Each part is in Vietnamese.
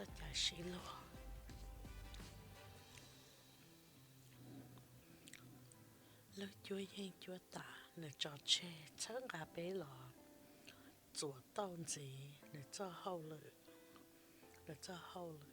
rất là xí luôn. Lúc chuối hen chúa tả, nửa trò chê, chớ ngà bế lò, chùa tông gì, nửa cho hâu lự, nửa cho hâu lự.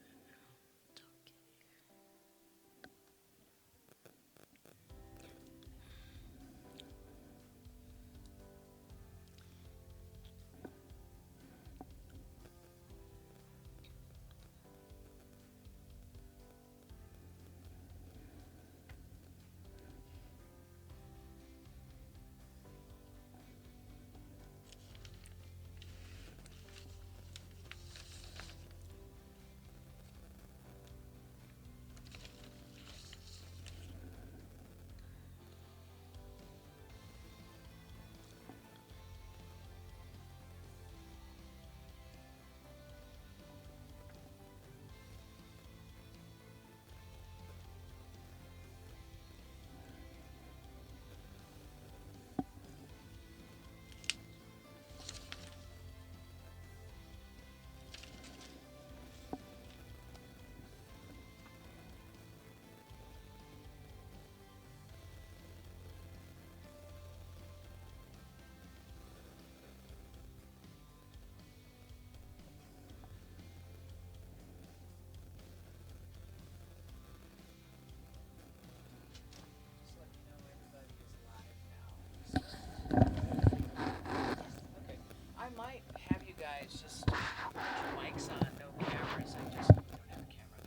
Just put your mics on, no cameras. I just don't have a camera.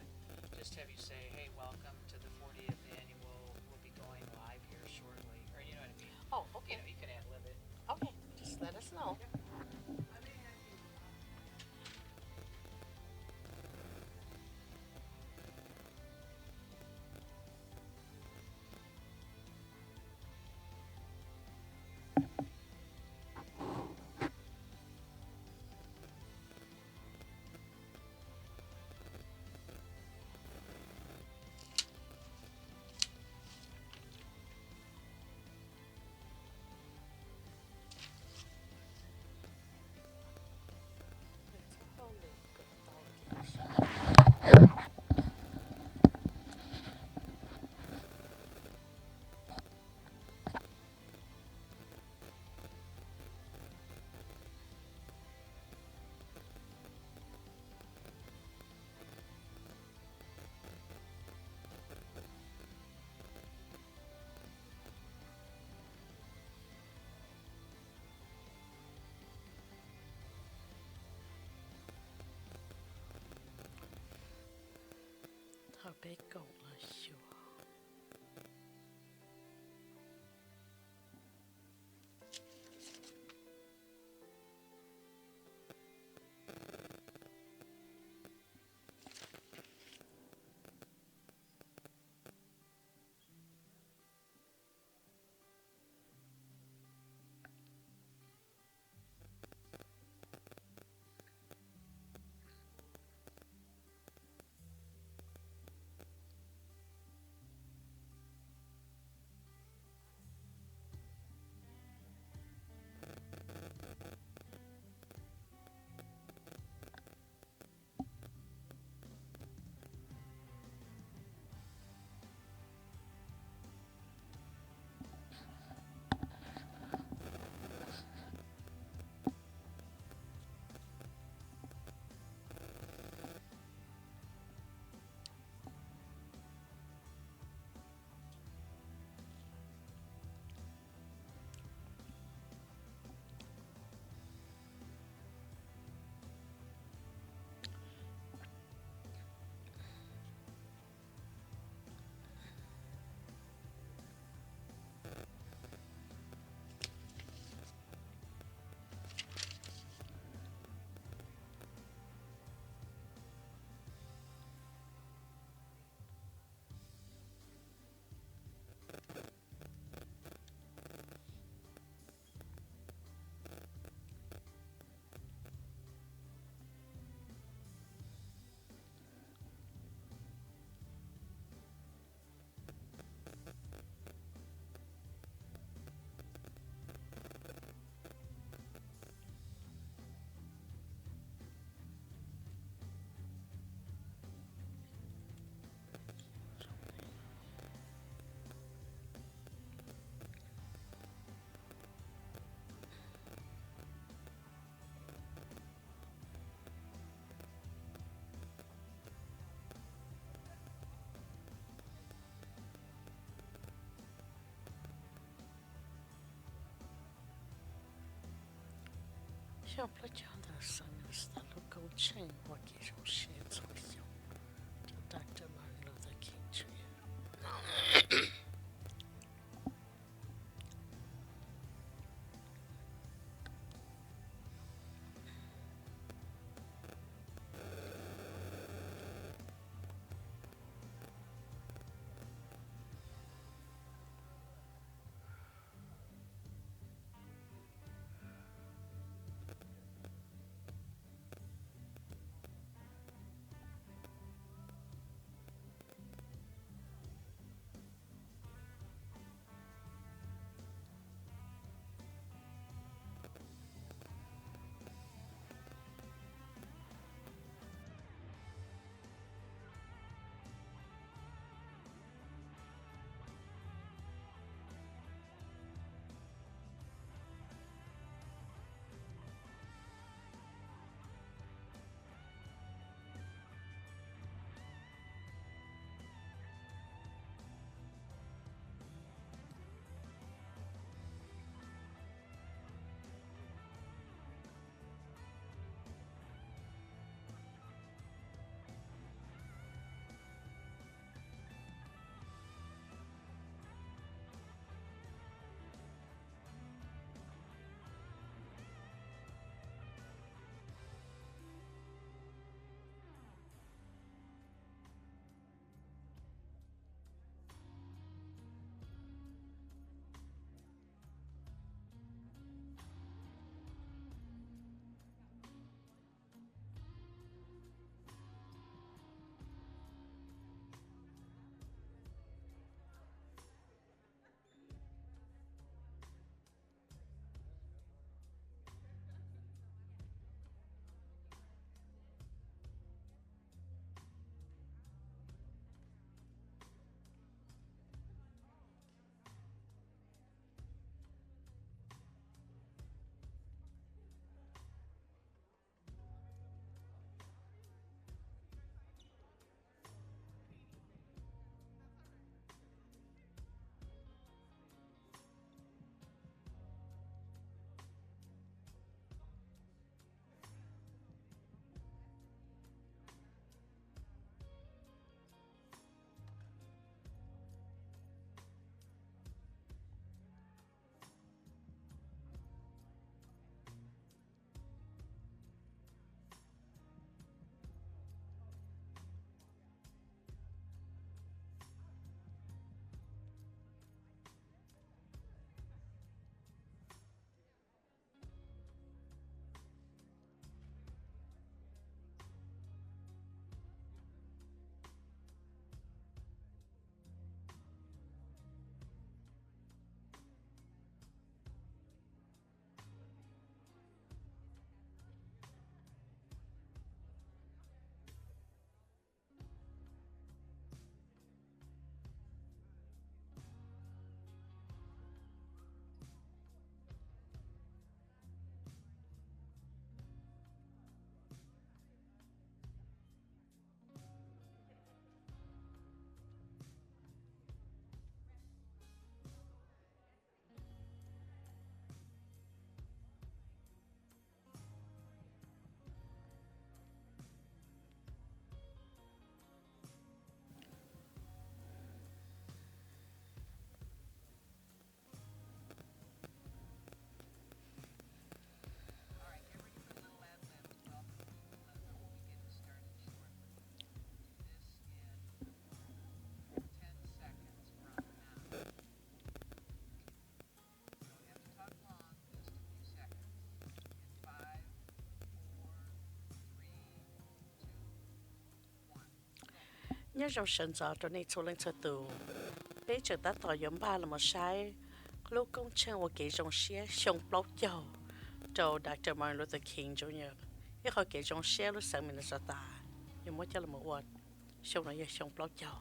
Just have you say, "Hey, welcome to the 40th annual. We'll be going live here shortly," or you know what I mean. Oh, okay. You can ad lib it. Okay, just let us know. Thảo bé cậu là sure. 像不讲的生日是的路够轻，我给种写作用，就带着来了的进去。nhớ trong sân gió cho nên cho lên cho tù bây giờ ta tỏ giống ba là một sai lúc công chân và kỹ trong xe xong blog dầu cho Dr. Martin Luther King Jr. Ít họ kỹ trong xe lúc sáng mình là ta nhưng mỗi cho là một vật xong nó xong blog dầu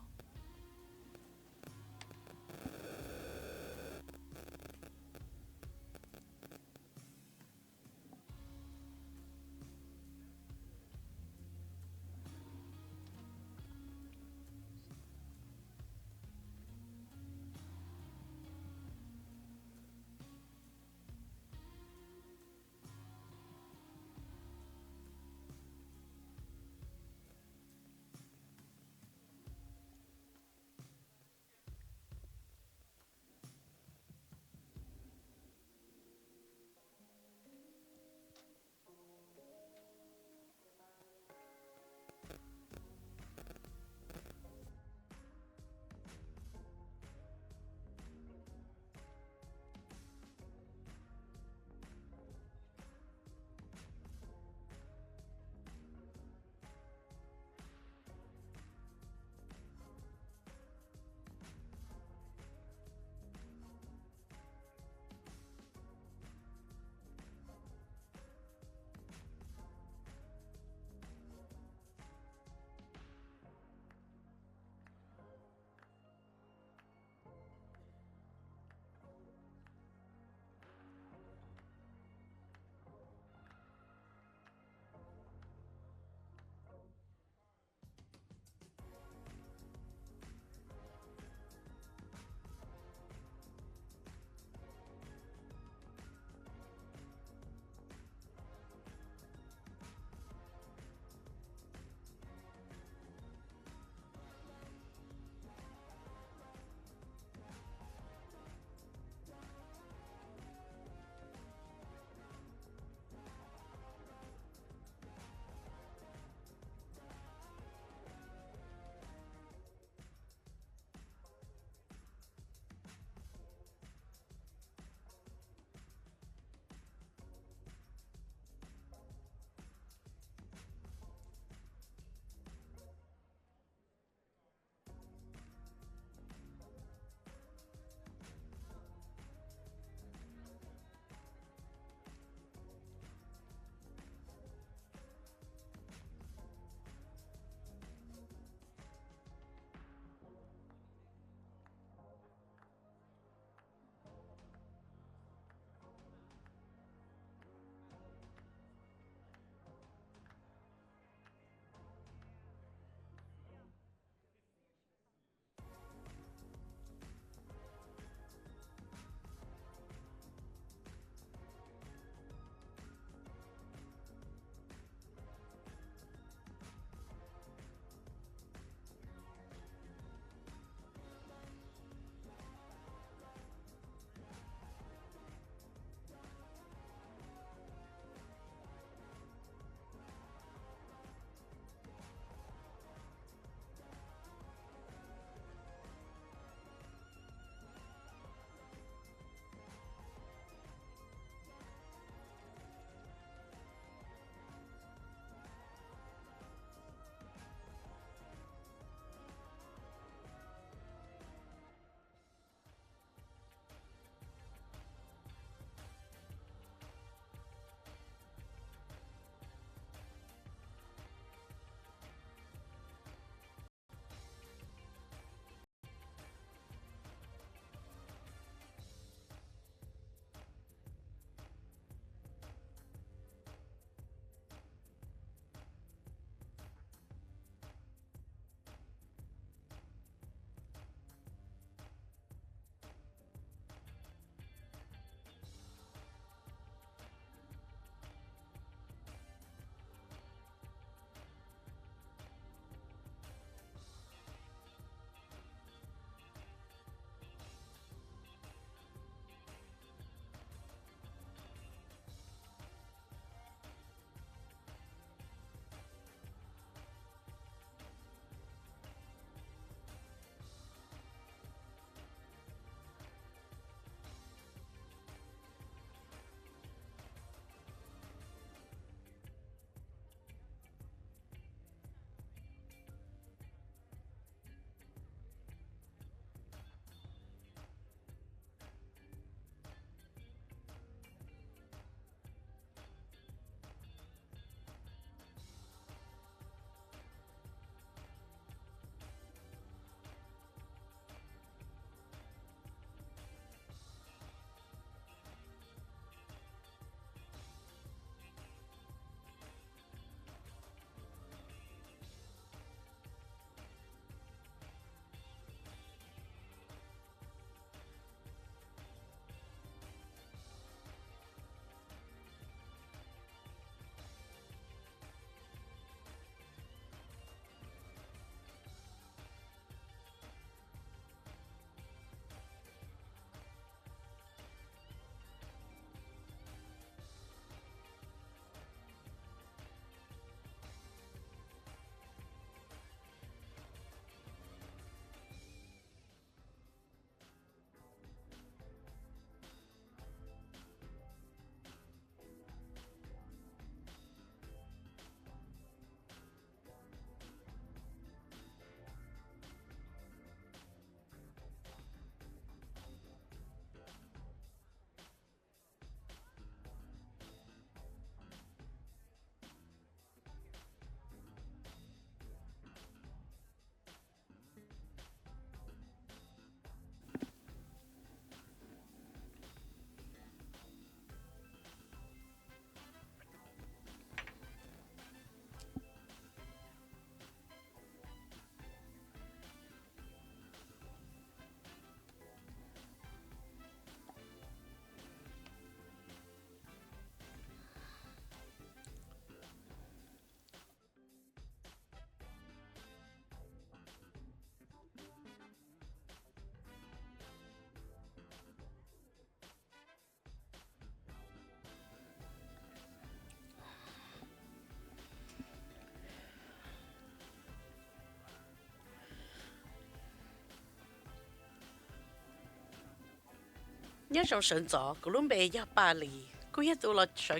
nhớ trong sân gió của lúc bé ya Ba Lý cũng hiện tụ là sợ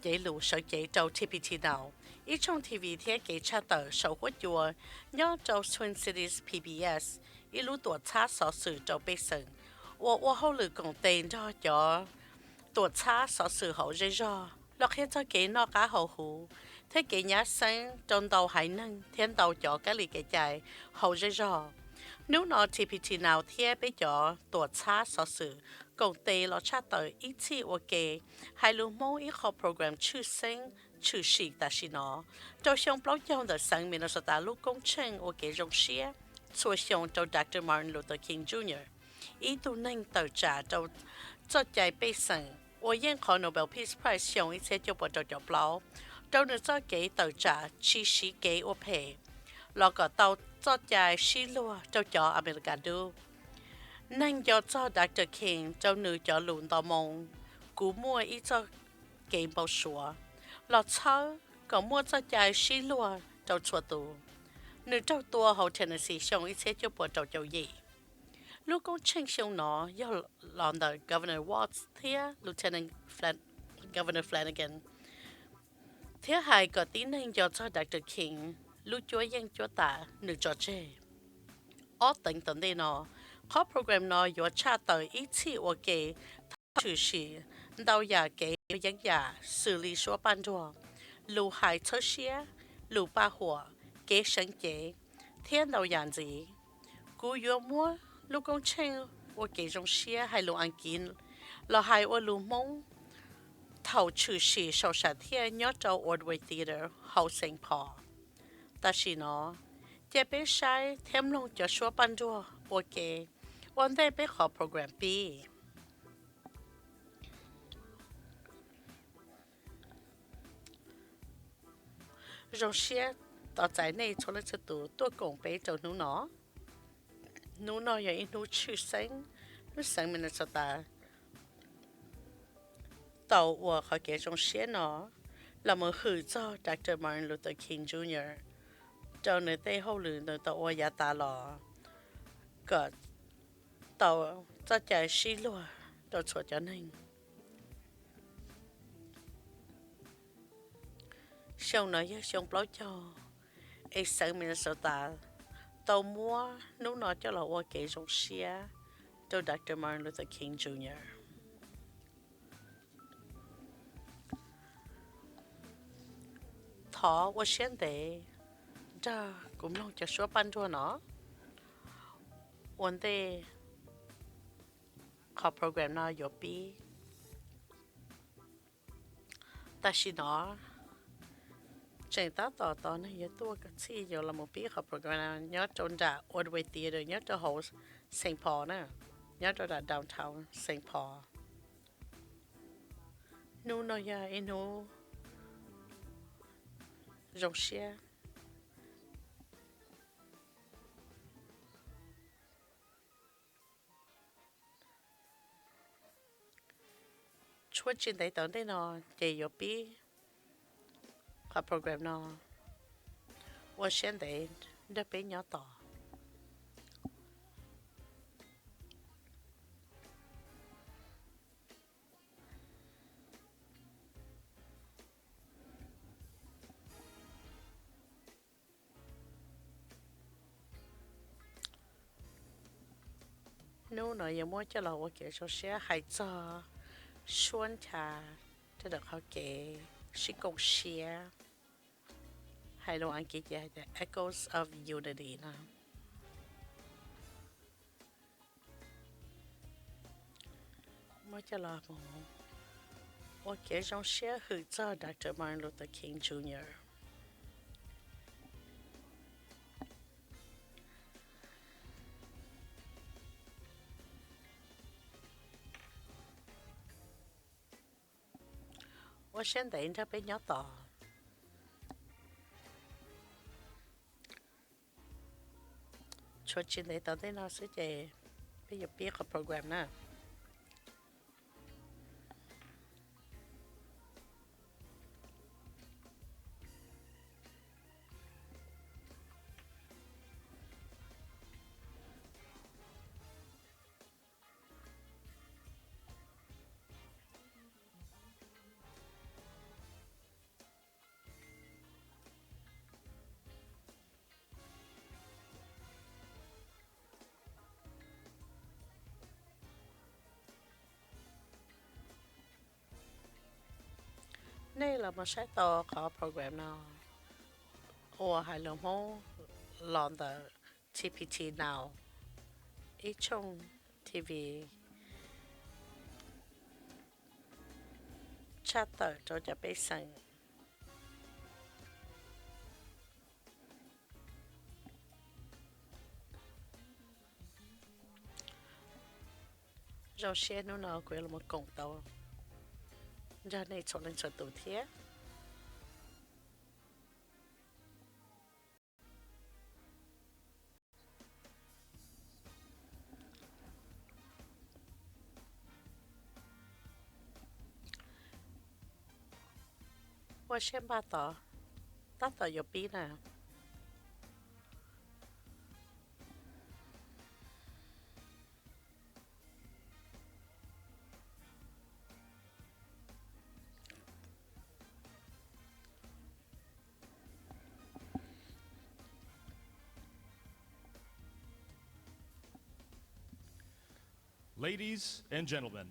chế lũ sợ chế trâu TPT nào ít trong TV thế cái cha tờ sầu hốt chùa nhớ trâu Twin Cities PBS ít lũ tuổi cha sở sự trâu bê sừng我后来讲定咗咗ตัว差所事好热热，落去咗幾多假好好，睇幾日生種到係能聽到咗嘅嚟嘅就好熱熱。nếu nó TPT nào thế bây giờ tuổi cha sở sự công ty lo cha tới ít chi ok hai luôn mong ít học program chữ sinh chữ sĩ ta xin nó cho xong blog trong đời sáng mình nó ta lúc công trình ok trong xe xua xong cho Dr. Martin Luther King Jr. ý tu nên tờ trả cho chạy bê sẵn 我因考 Nobel Peace Prize 上一次就不做咗包，做你做幾道trả chi sĩ幾我賠，落個到做在西路就咗 America 都，能有做 Dr. King 就女咗輪到夢，估摸一做幾冇說，落抄個摸做在西路就錯到，女做多後 Tennessee 上一次就不做咗嘢。 lúc công trình xong nó do làm đời Governor Watts thế Lieutenant Governor Flanagan thế hai có tí nên do cho Dr. King lúc chúa dân chúa ta nữ cho chê ở tỉnh tỉnh đây nó có program nó do cha tới ít chi ok trừ sĩ đào nhà kế dân nhà xử lý số ban đồ lưu hai thơ xía lưu ba hỏa kế sinh kế thiên đào nhà gì cú yếu mua lúc công trình我给种些还录案件，了还我录梦，头出是受杀天要做 Ordway Theatre 后生跑，但是呢，这边晒天龙就说班多，OK，我得被好 program B，种些到在内除了这多公杯就努喏。 nu nói vậy nu chữ sinh nu sinh mình là ta tàu của họ kể trong xe nó là một hư cho Dr. Martin Luther King Jr. cho người tây hậu lử người tàu ở nhà ta lò cái tàu cho chạy xí lùa tàu cho cho nên xong nói với xong blog cho ấy sinh mình là ta tàu mua lúc nó cho là qua kể trong xe cho Dr. Martin Luther King Jr. Thọ qua xem để ra cũng long cho số ban cho nó vấn đề học program nó có bị ta chỉ nó trên ta tỏ nó nhiều tuổi cái gì giờ là một biết học program nhớ trong đã Ordway Theatre nhớ cho hồ Saint Paul nè nhớ cho đã downtown Saint Paul nu nó ya inu rong xe chúa trên đấy tận đây nó chỉ có biết học program nó 我现在那边要到。nếu nói有么就老我给说些孩子选他，这个好给是贡献。 hay lo anh kể the echoes of unity na mới cho là một 我给种些合作 Dr. Martin Luther King Jr. 我现在应该被鸟到。 cho trên đấy tao thấy nó sẽ chạy bây giờ biết học program nè Nay là một sai tờ có program nào. Or hai lồng hô lon the TPT now. Ý chung TV chat tờ cho cho bé sang. Rồi xe nó nào quên là một cổng tàu. Giờ này cho lên cho tụ thế. Và xem ba tờ. Ta tờ yếu bí nè. Ladies and gentlemen,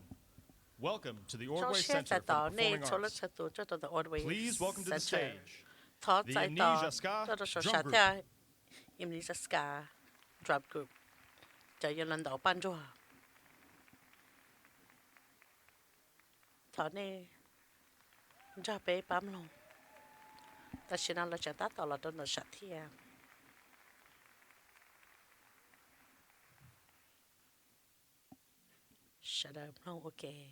welcome to the Cho Ordway xe Center tại for tờ the này Performing cho lên Arts. cho tụ cho tụ the Ordway Please welcome to the Center. stage Thọ the tại tờ Amnesia cho tụ sổ Drum sát Group. theo Amnesia Drum Group. Cho yên lần đầu ban rùa. Thọ này cho bé bám lòng. Ta xin ăn là chẳng ta tờ là đơn là sát theo. Shut up, no, okay.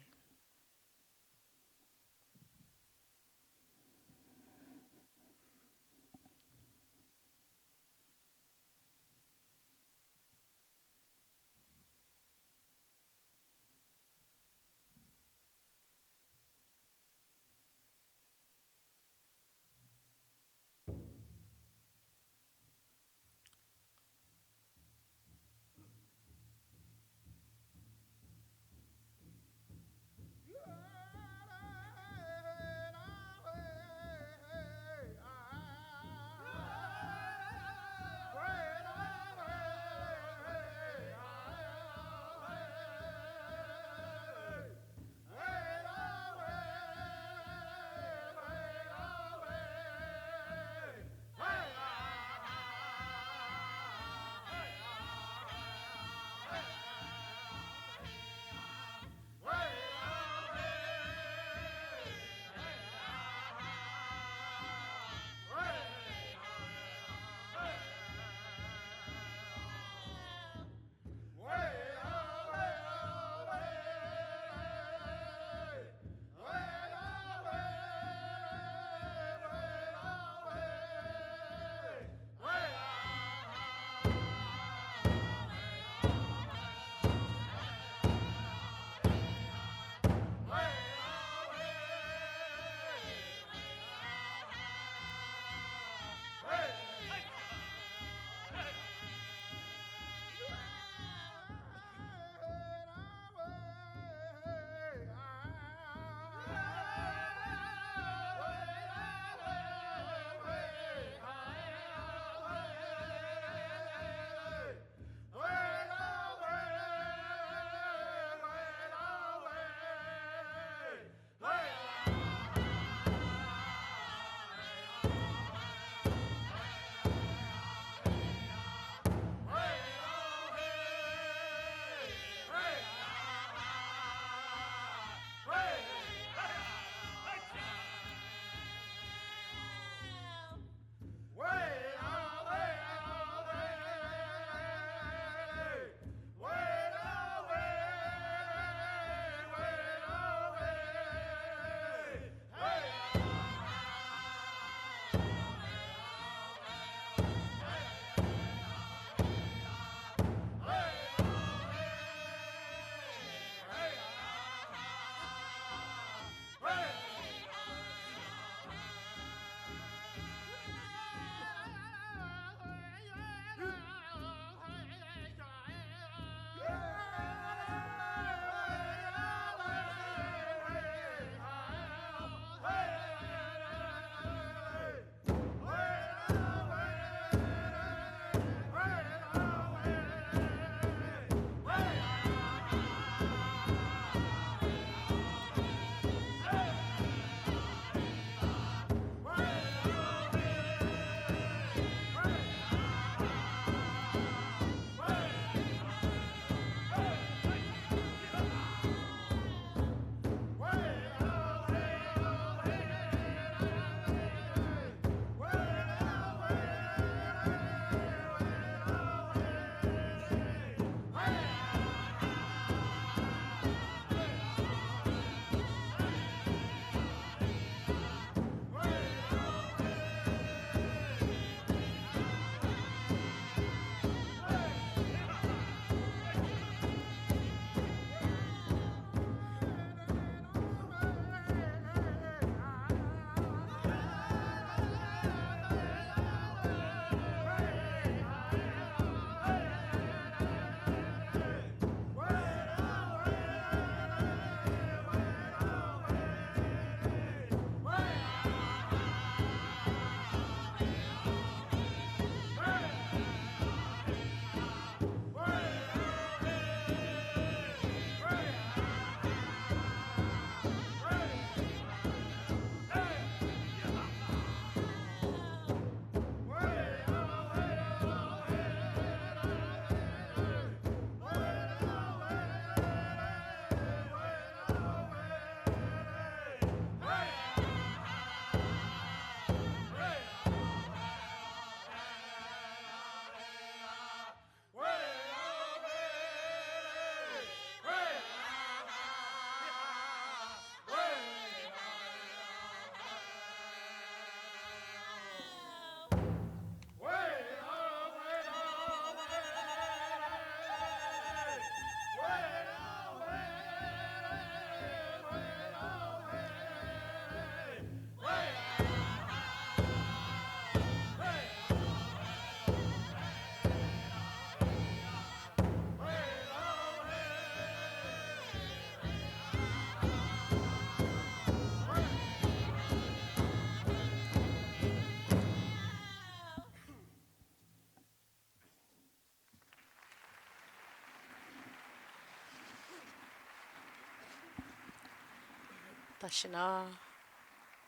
但是呢，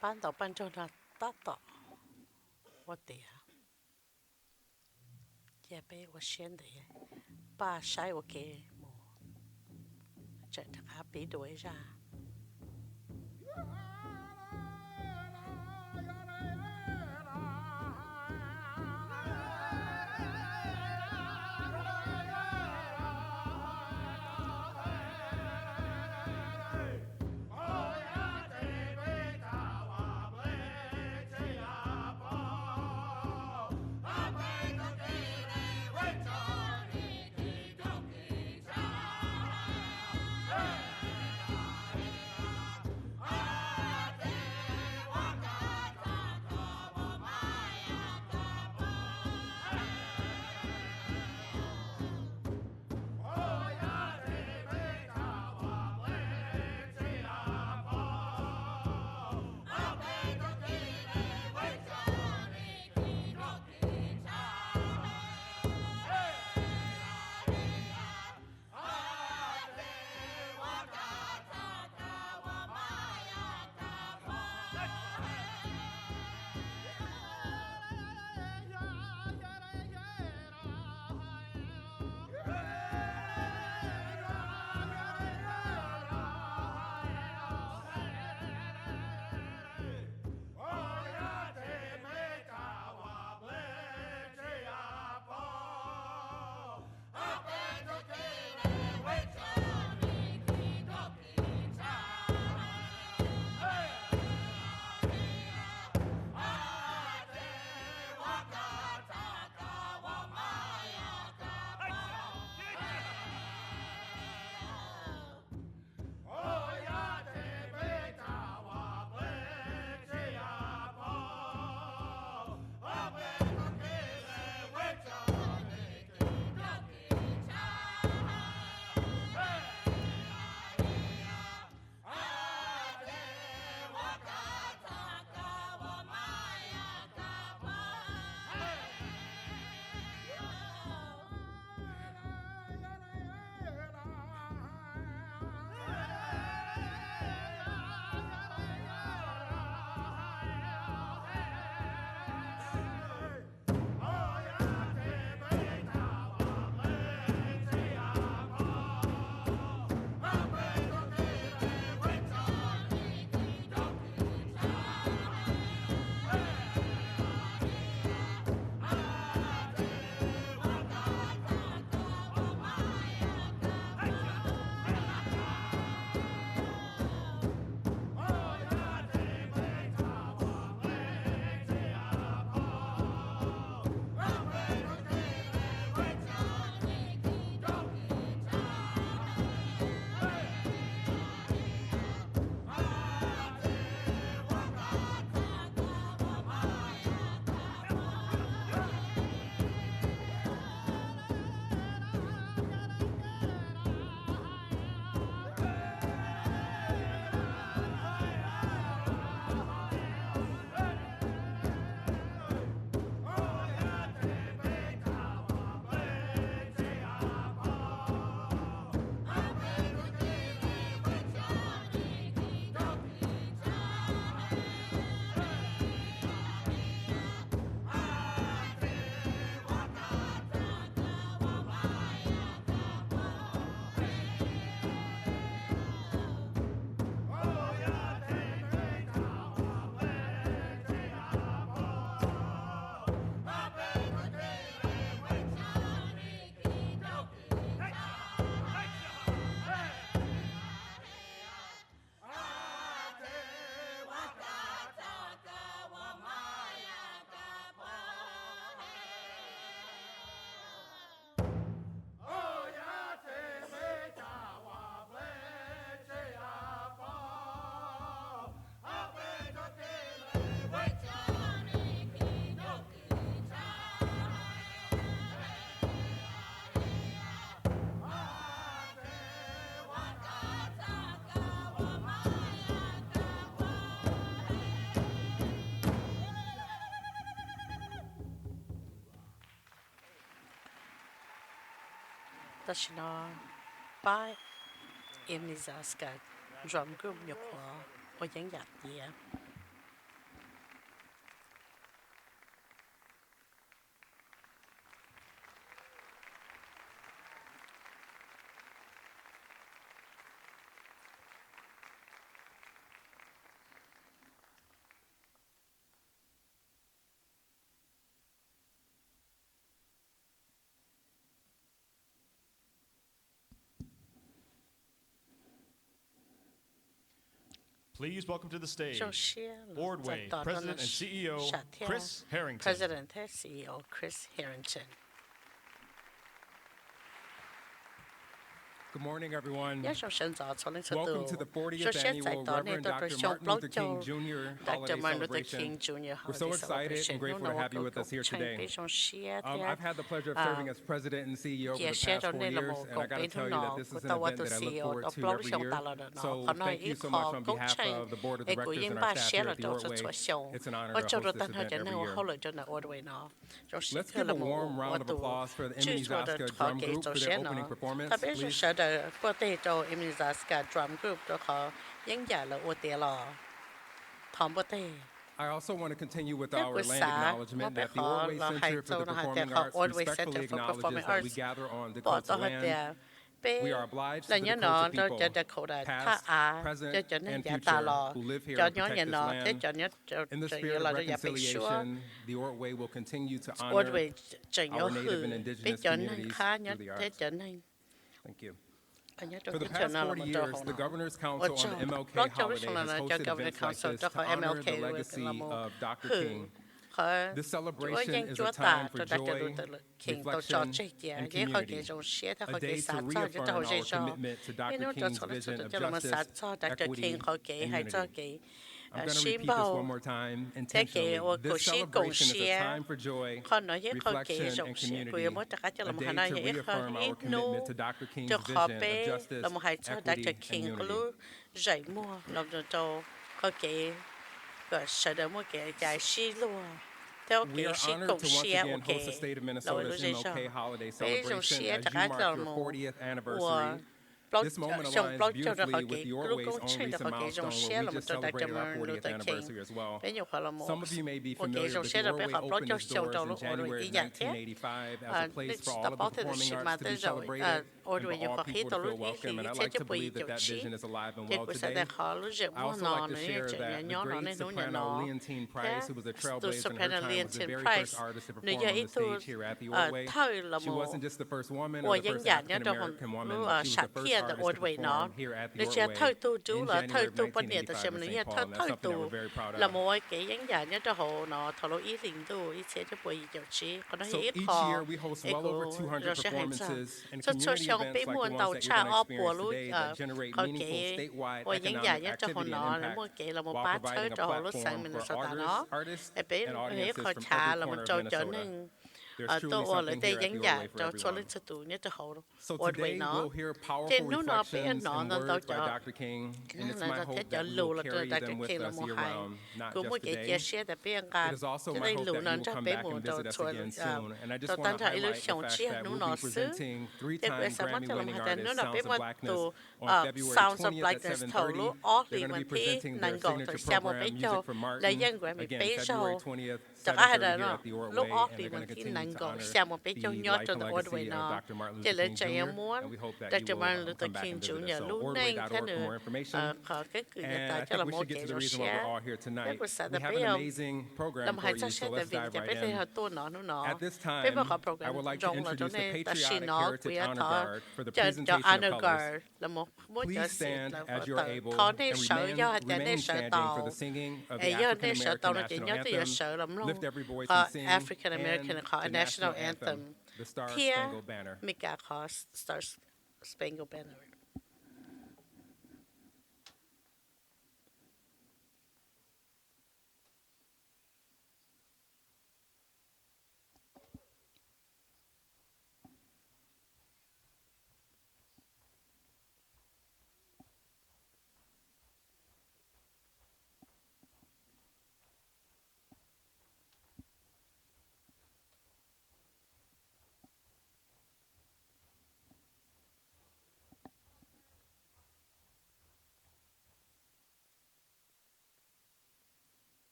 搬到搬着呢，打到我的呀，也被我选的耶，把晒我给我，这他还别对着。Tashina by Inizaskat drum group Nyokwa 我影日嘢。Please welcome to the stage 就些 Boardway President and CEO Chris Harrington. President and CEO Chris Harrington. Good morning, everyone. 一早晨早坐呢 Welcome to the 40th annual Reverend Dr. Martin Luther King Jr. Dr. Holiday Martin Luther celebration. King Jr. We're so excited and grateful to have you with us here today. I've had the pleasure of serving as president and CEO over the past 4 years, and I got to tell you that this is an event that I look forward to every year. So thank you so much on behalf of the board of directors and our staff here at the Orway. It's an honor to host this event every year. Let's give a warm round of applause for the Immunizaska Drum Group for their opening performance, please. 做 Immunizaska Drum Group 都好，影日了我哋咯，唐不得。 I also want to continue with our land acknowledgement that the Orway Center for the Performing Arts respectfully acknowledges that we gather on Dakota land. We are obliged to the Dakota people, past, present, and future, who live here and protect this land. In the spirit of reconciliation, the Orway will continue to honor our Native and Indigenous communities through the arts. Thank you. For the past 40 years, the Governor's Council on the MLK holiday has hosted events like this to honor the legacy of Dr. King. This celebration is a time for joy, reflection, and community, a day to reaffirm our commitment to Dr. King's vision of justice, equity, and unity. I'm going to repeat this one more time intentionally. This celebration is a time for joy, reflection, and community, a day to reaffirm our commitment to Dr. King's vision of justice, equity, and unity. We are honored to once again host the state of Minnesota's MLK holiday celebration as you mark your 40th anniversary. This moment aligns beautifully with your Orway's own recent milestone where we just celebrated our 40th anniversary as well. Some of you may be familiar with the Orway opened its doors in January 1985 as a place for all of the performing arts to be celebrated and for all people to feel welcome. And I'd like to believe that that vision is alive and well today. I also like to share that the great soprano Leontine Price, who was a trailblazer in her time, was the very first artist to perform on the stage here at the Orway. She wasn't just the first woman or the first African-American woman, but she was the first artist to perform here at the Orway in January of 1985 in St. Paul, and that's something that we're very proud of. So each year we host well over 200 performances and community events like the ones that you're going to experience today that generate meaningful statewide economic activity and impact while providing a platform for artists and audiences from every corner of Minnesota. There's truly something here at the Orway for everyone. So today we'll hear powerful reflections and words by Dr. King, and it's my hope that we will carry them with us year-round, not just today. It is also my hope that you will come back and visit us again soon. And I just want to highlight the fact that we'll be presenting 3-time Grammy-winning artist Sounds of Blackness on February 20th at 7:30. They're going to be presenting their signature program, Music from Martin, again, February 20th, 7:30 here at the Orway, and they're going to continue to honor the life and legacy of Dr. Martin Luther King Jr., and we hope that you will come back and visit us. So Orway.org for more information. And I think we should get to the reason why we're all here tonight. We have an amazing program for you, so let's dive right in. At this time, I would like to introduce the Patriotic Heritage Honor Guard for the presentation of colors. Please stand as you're able and remain standing for the singing of the African American National Anthem. Lift every voice and sing, African American and the National Anthem, the Star Spangled Banner. Star Spangled Banner.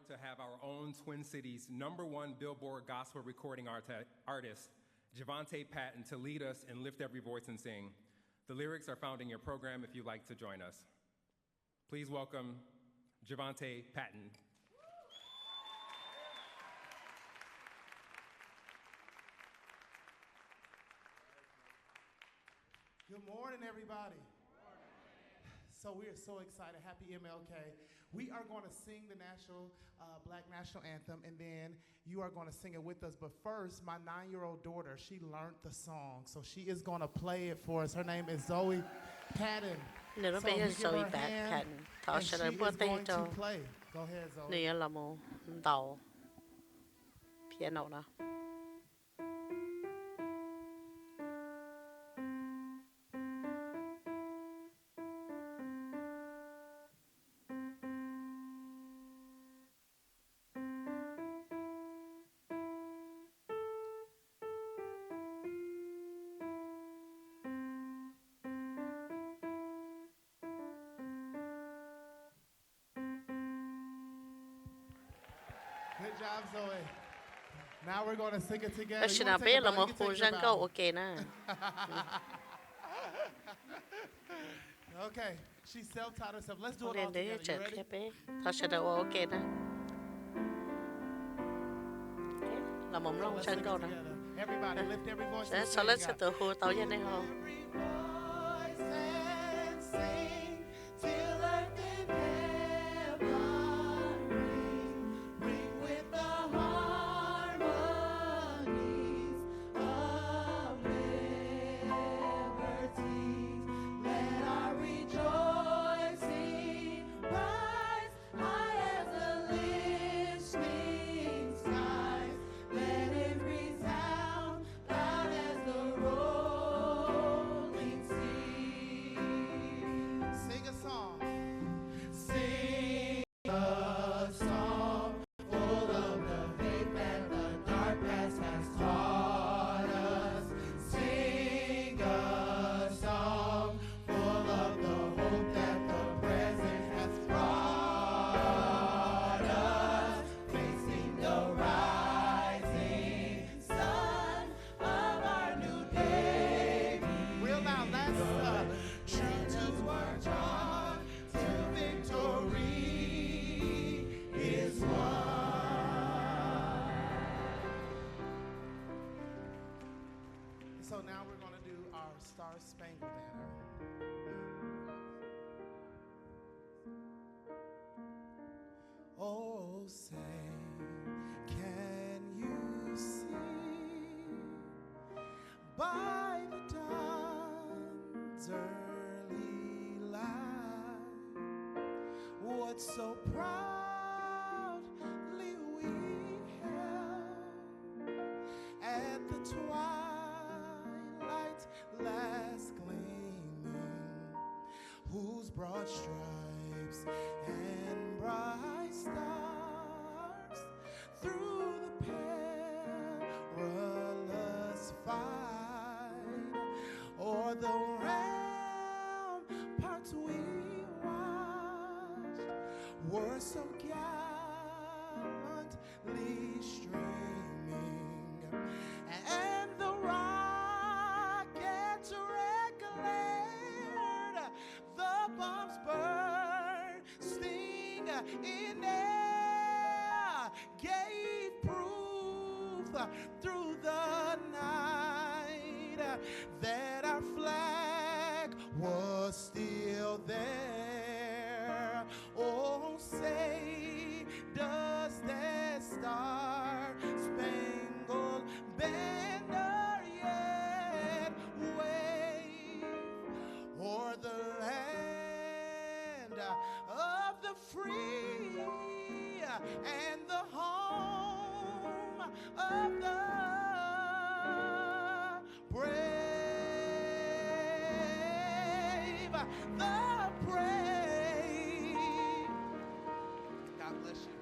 to have our own Twin Cities #1 Billboard gospel recording artist, Javante Patton, to lead us and lift every voice and sing. The lyrics are found in your program if you'd like to join us. Please welcome Javante Patton. Good morning, everybody. So we are so excited. Happy MLK. We are going to sing the Black National Anthem, and then you are going to sing it with us. But first, my 9-year-old daughter, she learned the song, so she is going to play it for us. Her name is Zoe Patton. Little bit of Zoe Patton. And she is going to play. Go ahead, Zoe. Nè là một tàu piano nè. Good job, Zoe. Now we're going to sing it together. പക്ഷെ ഞാൻ പേര് നമ്മൾ ഹോജാൻക ഓക്കേ നാ. Okay, she self-taught herself. Let's do it all Lên together. You ready? đấy, thật sự ok nè. Là một lòng Let's chân sing câu it nè. together. Everybody lift every voice. Sẽ and sau sing, lên sẽ God. từ hồ tàu như này không? Every voice and sing till earth and heaven ring with the harmonies of liberties. Let our rejoicing rise high as the listening skies. Let it resound loud as the rolling sea. Sing a song. Sing a song full of the faith that the dark past has taught us. Sing a song full of the hope that the present has brought us. Facing the rising sun of our new day. Real loud, last true to our dawn, till victory is won. So now we're going to do our Star Spangled Banner. Oh, say, can you see by the dawn's early light what so proudly we held at the twilight last gleaming, whose broad stripes and bright stars through the perilous fight o'er the ramparts we watched were so gallantly streaming, and the rockets red-glared, the bombs bursting in air gave proof through the night that our flag was still there. Oh, say, does that star-spangled banner yet wave o'er the land of the free and the home of the brave, the brave. God bless you.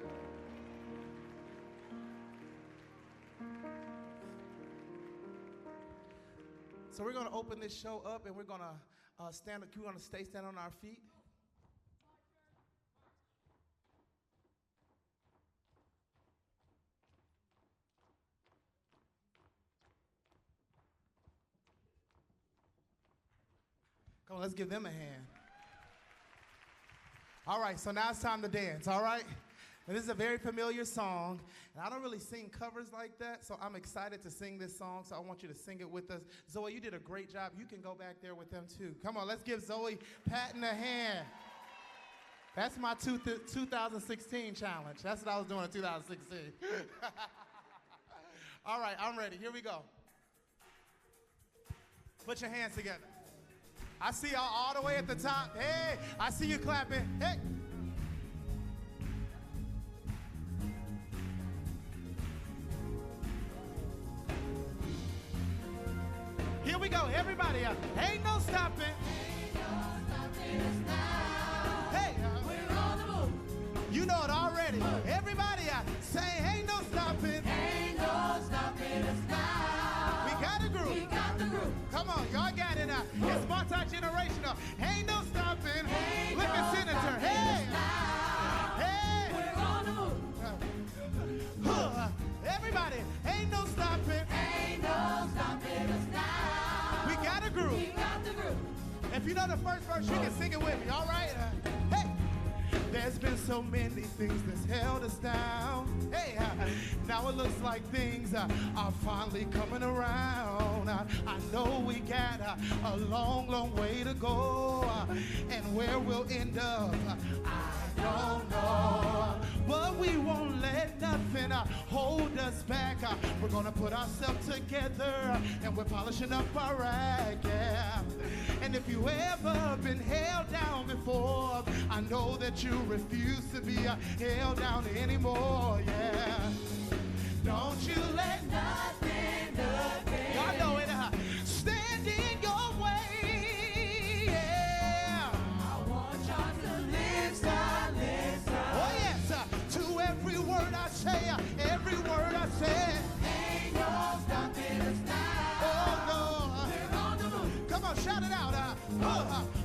So we're going to open this show up, and we're going to stand. We're going to stay stand on our feet. Come on, let's give them a hand. All right, so now it's time to dance, all right? And this is a very familiar song, and I don't really sing covers like that, so I'm excited to sing this song, so I want you to sing it with us. Zoe, you did a great job. You can go back there with them, too. Come on, let's give Zoe Patton a hand. That's my 2016 challenge. That's what I was doing in 2016. All right, I'm ready. Here we go. Put your hands together. I see y'all all the way at the top. Hey, I see you clapping. Hey. Here we go, everybody. Ain't no stopping. Ain't no stopping us now. Hey, we're on the move. You know it already. Everybody, say, ain't no stopping. Ain't no stopping us now. We got a group. We got the group. Come on, y'all got it. It's multi-generational. Ain't no stopping. Ain't Look at Senator. Hey, hey, we're on the move. Everybody, ain't no stopping. Ain't no stopping us now. We got a group. We got the group. If you know the first verse, you can sing it with me, all right? Hey! There's been so many things that's held us down. Hey, now it looks like things are finally coming around. I know we got a long, long way to go. And where we'll end up, I don't know. But we won't let nothing hold us back. We're gonna put ourselves together and we're polishing up our act, yeah. And if you ever been held down before, I know that you refuse to be held down anymore, yeah. Don't you let nothing, y'all know it, stand in your way, yeah. I want y'all to listen, listen. Oh yes, to every word I say, every word I say. Ain't no stopping us now. Oh no. We're on the move. Come on, shout it out.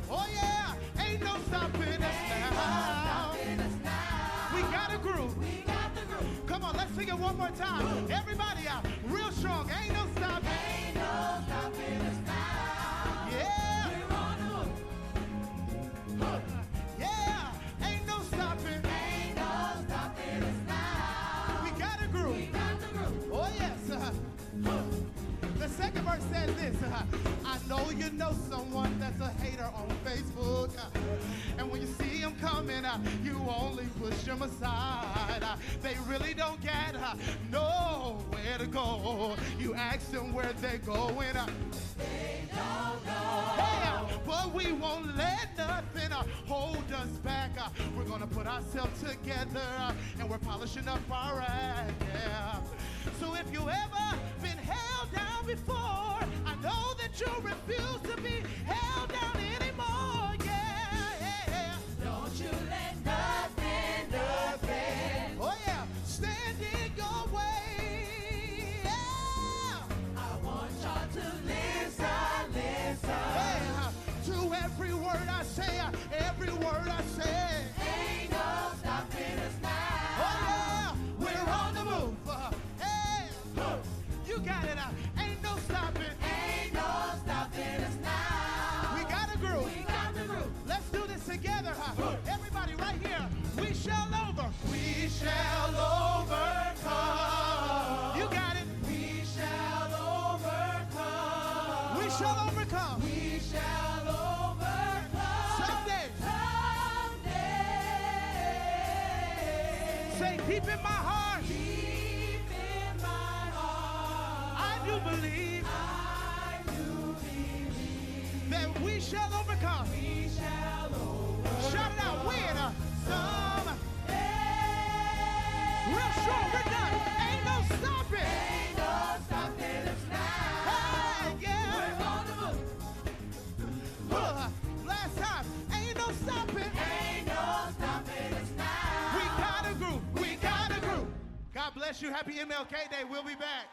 Oh yeah, ain't no stopping us now. We got a groove. We got the groove. Come on, let's sing it one more time. Everybody out, real strong. Ain't no stopping. Ain't no stopping us now. Yeah. We're on the move. Yeah, ain't no stopping. Ain't no stopping us now. We got a groove. We got the groove. Oh yes. The second verse says this. I know you know someone that's a hater on Facebook. And when you see them coming, you only push them aside. They really don't get nowhere to go. You ask them where they're going. They don't know. Hey, but we won't let nothing hold us back. We're going to put ourselves together and we're polishing up our act, yeah. So if you ever been held down before, I know that you refuse to be held down anymore, yeah. Don't you let nothing, nothing, oh yeah, stand in your way, yeah. I want y'all to listen, listen. Hey, to every word I say, every word I say. Ain't no stopping us now. Oh yeah, we're on the move. You got it. Ain't no stopping. Ain't no stopping us now. We got a group. We got the group. Let's do this together. Everybody right here. We shall over. We shall overcome. You got it. We shall overcome. We shall overcome. We shall overcome. Someday. Someday. Say deep in my heart. I do believe that we shall overcome. We shall overcome. Shout it out, win some. Real strong, we're done. Ain't no stopping. Ain't no stopping us now. Hey, yeah. We're on the move. Last time, ain't no stopping. Ain't no stopping us now. We got a group. We got a group. God bless you. Happy MLK Day. We'll be back.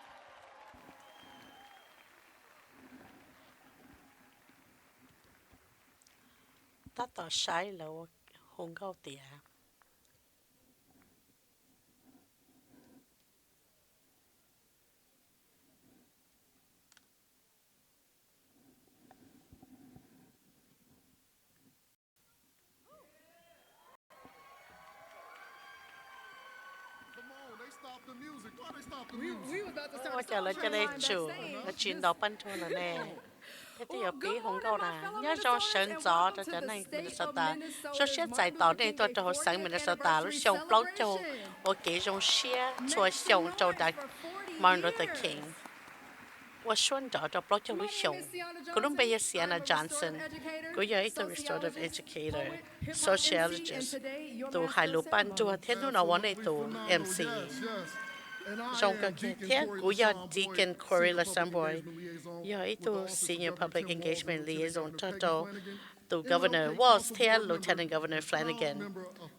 Ta tỏ sai lâu hung gạo tía. 我就嚟这里住，我轉到賓州了呢。一啲有比紅高啦，一種選擇就真係Minnesota。首先在島內都就上Minnesota，路上包就我幾種些，做上就的 Martin Luther King。我選擇就包就路上，佢都俾Sienna Johnson，佢有一個 restorative educator、sociologist，都係路班做，天都嗱我呢度 MC。trong các thiết của Deacon Corey Lasamboy, itu Senior Public Engagement Liaison cho Governor Walls, theo Lieutenant Governor Flanagan.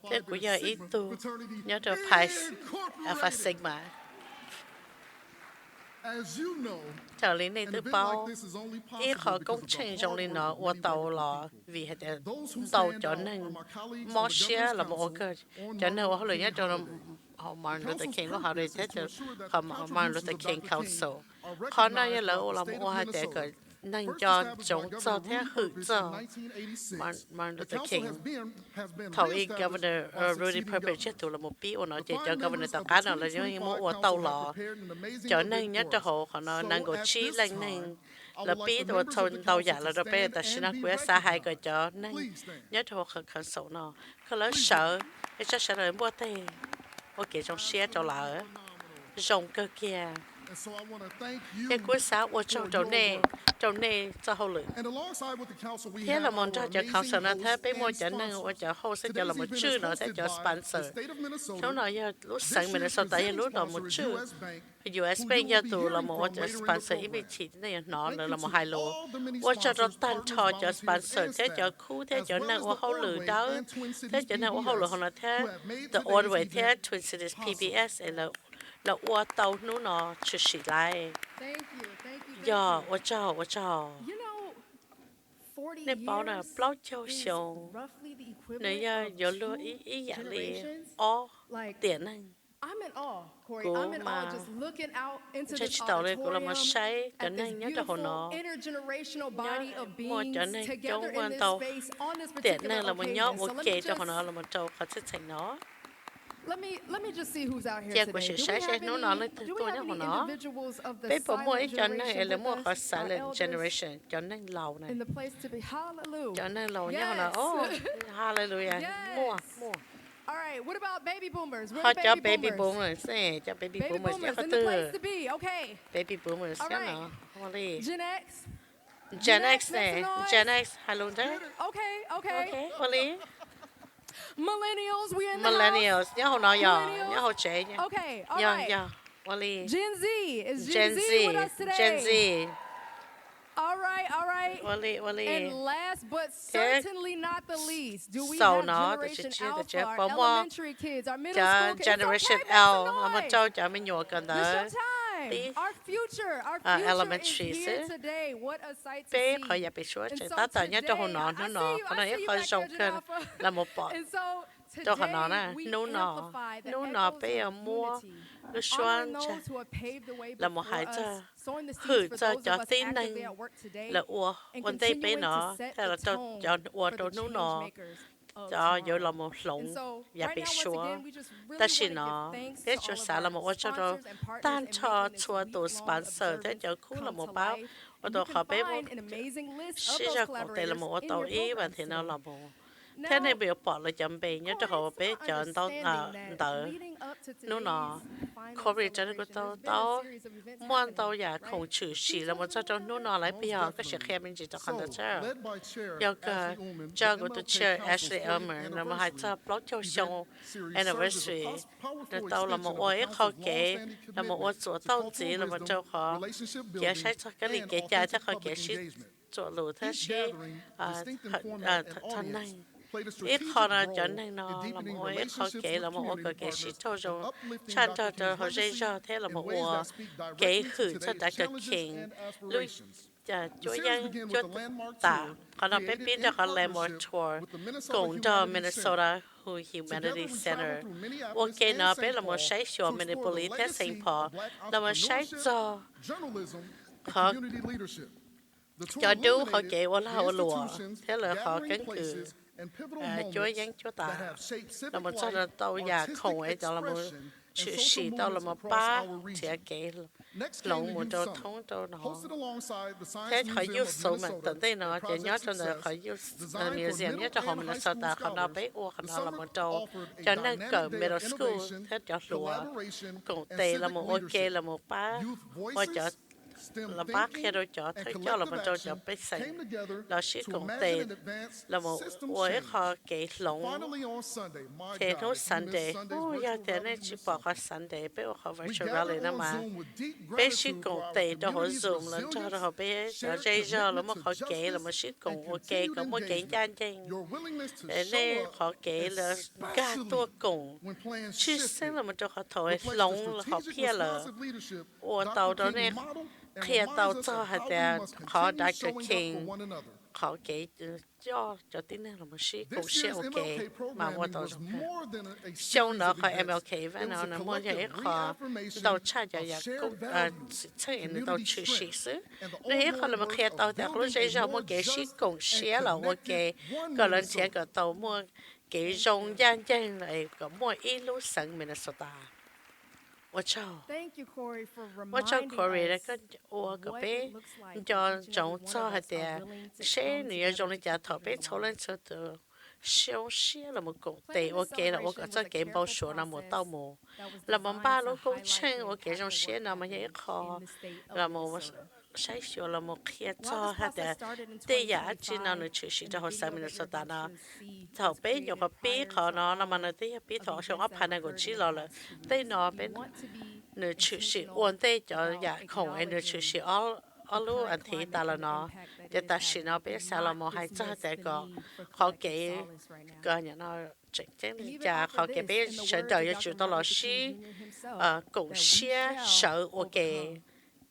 Thế của itu nhớ cho Pais Alpha Sigma. Trở lý này tự báo, ý khó công trình trong lý nó của tàu lò vì hệ tàu cho nên mô xia là một cái cho nên họ lời nhớ cho nó Martin Luther King có họ để thế cho Martin Luther King Council. Họ nói là một hai để cái nên cho chúng cho thế hữu cho Martin Luther King. Thầu ý Governor Rudy Purple chết tụ là một bí của nó chỉ cho Governor tất cả nó là những một tàu lò. Cho nên nhớ cho họ nó năng够chi lên nên là bí của thôn tàu giả là rồi bây giờ xin nói xa hai cái cho nên nhớ cho họ khẩn sổ nó.เขาlớn sợ, cái chắc sợ là mua tiền. Ok, trong xe cho lỡ, rộng cơ kia. Cái cuối xã của trong này cho hậu lực. Thế là một cho council nó thế bây mua cho nên của cho hậu sẽ cho là một chữ nó sẽ cho sponsor. Cháu nói giờ lúc sáng mình sau tại lúc đó một chữ. US Bank giờ tụ là một cho sponsor ý bị chỉ này nó là một hai lô. Của cho nó tan cho sponsor thế cho khu thế cho nên của hậu lực đó. Thế cho nên của hậu lực họ là thế the all way thế Twin Cities PBS là ua tàu nó nó chỉ xí lại. Giờ我知。nên bảo là bao châu sầu. Nếu giờ giờ luôn ý giả lý tiền anh. Cô mà chơi tàu đây cũng là một sai cho nên nhớ cho họ nó mua cho nên chống quan tàu tiền này là một nhóm ok cho họ nó là một trâu họ thích thành nó. Let me just see who's out here today. Do we have any individuals of the silent generation with us, our elders, in the place to be? Hallelujah. Yes. Hallelujah. Yes. More. All right, what about baby boomers? Where are are baby boomers? Baby boomers in the place to be, okay. Baby boomers, all right. Gen X, hello there. Okay. Oli. Millennials, we in the Millennials, house. nhớ hồi nào giờ, nhớ hồi trẻ nhá. Okay, all right. Oli. Gen Z, is Gen Z with us today? Gen Z. All right. Oli. And last but certainly not the least, do we have Generation Alpha, our elementary kids, our middle school kids? Generation L, là một châu cho mình nhỏ cần đó. Our future elementary is here today. What a sight to bé see. khỏi nhà bị số chỉ ta tại nhớ cho họ nó nói khỏi rộng hơn là một bọn cho họ nó nè nấu nọ bé ở mua nó xoan là một hai giờ hử cho tin năng là vấn đề bé nó thế là cho cho nấu nọ cho dù là một lồng nhà bị số ta chỉ nó biết cho sao là một cho đó tan cho chua tổ sponsor thế cho khu là một báo ở đó họ bé một sĩ ra cuộc đây là một tàu ý và thế nào là một thế này biểu bỏ là chậm bị nhớ cho họ bé chọn tao đỡ nó nọ Corey cho nó tao muốn tao giả không chịu xì là một cho nó nọ lại bây giờ cái sự khen mình chỉ cho hắn được chứ giờ cái cho của tôi chair Ashley Elmer là một hai cho blog cho show anniversary là tao là một ôi khó kể là một ôi chỗ tao chỉ là một cho họ kể sai cho cái gì kể cha cho họ kể xí chỗ lù thế xí thân này ít khó là cho nên nó là một ít khó kể là một cái kể sĩ cho rồi chan cho họ dễ cho thế là một kể khử cho đại cái king lui chúa dân chúa tạ họ nó biết cho họ làm một tour cùng cho Minnesota Humanity Center ok nó biết là một sai cho Minneapolis thế Saint Paul là một sai cho họ cho đủ họ kể qua là họ lùa thế là họ căn cứ chúa dân chúa tạ là một số là tàu nhà không ấy cho là một chữ sĩ đâu là một ba thì cái lòng một đồ thông đồ nó thế khỏi yêu số mà tận đây nó chỉ nhớ cho nó khỏi yêu museum nhớ cho họ mình là sao ta họ nó bé ô họ là một đồ cho nên cỡ middle school thế cho lúa cũng tệ là một ok là một ba hoặc cho là bác khi đôi cho thấy cho là một trâu cho bé xanh là sĩ cũng tệ là một ôi họ cái lông thế nó Sunday ôi giờ thế này chỉ bỏ cái Sunday bé họ virtual rally nữa mà bé sĩ cũng tệ cho họ Zoom lên cho họ bé cho dây giờ là một họ kể là một sĩ cũng ok có một cái gian chân nên họ kể là cả tua cùng chỉ xem là một trâu họ thổi lông là họ phía là ôi tàu đó này khi tàu cho hạt họ Dr. King họ kể cho tin là một sĩ cũng sẽ ok mà mua tàu sau đó họ MLK và nó mua cái họ tàu cha cho cũng chơi tàu chữ sĩ xứ nên họ là một khi tàu thì lúc bây giờ mua cái sĩ cũng sẽ là ok còn lần trước cái tàu mua cái rong gian chân này có mua ít lúc sáng Minnesota我做 Corey 咧，跟我個邊就種做係啲，些你要種你隻頭邊做咧做到小些啦，冇工地，我記啦，我個真幾冇數啦，冇到冇，啦冇把老公稱我幾種些，那麼一個，啦冇。sai sửa là một khi cho hạt để giá chỉ nào nữa chữ sĩ cho họ xem mình sao ta nó thầu bé nhiều có bé họ nó là mà nó thấy bé thọ xong ấp hành này của chỉ là đây nó bên nữa chữ sĩ ổn đây cho giá không ai nữa chữ sĩ ở lúc anh thấy ta là nó để ta chỉ nó bé sao là một hai cho để có họ kể cái nhà nó chính chính là họ kể bé sẽ đợi cho chúng ta là sĩ cũng sẽ sợ ok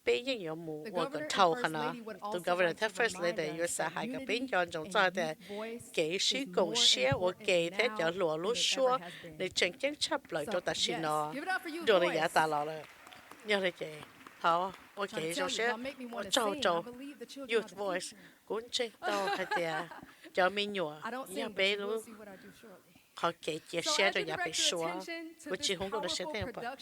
bé những nhiều mù hoặc còn thâu khả năng từ governor the first lady yêu xã hai cái bên cho chúng ta để kỹ sĩ cùng share hoặc kỹ thế cho lúa lúa xua để tranh chấp chấp lại cho ta xin nó rồi để giá ta lo rồi nhớ đấy chị hảo ok trong share trâu youth voice cũng tranh tao hay thì cho mình nhỏ nhà bé luôn họ kể chia sẻ cho nhà bị xóa, của chị không có được xem thêm vậy.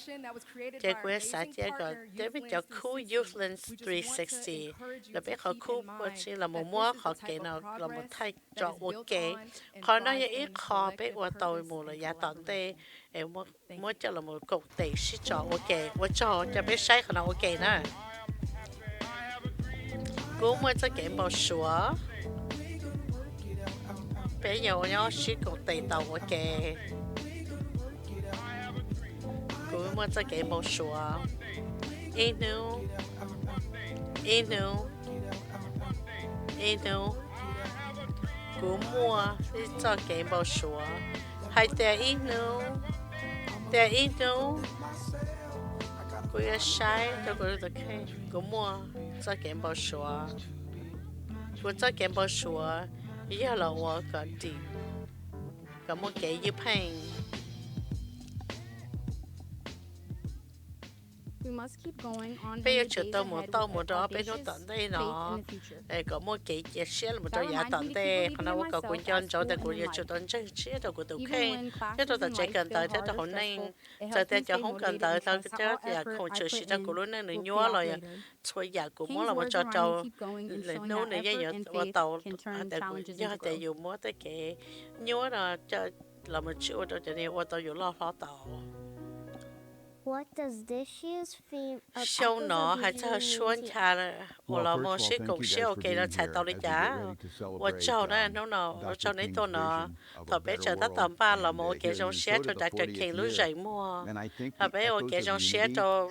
Cái quê xã chế gọi David cho Koob Youthlands 360 là biết họ Koob của chị là một mua họ kể nào là một thay cho ok, họ nói như ít họ biết qua tàu mù là giá tận tê, em mua cho là một cục tỷ sĩ cho ok, mua cho biết sai họ nào ok nè, cũng mua cho kể bao xóa. Bây giờ nó chỉ có tiền tàu ok, cũng muốn cho cái một số, inu, cũng mua cho cái một số, hay để inu, cũng là sai cho cái được cái, cũng mua cho cái một số, cũng cho cái một số. Giờ là我個地，咁我幾要拼。bây giờ chúng tôi muốn tàu một đó bên nó tận đây nó có một cái chia sẻ một trong nhà tận đây còn nó có quân dân choแต่กูจะchúng tôi chơi chia choกูtự khen thế tôi chỉ cần tới thế tôi hôm nay giờ thế cho không cần tới tao chứ giờ không chịu gì choกูluôn nên nó nhớ rồi thôi giờกูmuốn là một trò trò lại nấu này giờ qua tàuแต่กูgiờแต่อยู่mua tới cái nhớ là cho là một chỗ cho nên qua tàuอยู่lo tàu What does dishes feel? Show nó hay cho xuân cha là một sĩ cũng sẽ ok nó chạy tàu đi chả. Tôi cho nó cho nên tôi nó thọ bé chờ ta tầm ba là một cái trong xe cho Dr. King lúc dậy mua. Thọ bé một cái trong xe cho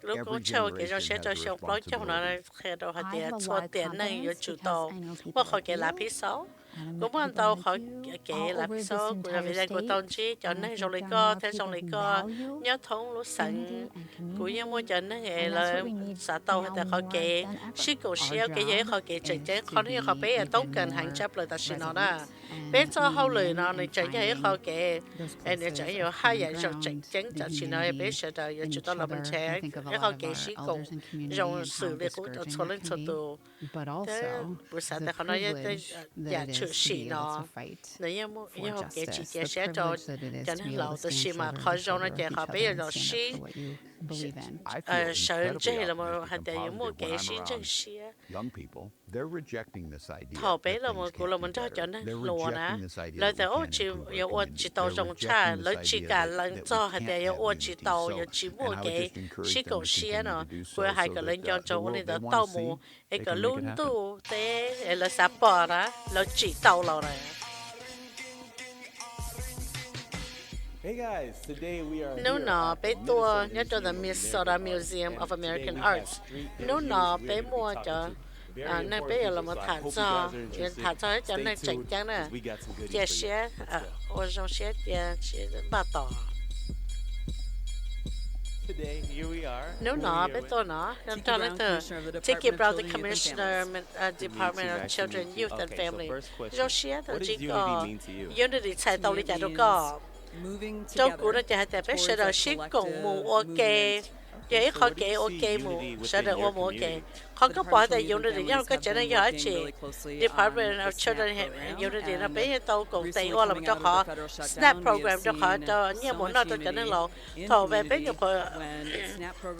lúc cũng cho cái trong xe cho xong blog cho nó khi đó hay tiền cho tiền này ở chủ tàu. Mà khỏi cái lá phía sau. Cũng muốn tàu khỏi cái là phía sau của vì đây của tàu chỉ cho nên trong lấy co thế trong lấy co nhớ thống lúc sẵn của những mua cho nên nghề là xã tàu hay là khỏi cái sĩ cổ xéo cái gì khỏi cái chuyện chứ khỏi những khỏi bé tốn cần hàng chấp lời ta xin nó đó bé cho hậu lời nó này chạy như khỏi cái em này chạy nhiều hai dạng rồi chuyện chính cho xin nó bé sẽ đợi cho chúng ta làm mình trẻ cái khỏi cái sĩ cổ dùng xử lý của cho lên cho tù thế buổi sáng ta khỏi nói tới dạ chữ xì nó nếu như học cái chỉ cái sẽ cho nên lâu từ xì mà khó trong nó chỉ khó bây giờ nó xì sợ chơi là một hạt để những một cái xì chơi xì thọ bé là một cụ là mình cho nên lúa nè lời từ ô chỉ yêu ô chỉ tàu trong cha lời chỉ cả lần cho hạt để yêu ô chỉ tàu yêu chỉ mua cái xì cầu xì nó quay hai cái lên cho nên đó tàu mù cái luôn tu thế là sắp bỏ đó là chỉ tàu rồi này. Hey guys, today we are Nếu nó bé tua nhớ cho the Minnesota Museum of American Arts. Nếu nó bé mua cho nên bé là một thả cho cho nên chỉnh chắn nè. Chia sẻ ở trong sẻ chia ba tỏ. Nếu nó bé tua nó nên cho nên từ take about the Commissioner Department of Children, Youth and Family. Trong sẻ thì chỉ có unity sai tàu đi chạy đâu có. Trong cú nó chỉ hay tại biết sẽ được ship cùng mù ok, vậy khó kể ok mù sẽ được mù ok. Không có bỏ tại dùng được nhau có trở nên giỏi chị. Department of Children Unity nó bé tàu cùng tay ô làm cho họ snap program cho họ cho nhiều muốn nó cho trở nên lâu. Thầu về bé nhập họ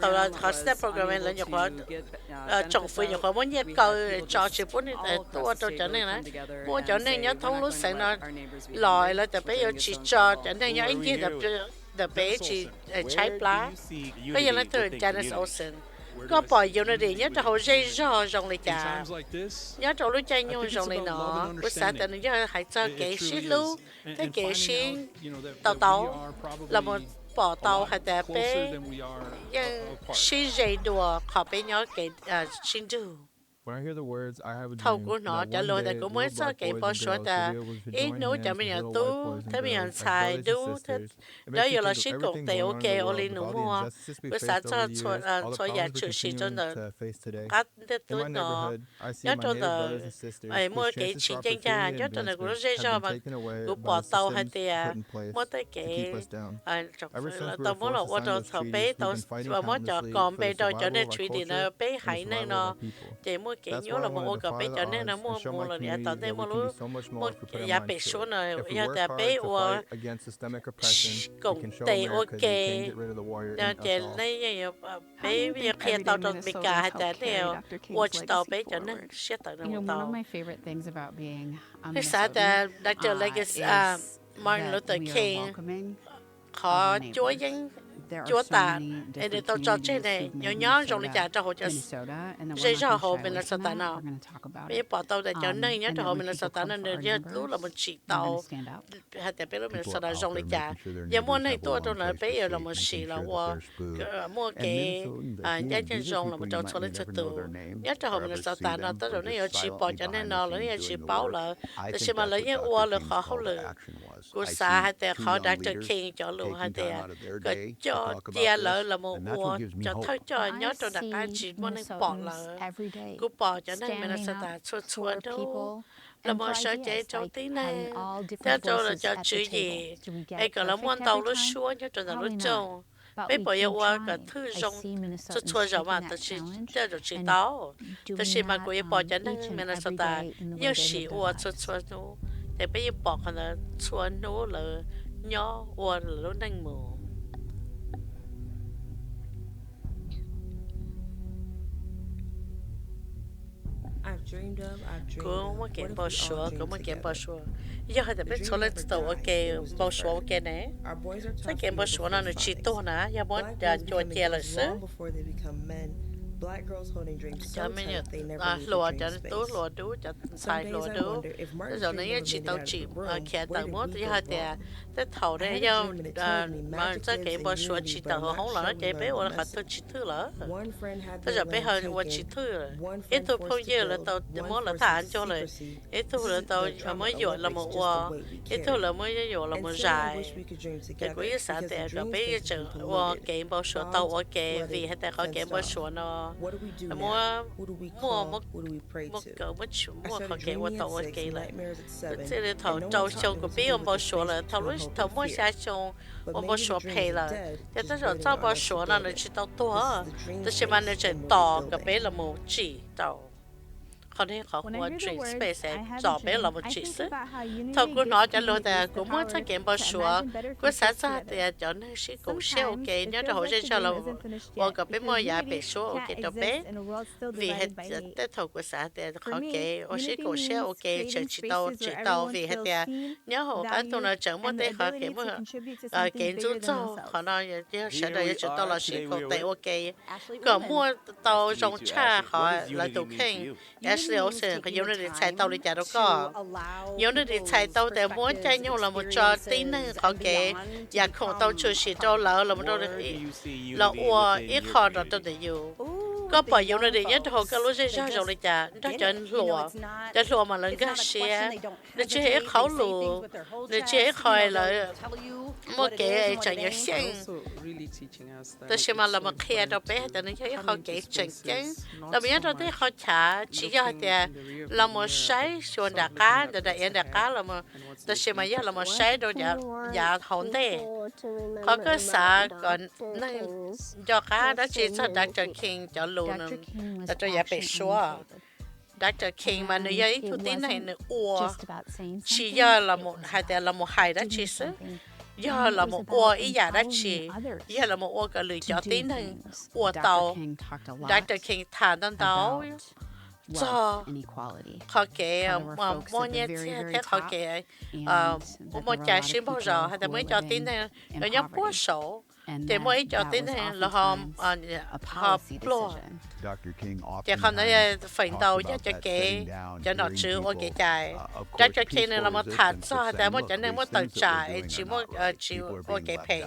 tàu họ snap program lên nhập họ trồng phi nhập họ muốn nhét câu cho chị muốn tôi cho trở nên này mua trở nên nhớ thông lúc sáng nó lòi là tại bé chỉ cho trở nên nhớ anh kia đập bé chỉ trái lá. Bây giờ nó từ Janice Olsen. Có bỏ unity nhớ cho họ dây do dòng lại chả nhớ cho lúc chơi nhau dòng lại nó bữa sáng tại nó hãy cho cái shit lưu cái cái shit tàu là một bỏ tàu hay đẹp bé nhưng shit dây đùa họ bé nhớ cái xin du thầu của nó trả lời là cũng mới cho cái bao số ta ít nói cho mình nhận tu thế mình nhận xài đủ thế đó giờ là shit cũng tệ ok oli nó mua bữa sáng cho nhà chữ shit cho nó cắt thế tôi nó nhớ cho nó ấy mua cái chỉ danh cha nhớ cho nó cũng dễ cho mà cũng bỏ tàu hay tiền mua tới cái tàu muốn là ô tô thầu bé tàu và mua cho còn bé đâu cho nên chuyện thì nó bé hãy nên nó chỉ mua cái nhớ là một cái bé cho nên nó mua là nhà tao đây mua nhà bé số này nhà ta bé của công ty ok nhà trẻ này bé bây giờ khi tao trong bị cả hai ta đều watch tao bé cho nên sẽ tao nó tao cái sao ta Dr. Legacy Martin Luther King họ chúa dân chúa ta để tao cho trên này nhớ trong lịch cho họ cho dễ cho họ mình là sao ta nào bây bỏ tao để cho nên nhớ cho họ mình là sao ta nên để lúc là một chỉ tàu hay tại bây giờ mình sao ta trong lịch giờ mua này tôi trong này bây giờ là một chỉ là mua cái giá trên trong là một trò cho lên từ nhớ cho họ mình là sao ta nào tới rồi nó chỉ bỏ cho nên nó là chỉ báo làแต่ใช่มาเลยเนี่ยอ้วนเลยเขาเลยกูสาให้แต่เขาได้จะคิงcho luônให้แต่ก็cho chia lỡ là mộtอ้วนcho thôi cho nhớ cho đặc cái chỉ muốn nên bỏ lỡกูbỏ cho nên mình là sao ta chua đâu là một số chế trong tí này cho là cho chữ gì ấy còn là muốn tàu lúc xuống cho là lúc trông bây giờ qua cả thứ rong chua rồi mà tự chỉ cho được chỉ tao tự chỉ mà cô bỏ cho nên mình là sao ta nhớ chỉ qua chua nó thì bây giờ bỏ cái là chua nó là nhỏ qua là nó nhanh mù cũng một cái bao số cũng một cái bao số giờ hay là biết số lên tàu ok bao số ok nè cái bao số nó chỉ to nè giờ muốn cho chơi là sao cho mình lúa cho tú lúa đủ cho xài lúa đủ rồi nó chỉ tao chỉ kia tao muốn thì hai tiệt cái thầu đấy giờ mà cái bao số chỉ tao không là nó chạy bé hoặc là tôi chỉ thứ là bây giờ bé hơn hoặc chỉ thứ ít tôi không giờ là tao muốn là thả cho lại ít tôi là tao mới dọn là một hoa ít tôi là mới dọn là một dài cái quý xã tiệt rồi bé chừng hoa cái bao số tao ok vì hai tiệt có cái bao số nó mua họ kể qua tàu kể lại thế là thầu trâu trâu của biết ông bao số là thầu mua xa trâu ông bao số pay là thế tới rồi sau bao số là chỉ tàu tua thế chỉ mà nó chỉ tàu cái bé là một chỉ tàu เขาเนี่ยเขาหัว drink space จอเป็นเราหมดจีสถ้ากูน้อยจะรู้แต่กูมั่วจะเก็บบอชัวกูสาสาแต่จอนนี่สิกูเชี่ยวโอเคเนี่ยจะหัวใจเราว่ากับเป็นมั่วยาเป็นชัวโอเคตัวเป็นvì hết tết thầu của xã thì khó kể ở sĩ cổ xe ok chờ chỉ tàu vì hết tiệt nhớ hồ bán tôi nói chẳng muốn tết khó kể mà kể chút cho họ nói nhớ sẽ đợi cho tàu là sĩ cổ tệ ok còn mua tàu rong cha họ là tàu khen Ashley Olsen cái giống như để chạy tàu đi chợ đâu có giống như để chạy tàu để muốn chạy nhau là một trò tí nữa khó kể và không tàu chưa sĩ trâu lỡ là một trò là ua ít khó đó tôi để yêu có bởi giống như nhất hồ cái lối ra rồi lại chả nó cho lùa mà lên cái xe nó chỉ hết khẩu lùa nó chỉ hết khỏi là một cái chẳng nhớ xem tôi xem mà là một khi đâu bé thì nó chỉ khỏi cái chẳng chẳng là bây giờ tôi thấy họ chả chỉ cho thì là một sấy xuân đặc cá để đại yên đặc cá là một tôi xem mà giờ là một sấy đâu dạ hồn thế họ có xã còn nên cho cá đó chỉ cho Dr. King cho luôn là cho nhà bé xóa Dr. King mà người ấy thu tin này nữa ua chỉ giờ là một hai đó chỉ số giờ là một ua ý giả đó chỉ giờ là một ua cái lưỡi cho tin này ua tàu Dr. King thả đến tàu cho họ kể mua nhé thế họ kể một trà xíu bao giờ hay là mới cho tin này rồi nhóc quá sổ thì mới cho tin này là họ lo chỉ không nói phần đầu cho kể cho nó chữ ở cái trái cho kể này là một thằng choแต่một cho nên một tờ trái chỉ ở cái phe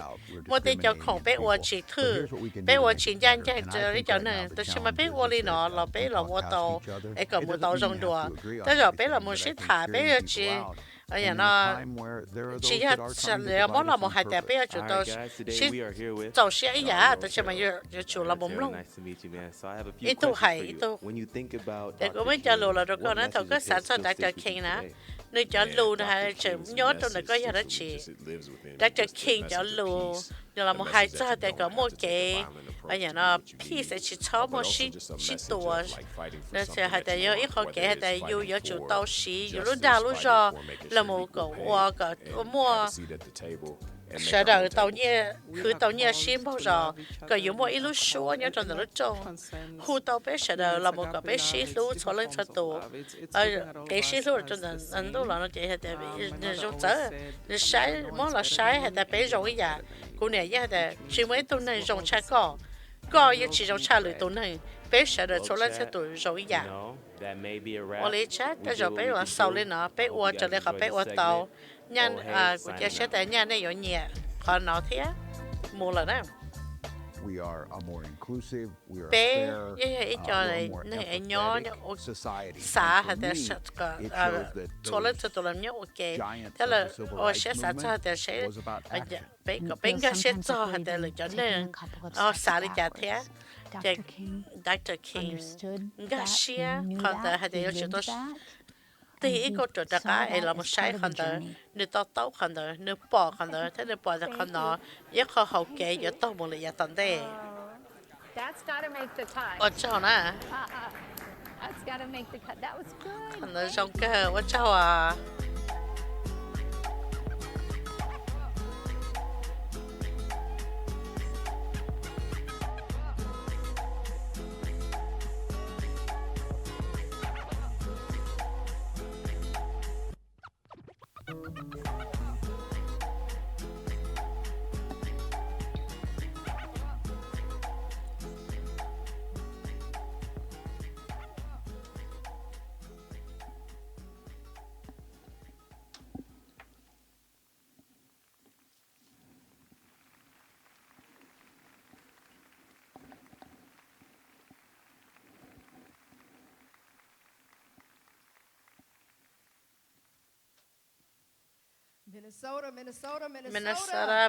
một tí cho không biết ở chỉ thử biết ở chỉ nhanh cho này tôi chỉ mà biết ở đi nó là biết là một tàu cái còn một tàu rong đùa tôi rồi biết là một chiếc thả biết chỉ ở nhà nó chỉ là mỗi là một hai tệp bây giờ chúng tôi chỉ tàu xe ấy giả tôi chỉ mà giờ chủ là bốn lông ít tu hay ít tu để có mấy cho lù là rồi con nó thầu có sản xuất Dr. King nè nơi cho lù này chỉ nhớ trong này có giờ đó chỉ Dr. King cho lù là một hai giờ để có một cái ở nhà nó piece chỉ cho một xí tua nên sẽ hay tại ít khó kể hay tại yêu yêu chủ tàu xí yêu lúc đào lúc giờ là một cái mua sẽ đợi tàu nhẹ cứ tàu nhẹ xí bao giờ có yêu một ít lúc số nhớ trong đó trong khu tàu bé sẽ đợi là một cái bé xí lúc cho lên cho tàu cái xí lúc trong đó anh lúc là nó chỉ hay tại rong chở nó sai món là sai hay tại bé rong cái gì cô này hay tại chỉ mấy tuần này rong cha có yêu chỉ rong cha lưỡi tuần này bé sẽ đợi cho lên cho tụi rong cái gì ở đây chắc cái rồi bé vào sau lên nó bé uo cho lên họ bé uo tàu nhân của cha sẽ tại nhân này có nhẹ còn nó thế mua là đó bé ít cho này này nhỏ xã hay là cho lên cho tụi làm nhớ ok thế là ở sẽ xã cho thì sẽ bé có bé cái sẽ cho hay là cho nên xã đi chả thế Dr. King cái xe còn tại hay là chúng tôi thì ít có chỗ đặc cái là một sai còn tại nếu tao còn tại nếu bỏ còn tại thế nếu bỏ thì còn nó nhất khó học kể giờ tao một là giờ tận đây ở chỗ nè còn tại trong cái ở chỗ à Minnesota.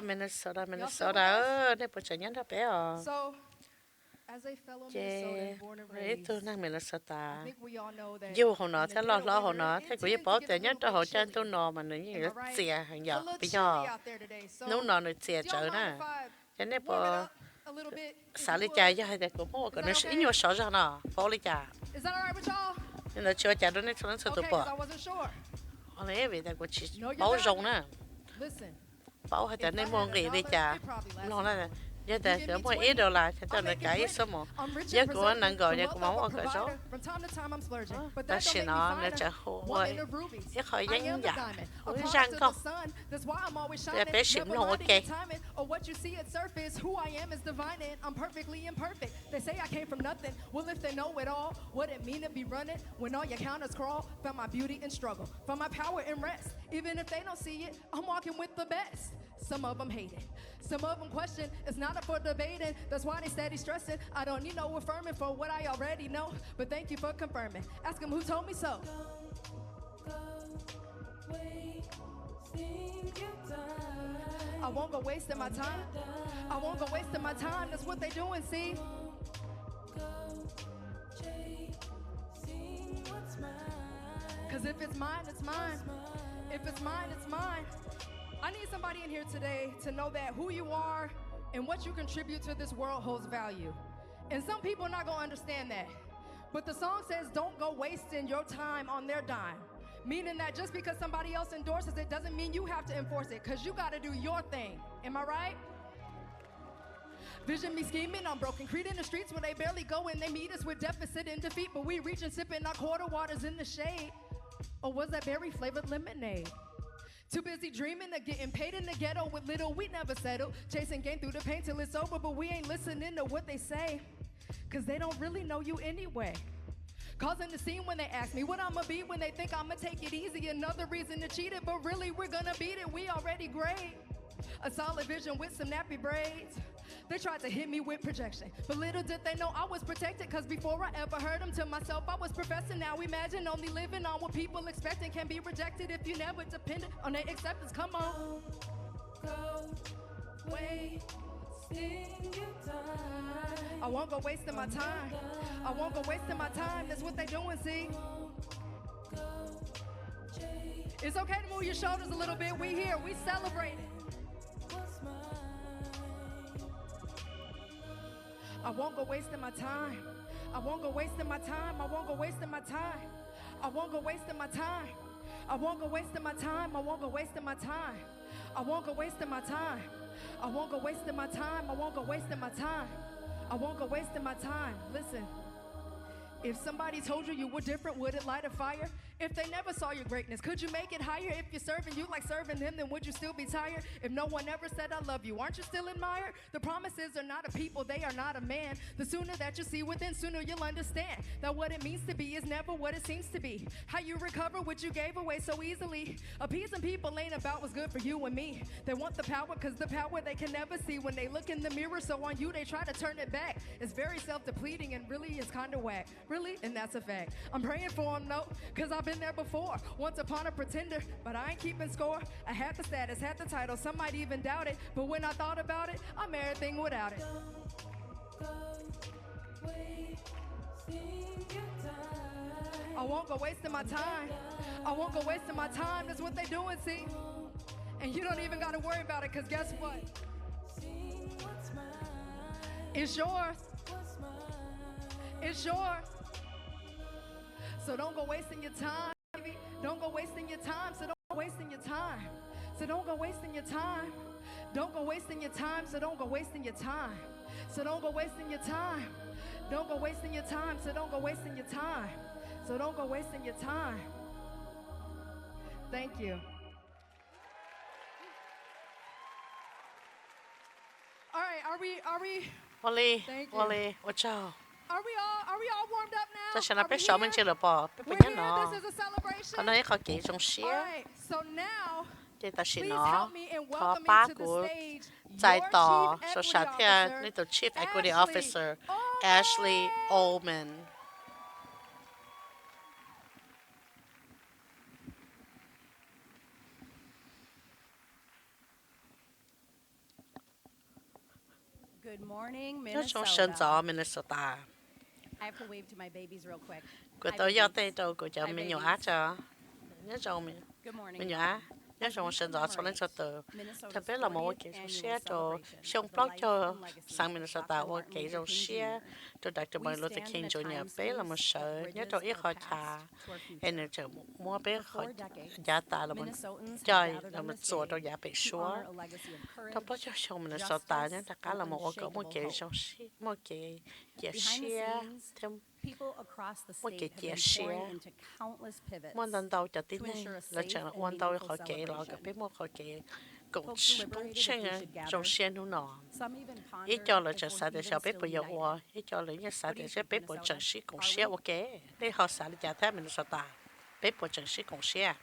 Đây bộ chuyện đó bé à. Vậy tôi năng Minnesota. Dù hồi nọ thế lo hồi nọ thế cũng bảo tiền nhất cho họ chân tôi nọ mà nó như xìa hàng giờ bây giờ nấu nọ nó xìa trở nè. Cho nên bộ xả lấy trà cho hai đứa cũng mua còn nó ít nhiều sợ ra nọ, bỏ lấy trà. nó chưa trả được nên cho nó sẽ tụt Okay, bỏ 'cause I wasn't sure. họ lấy về đây của chị No, you're bảo not. rồng nè Listen, bảo hay là if I nên had mua gì đi another, chả it probably lasted nó là giờ You ta give sẽ me mua 20, ít đô la thì I'll tao là make it cái pretty. số một I'm rich giờ and của anh preserved, đang gọi the giờ wealth của of máu a ở cái số provider. From time to time I'm splurging, but ta that xin don't nó make me là chả finer. hổ One in the rubies. cái khỏi I am danh the giả diamond, a hổ product răng of không the sun. That's why I'm always Để shining. bé xỉm Never luôn, minding ok. the timing or what you see at surface. Who I am is divine and I'm perfectly imperfect. They say I came from nothing. Well, if they know it all, what it mean to be running when all your counters crawl? Found my beauty and struggle, found my power and rest. Even if they don't see it, I'm walking with the best. Some of them hate it. Some of them question. It's not up for debating. That's why they steady stressing. I don't need no affirming for what I already know. But thank you for confirming. Ask them who told me so. I won't go wasting my time. I won't go wasting my time. That's what they doing, see? Cause if it's mine, it's mine. If it's mine, it's mine. I need somebody in here today to know that who you are and what you contribute to this world holds value. And some people are not gonna understand that. But the song says don't go wasting your time on their dime. Meaning that just because somebody else endorses it doesn't mean you have to enforce it, because you gotta do your thing. Am I right? Vision me scheming on broken creed in the streets where they barely go and they meet us with deficit and defeat, but we reach and sipping our quarter waters in the shade. Or was that berry flavored lemonade? Too busy dreaming of getting paid in the ghetto with little we never settle. Chasing game through the pain till it's over, but we ain't listening to what they say. Cause they don't really know you anyway. Causing the scene when they ask me what I'ma be, when they think I'ma take it easy. Another reason to cheat it, but really we're gonna beat it. We already great. A solid vision with some nappy braids. They tried to hit me with projection, but little did they know I was protected. Cause before I ever heard them to myself, I was professing. Now imagine only living on what people expecting can be rejected if you never depended on their acceptance. Come on. Go wasting your time. I won't go wasting my time. I won't go wasting my time. That's what they doing, see? It's okay to move your shoulders a little bit. We here, we celebrating. I won't go wasting my time. I won't go wasting my time. I won't go wasting my time. I won't go wasting my time. I won't go wasting my time. I won't go wasting my time. I won't go wasting my time. I won't go wasting my time. I won't go wasting my time. I won't go wasting my time. Listen. If somebody told you you were different, would it light a fire? If they never saw your greatness, could you make it higher? If you're serving you like serving them, then would you still be tired? If no one ever said I love you, aren't you still admired? The promises are not a people, they are not a man. The sooner that you see within, sooner you'll understand that what it means to be is never what it seems to be. How you recover what you gave away so easily. Appeasing people ain't about what's good for you and me. They want the power, cause the power they can never see. When they look in the mirror, so on you they try to turn it back. It's very self-depleting and really is kinda whack. Really? And that's a fact. I'm praying for them, no, cause I've been there before. Once upon a pretender, but I ain't keeping score. I had the status, had the title, some might even doubt it. But when I thought about it, I'm everything without it. I won't go wasting my time. I won't go wasting my time. That's what they doing, see? And you don't even gotta worry about it, cause guess what? It's yours. It's yours. So don't go wasting your time, baby. Don't go wasting your time. So don't go wasting your time. So don't go wasting your time. Don't go wasting your time. So don't go wasting your time. So don't go wasting your time. Don't go wasting your time. So don't go wasting your time. So don't go wasting your time. Thank you. All right, are we? Wally, Thank you. Wally, what's up? Are we all warmed up now? 这是那 Are 边 we 小门 here? 去了吧？别 We're 别 here. 呢 This，is a celebration. 可能一个几种些， All right. So now, 这但是 please 呢 help，me in 他 welcoming 八 to the 股 stage 在 your 到 Chief 说 Equity 夏天那 Officer, 个 Chief Equity Ashley Officer Ullman. Ashley Ullman。Good morning, 那种生 Minnesota. 早 Minnesota， I have to wave to my babies real quick. 我 Hi, 都要 babies. 带到国家民谣啊，这那种民 Good morning. 民谣啊， nhớ trong sinh ra cho nên cho từ thật biết là một cái trong xe cho xong blog cho sang Minnesota một cái trong xe cho đặc biệt Martin Luther King cho nhà bé là một sợ nhớ trong ít họ thà em cho mua bé họ giá ta là một chơi là một số trong giá bị xóa trong blog cho xong Minnesota nhớ tất cả là một cái trong xe một cái xe thêm một cái xe một lần đầu cho tin này là chẳng một đầu họ kể là cái biết một họ kể cũng chênh trong xe nó nọ ít cho là chẳng sao để sao biết bây giờ qua ít cho là như sao để sẽ biết bộ chẳng sĩ cũng xe ok để họ sao để trả thêm mình sao ta biết bộ chẳng sĩ cũng xe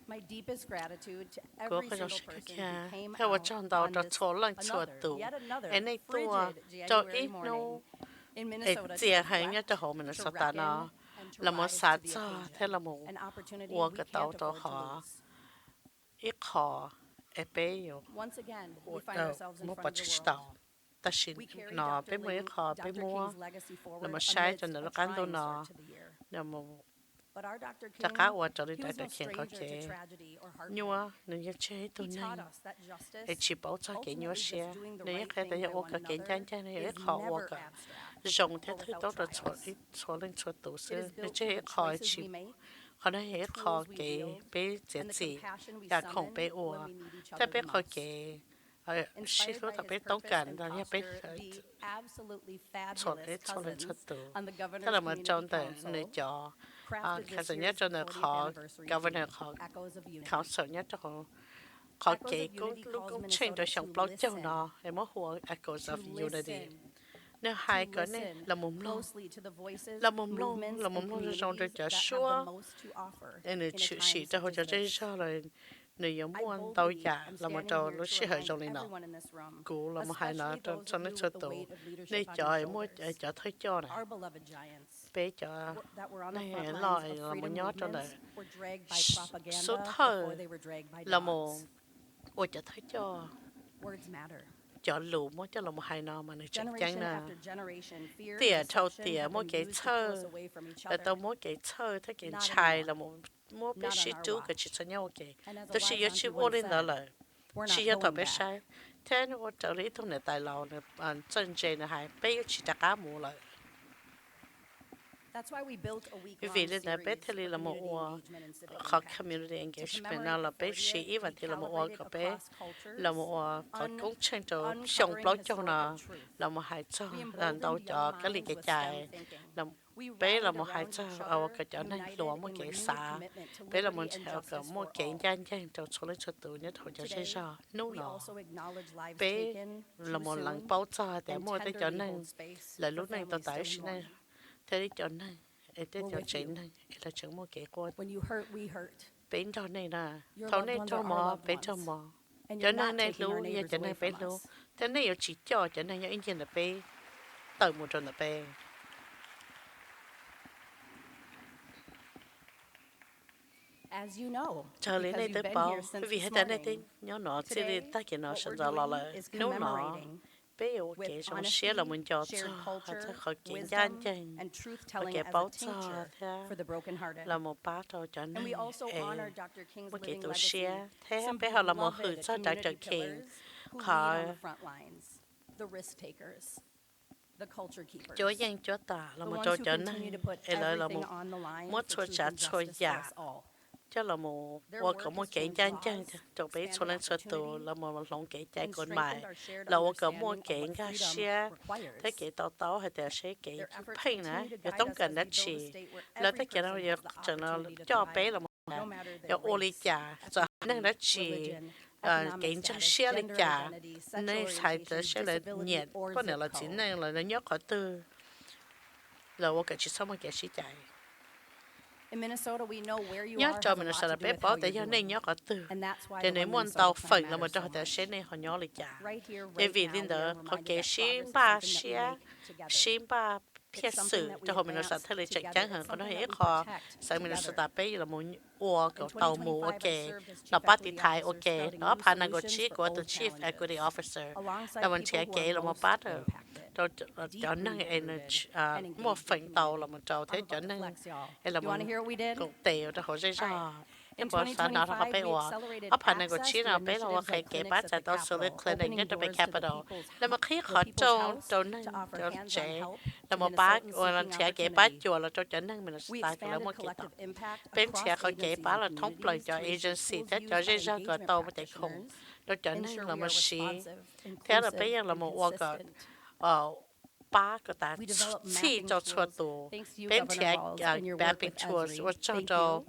My deepest gratitude to của every cái single dòng person xe who came theo out trong đầu on cho this số lần chùa tù em này tua cho ít nô chia hay nhớ cho họ mình sao ta nó là một sát cho thế là một của cái tàu cho họ ít họ em bé yêu một bát tàu ta xin nó bé mua họ bé mua là một sai cho nó cán đồ nó là một tất cả qua cho đi tại kiện có cái nhua nên như chế tôi này để chỉ bảo cho cái nhua xe nếu cái tại ô cái chân chân này họ qua cả dùng thế thứ tốt là số lên số tổ sư để chế họ chỉ họ nói hết họ cái bé dễ gì cả không bé uaถ้าbé họ cáiชีวิตถ้าbéต้องการเราเนี่ยbé số lên số tổถ้าเรามาจนแต่ในจอเขาจะเนี่ยจนเขา governor เขาส่วนเนี่ยจะเขาเก๋ก็ลูกก็เช่นโดยช่างปลอกเจ้าเนาะไอ้หม้อหัว echoes of unity nếu hai cái này là mồm long trong đời trả xua nên chữ sĩ cho họ cho chơi sao rồi nếu giống muốn tàu giả là một trò lúc sĩ hơi trong này nọ cũ là một hai nọ trong nó cho tụ nên trời mua cho thấy cho này bé cho này lòi là một nhót trong này số thơ là một ôi cho thấy cho cho lù mỗi cho là một hai nọ mà này chắc chắn là tỉa trâu tỉa mỗi cái thơ là tao mỗi cái thơ thế cái chai là một mỗi bé sĩ chú cái chỉ cho nhau cái tôi chỉ nhớ chịu ôn lên đó là chỉ nhớ tao bé sai thế nó trở lý thông này tài lầu này chân chơi này hai bé chỉ đặt cá mù lại vì vậy nên bé thì là một họ community engagement nào là bé sĩ và thì là một cái bé là một có cũng trên chỗ xong blog cho nó là một hai cho là đâu cho cái gì cái chạy là bé là một hai cho ở cái chỗ này lúa một cái xả bé là một theo cái một cái nhanh nhanh cho số lấy số tự nhất thôi cho chơi sao nấu nó bé là một lần bao cho để mua tới chỗ này là lúc này tôi tại này thế chỗ này để cho chuyện này là chẳng một cái quan bên trong này là thấu này cho mò bên trong mò cho nên này lú giờ cho nên bên lú thế này chỉ cho nên những anh là bên từ một trận là bên chờ lấy này tới bao vì hết này thì nhớ nó chỉ để ta cái nó sinh ra là nấu nó bé yêu cái trong xe là mình cho họ sẽ khỏi kiến gian chân và cái bao cho thế là một bát thôi cho nên một cái tổ xe thế bé họ là một hử cho Dr. King họ chỗ dân chỗ ta là một chỗ cho nên lại là một chỗ trả chỗ giả cho là một có một cái chân chân cho bé cho nên số tổ là một lòng cái chạy còn mãi là có một cái ga xe thế cái tàu hay là xe cái pin này cái tông cần đất chỉ là thế cái nào cho nó cho bé là một cái ô ly trà cho nên đất chỉ cái chân xe ly trà nên xài tới xe là nhiệt có này là chính này là nó nhớ có từ là cái chỉ sau một cái xe chạy nhớ cho mình sẽ là bé bỏ tại do nên nhớ có từ cho nên muốn tàu phần là một trong những cái này họ nhớ lịch trả bởi vì linh đó họ kể xin ba phía sự cho họ mình sẽ thấy lịch chắc chắn hơn có nói hết họ sẽ mình sẽ tập bé là một ua của tàu mù ok nó bắt đi thái ok nó phản năng của chief của the chief equity officer là mình sẽ kể là một bắt rồi cho nên em mua phần tàu là một trâu thế cho nên em là một cũng tiền cho họ dễ dàng em bảo sao nó không bé quá ấp hành này của chị nào bé là cái bát tại tàu xử lý clinic nhất trong capital là một khi họ cho nên cho trẻ là một bát hoặc là trẻ cái bát chùa là cho nên mình là start là một cái tàu bên trẻ họ cái bát là thống lợi cho agency thế cho dễ dàng cái tàu một cái không cho nên là một xí thế là bây giờ là một worker ba cái ta chỉ cho chua tù bên trẻ bapping tours và cho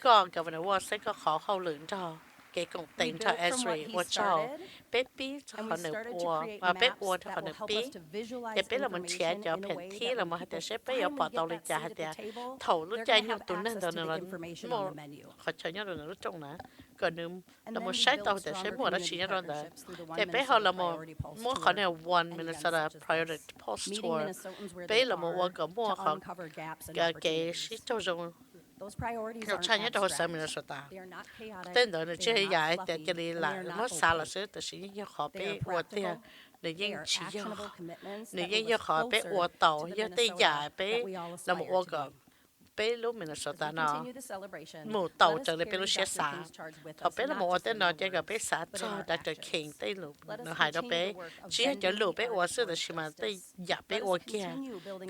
còn cái vấn đề là sẽ có khó khâu lượng cho cái công tình cho Esri và cho bé bí cho họ nửa bùa và bé bùa cho họ nửa bí để bé là một trẻ cho phần thi là một hạt sẽ bé ở bỏ tàu lên trả hạt thầu lúc chạy nhau tụi nên tụi là một họ chơi nhau rồi lúc trong nữa còn nếu là một sai tàu thì sẽ mua đó chỉ nhau rồi đấy để bé họ là một mua khó nào one Minnesota priority post tour bé là một worker mua họ cái shit cho dùng nó chạy nhất đó sẽ Minnesota tên đó là chơi dài để cái này là nó xa là sẽ tự nhiên như họ bé uất thì để những chỉ do để những như họ bé uất tàu như tây dài bé là một worker bé lúc Minnesota nó một tàu trở lại bé lúc sẽ xa họ bé là một tên nó chơi gặp bé xa cho đã trở King tây lúc nó hai đó bé chỉ cho lúc bé uất sẽ là chỉ mà tây giả bé uất kia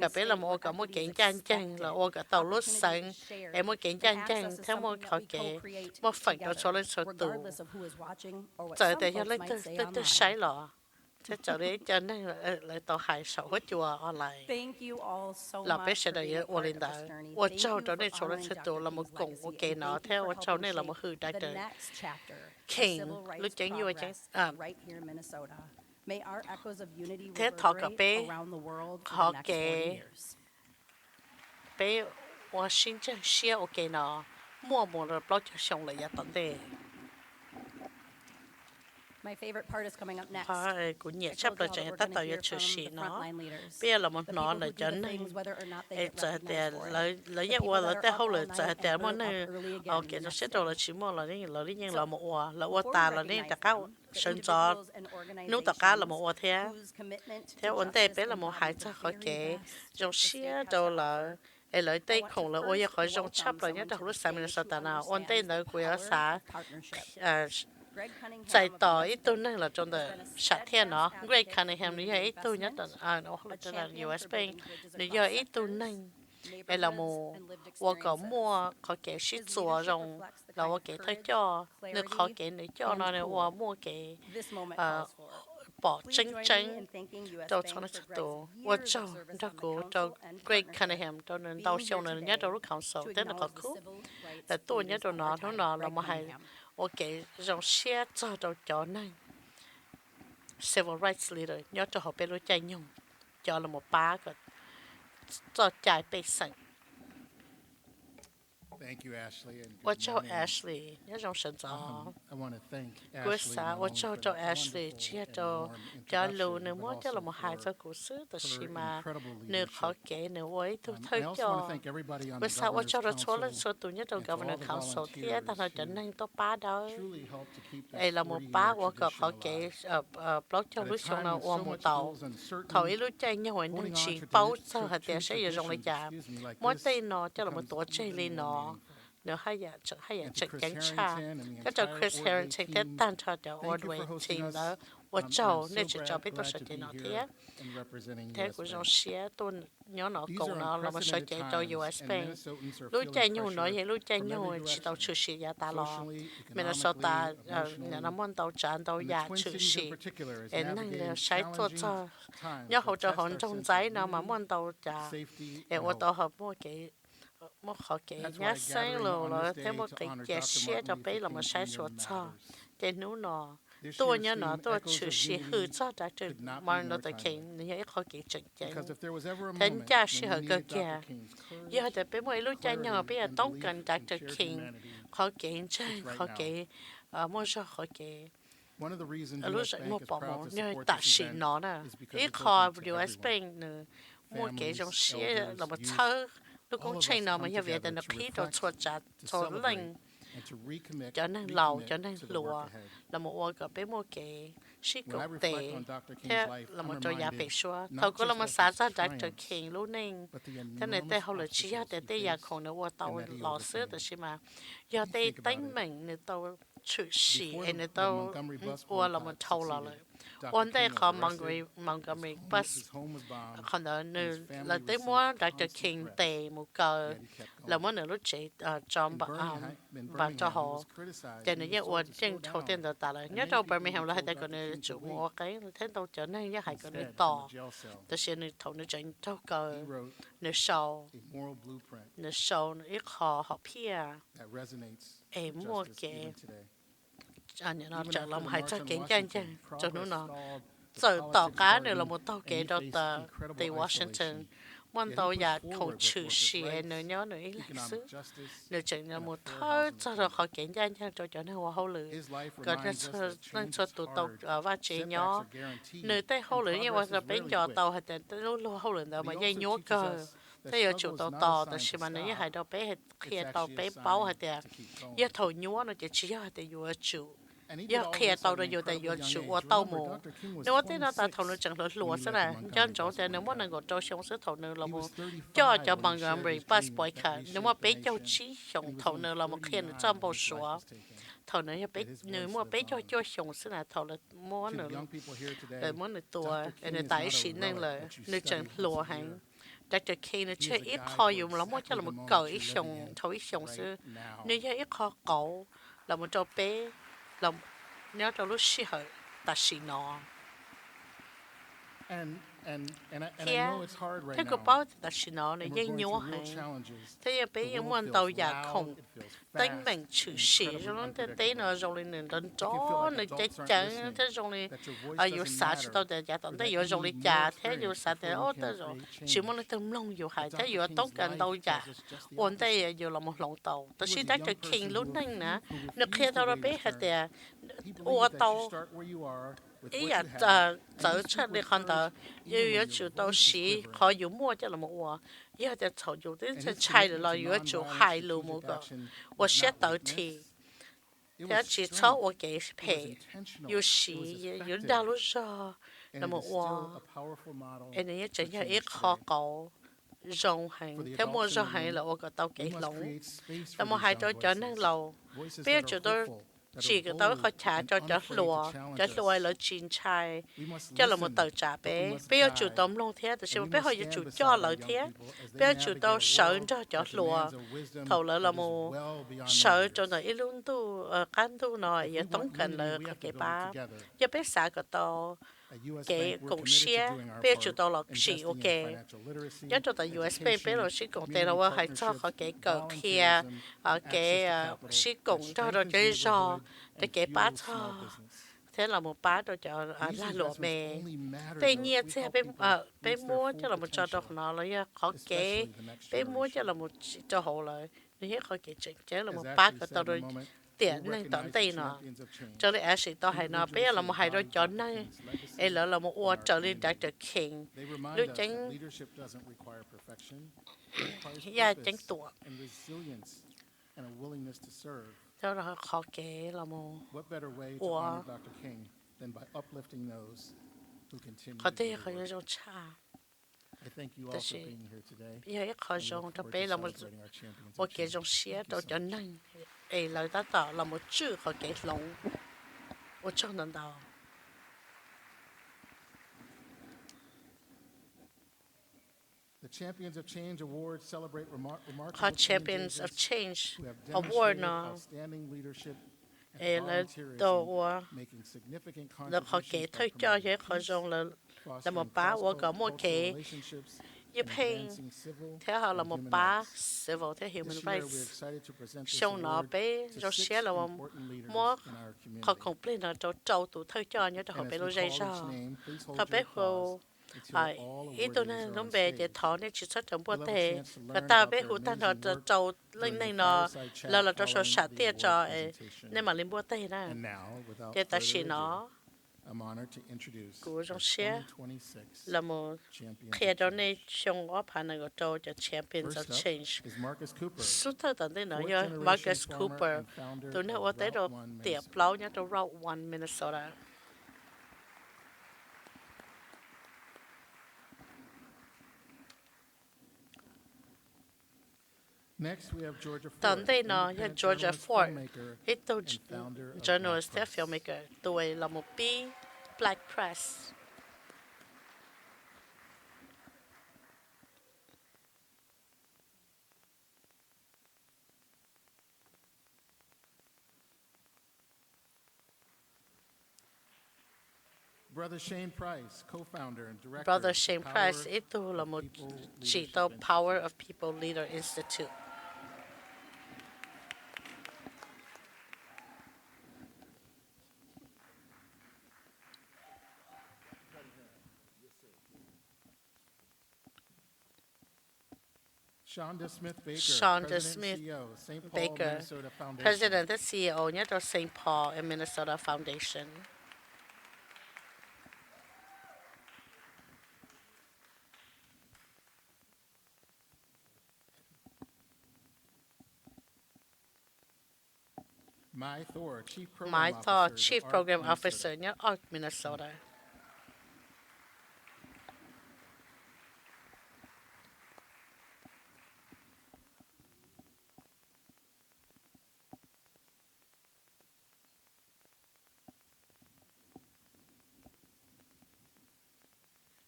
gặp bé là một cái một kiện chan chan là uất cái tàu lúc sáng em một kiện chan chan theo một họ kể một phần đó cho lên số tù giờ để cho lên tới sấy lọ thế cho đấy cho nên lại tàu hải sầu hết chùa online là bé sẽ đợi ở lên đó ở châu đó này số lên số tù là một cùng một cái nó theo ở châu này là một hư đại đời King lúc chẳng như vậy thế thọ cả bé họ kể bé Washington share ok nó mua rồi blog cho xong lại ya tận đây My favorite part is coming up next. Cũng nhẹ chấp là chạy ta tàu cho xí nó bây giờ là một nó là chân chạy để lấy nhẹ qua là để hậu là chạy để món này ok nó sẽ đầu là chỉ mua là những là một là ta là những tất cả sinh cho nếu tất cả là một thế theo vấn đề bé là một hai chắc khó kể trong xía đầu là lấy tay khổng là ôi khỏi trong chấp là nhất là lúc sáng mình sao ta nào vấn đề nó của xã chạy tỏ ít tôi nên là trong đời sát thiên nó Greg Cunningham lý ít tôi nhất là nó là US Bank lý do ít tôi nên đây là một worker mua có cái shit chùa rồng là một cái thay cho được khó cái để cho nó là mua cái bỏ chân chân cho nó thật tổ và cho cô cho Greg Cunningham cho nên đau sâu nên nhất đâu lúc council tên là có Koob là tôi nhất đâu nó là một hai ok dòng xe cho này civil rights leader nhớ cho họ bên lối chạy nhung cho là một ba cái cho chạy bê sẵn Thank you, Ashley. What's your Ashley? Nhớ trong sân gió. Cô xã, what's your Ashley? Chia cho lưu nếu muốn cho là một hai cho cổ sứ từ xí mà nếu khó kể nếu ấy tôi thấy cho. Cô xã, what's your cho lên số tụ nhất trong Governor Council thì ta nói cho nên tôi ba đó. Đây là một ba worker khó kể blog cho lúc xong nào ôm một tàu. Thầu ý lúc chạy nhau ấy nên chỉ bao giờ hạt tiền sẽ dùng lấy trả. Mỗi tên nó cho là một tổ chơi lên nó. Nếu hay trực cảnh cha các cháu Chris Harrington thế tan cho cháu Ordway team đó và cháu nên chỉ cho biết tôi sẽ nó thế của dòng xe tôi nhớ nó cùng nó là một sợi chạy cho US Bank lúc chạy nhau nói vậy lúc chạy nhau chỉ tàu trừ sĩ giá ta lo Minnesota nhà nó muốn tàu tràn tàu giá trừ sĩ em năng là sai tôi cho nhớ hỗ trợ hòn trong giấy nào mà muốn tàu trả em ở tàu hợp mua cái một họ kể nhá sáng rồi theo một cái chia sẻ cho bé là một sai số cho cái nú nó tôi nhớ nó tôi chịu sĩ hư cho đã từ Martin Luther King những họ kể chừng chừng thành ra sĩ họ cơ kia giờ thì bé mỗi lúc chạy nhau bé tông cần Dr. King họ kể chơi họ kể mỗi số họ kể lúc dậy một bộ món như tạ sĩ nó nè ít kho US Bank nữa mua cái trong sĩ là một thơ lúc con chơi nào mà như vậy thì nó khí đồ chuột chặt chuột lạnh cho nên lầu cho nên lùa là một ô cái bé một cái sĩ cụ tệ thế là một trò giả bị xóa thầu có là một xã ra Dr. King lúc nên thế này tê hậu là chỉ để tê giả không nữa qua tàu lò sữa từ xí mà giờ tê tính mình nữa tàu chữ sĩ nữa tàu qua là một thầu làเลยวันเดย์เขาMontgomery bus คนนั้นแล้วแต่มัว Dr. King เตะมุกแล้วมันรู้จักจอมบางเจ้าหอแต่เนี่ยวันจึงเขาเต้นต่อเลยเนี่ยเราไปไม่เห็นเราให้แต่คนนี้จุมัวcái thế đâu trở nên như haiคนนี้ต่อแต่เสียนี่เขาเนี่ยจังเจ้าก็เนี่ยโชว์เนี่ยโชว์อีกข้อหอบเพียมัวเก๋anh nó chờ lòng hai chắc kiến chân chứ cho nó giờ tàu cá này là một tàu kế đầu từ Washington một tàu giả không chữ xìa nữa nhớ nữa ý lịch sử nếu chừng là một thơ cho được họ kiến chân cho nó hoa hậu lử còn nên cho tụ tàu và chế nhó nếu tay hậu lử như vậy là bên cho tàu hay là lúc hậu lử đó mà dây nhó cơ thế giờ chủ tàu tàuแต่สิมันเนี่ยให้เราไปเคลียร์ตาวไปเป้าให้แต่ยาถอยยัวเนาะจะชี้ให้แต่ยัวจุยาเคลียร์ตาวเราอยู่แต่ยัวจุว่าเต้าหมูnếuว่าที่เราตาถอยเราจังเลยหลัวซะนะย้อนโจแต่nếuว่านั่งก็โจชงซื้อถอยเราโมจ่อบังกันบริบัสปล่อยขาnếuว่าไปเจ้าชี้ชงถอยเราโมเคลียร์จำบ่ชัวถอยเนี่ยไปnếuว่าไปเจ้าชงซะนะถอยเราโมเนี่ยโมเนี่ยตัวเนี่ยตายชิ้นนั่งเลยเนี่ยจังหลัวหังDr. King nó chơi ít kho dùng lắm một cho là một cờ ít sòng thầu ít sòng xưa nếu như ít kho cậu là một trò bé là nếu trò lúc xí hở ta xí nó thế có bao ta xí nó này dây nhúa hay thế giờ bé những món tàu giả không tính mình chữ xí cho nó thế nó rồi lên nền đơn chó nó chết chắn thế rồi lên yêu xã cho tao để giả tao thế rồi rồi lên giả thế yêu xã thế ô thế rồi chỉ muốn tôm lông yêu hay thế yêu tốt cần tàu giả ổn thế yêu là một lồng tàu tôi chỉ Dr. King lúc này nè nó kia tao bé hay thế ô tàu ý là trở chất đi con tờ yêu chủ tàu xí họ dùng mua cho là một quả yêu để thầu dùng đến sẽ chạy được là yêu chủ hai lô một cái 我写到题，他只操我给赔，有时有道路上，那么我，哎，你一整日一考高。rong hành theo mua rong hành là我個刀幾籠，那麼係到咗呢路，比如做到chỉ cái tao có trả cho lúa là chín chai cho là một tờ trả bé bây giờ chủ tôm luôn thế thì bây giờ chủ cho lợi thế bây giờ chủ tao sợ cho lúa thầu lợi là một sợ cho nó ít luôn tu cán tu nó giờ tống cần là cái ba giờ bé xã cái tao cái công xe bây giờ chủ tao là chỉ ok giờ cho tao USB bây giờ chỉ công ty là hay cho họ cái cờ kia cái chỉ công cho rồi cái do để cái bát cho thế là một bát rồi cho là lụa mè tuy nhiên thế bên mua cho là một trò độc nó là có cái bên mua cho là một trò hồ lại nếu có cái chuyện chế là một bát của tao rồi tiền nên tận tay nó cho nên sẽ tao hay nó bây giờ là một hai rồi chọn này ấy là một ô trở lên Dr. King lúc tránh ya tránh tuổi cho nó khó kế là một ủa có thể có những trong chaแต่สิยังขอจงจะเป็นเราmột cái trong xe đâu cho nên ấy lời ta tỏ là một chữ có cái lồng một trongนั้นđâu The Champions of Change Award celebrate remarkable Champions of Change Award nó ấy là đồ là họ kể thôi cho cái họ dùng là một bá của có một cái giúp hình thế họ là một bá civil thế human rights xong nó bé rồi sẽ là một họ complete là trâu tụ thôi cho nhớ họ bé lo dây sao họ bé hồ ý tôi nói lúc bé để thọ nên chỉ xuất trong bữa tề và ta bé hụt tan họ trâu lên này nó là cho số sạch tiền cho nên mà lên bữa tề nè để ta chỉ nó của trong xe là một khi đó này trong ốp hàng này có cho Champions of Change suốt thời tận đây nói rồi Marcus Cooper tôi nói ở tới rồi tiệp lâu nhá trong Route 1 Minnesota Next, we have Georgia Ford, Tận đây nó là independent Georgia journalist, Ford. filmmaker, Ít tôi and founder of journalist Black Press. filmmaker. Tôi là một Black Press. Brother Shane Price, co-founder and director Brother of Shane Power Price, ít tôi là of một People chỉ Leadership tàu Institute. Power of People Leader Institute. Shonda Smith Baker, Shonda President Smith CEO, St. Paul, Baker, Minnesota Foundation. President and CEO nhất of St. Paul and Minnesota Foundation. Mai Thor, Chief Program Mai Officer, Thor, of Chief ARC Program Minnesota. Officer nhất of Minnesota.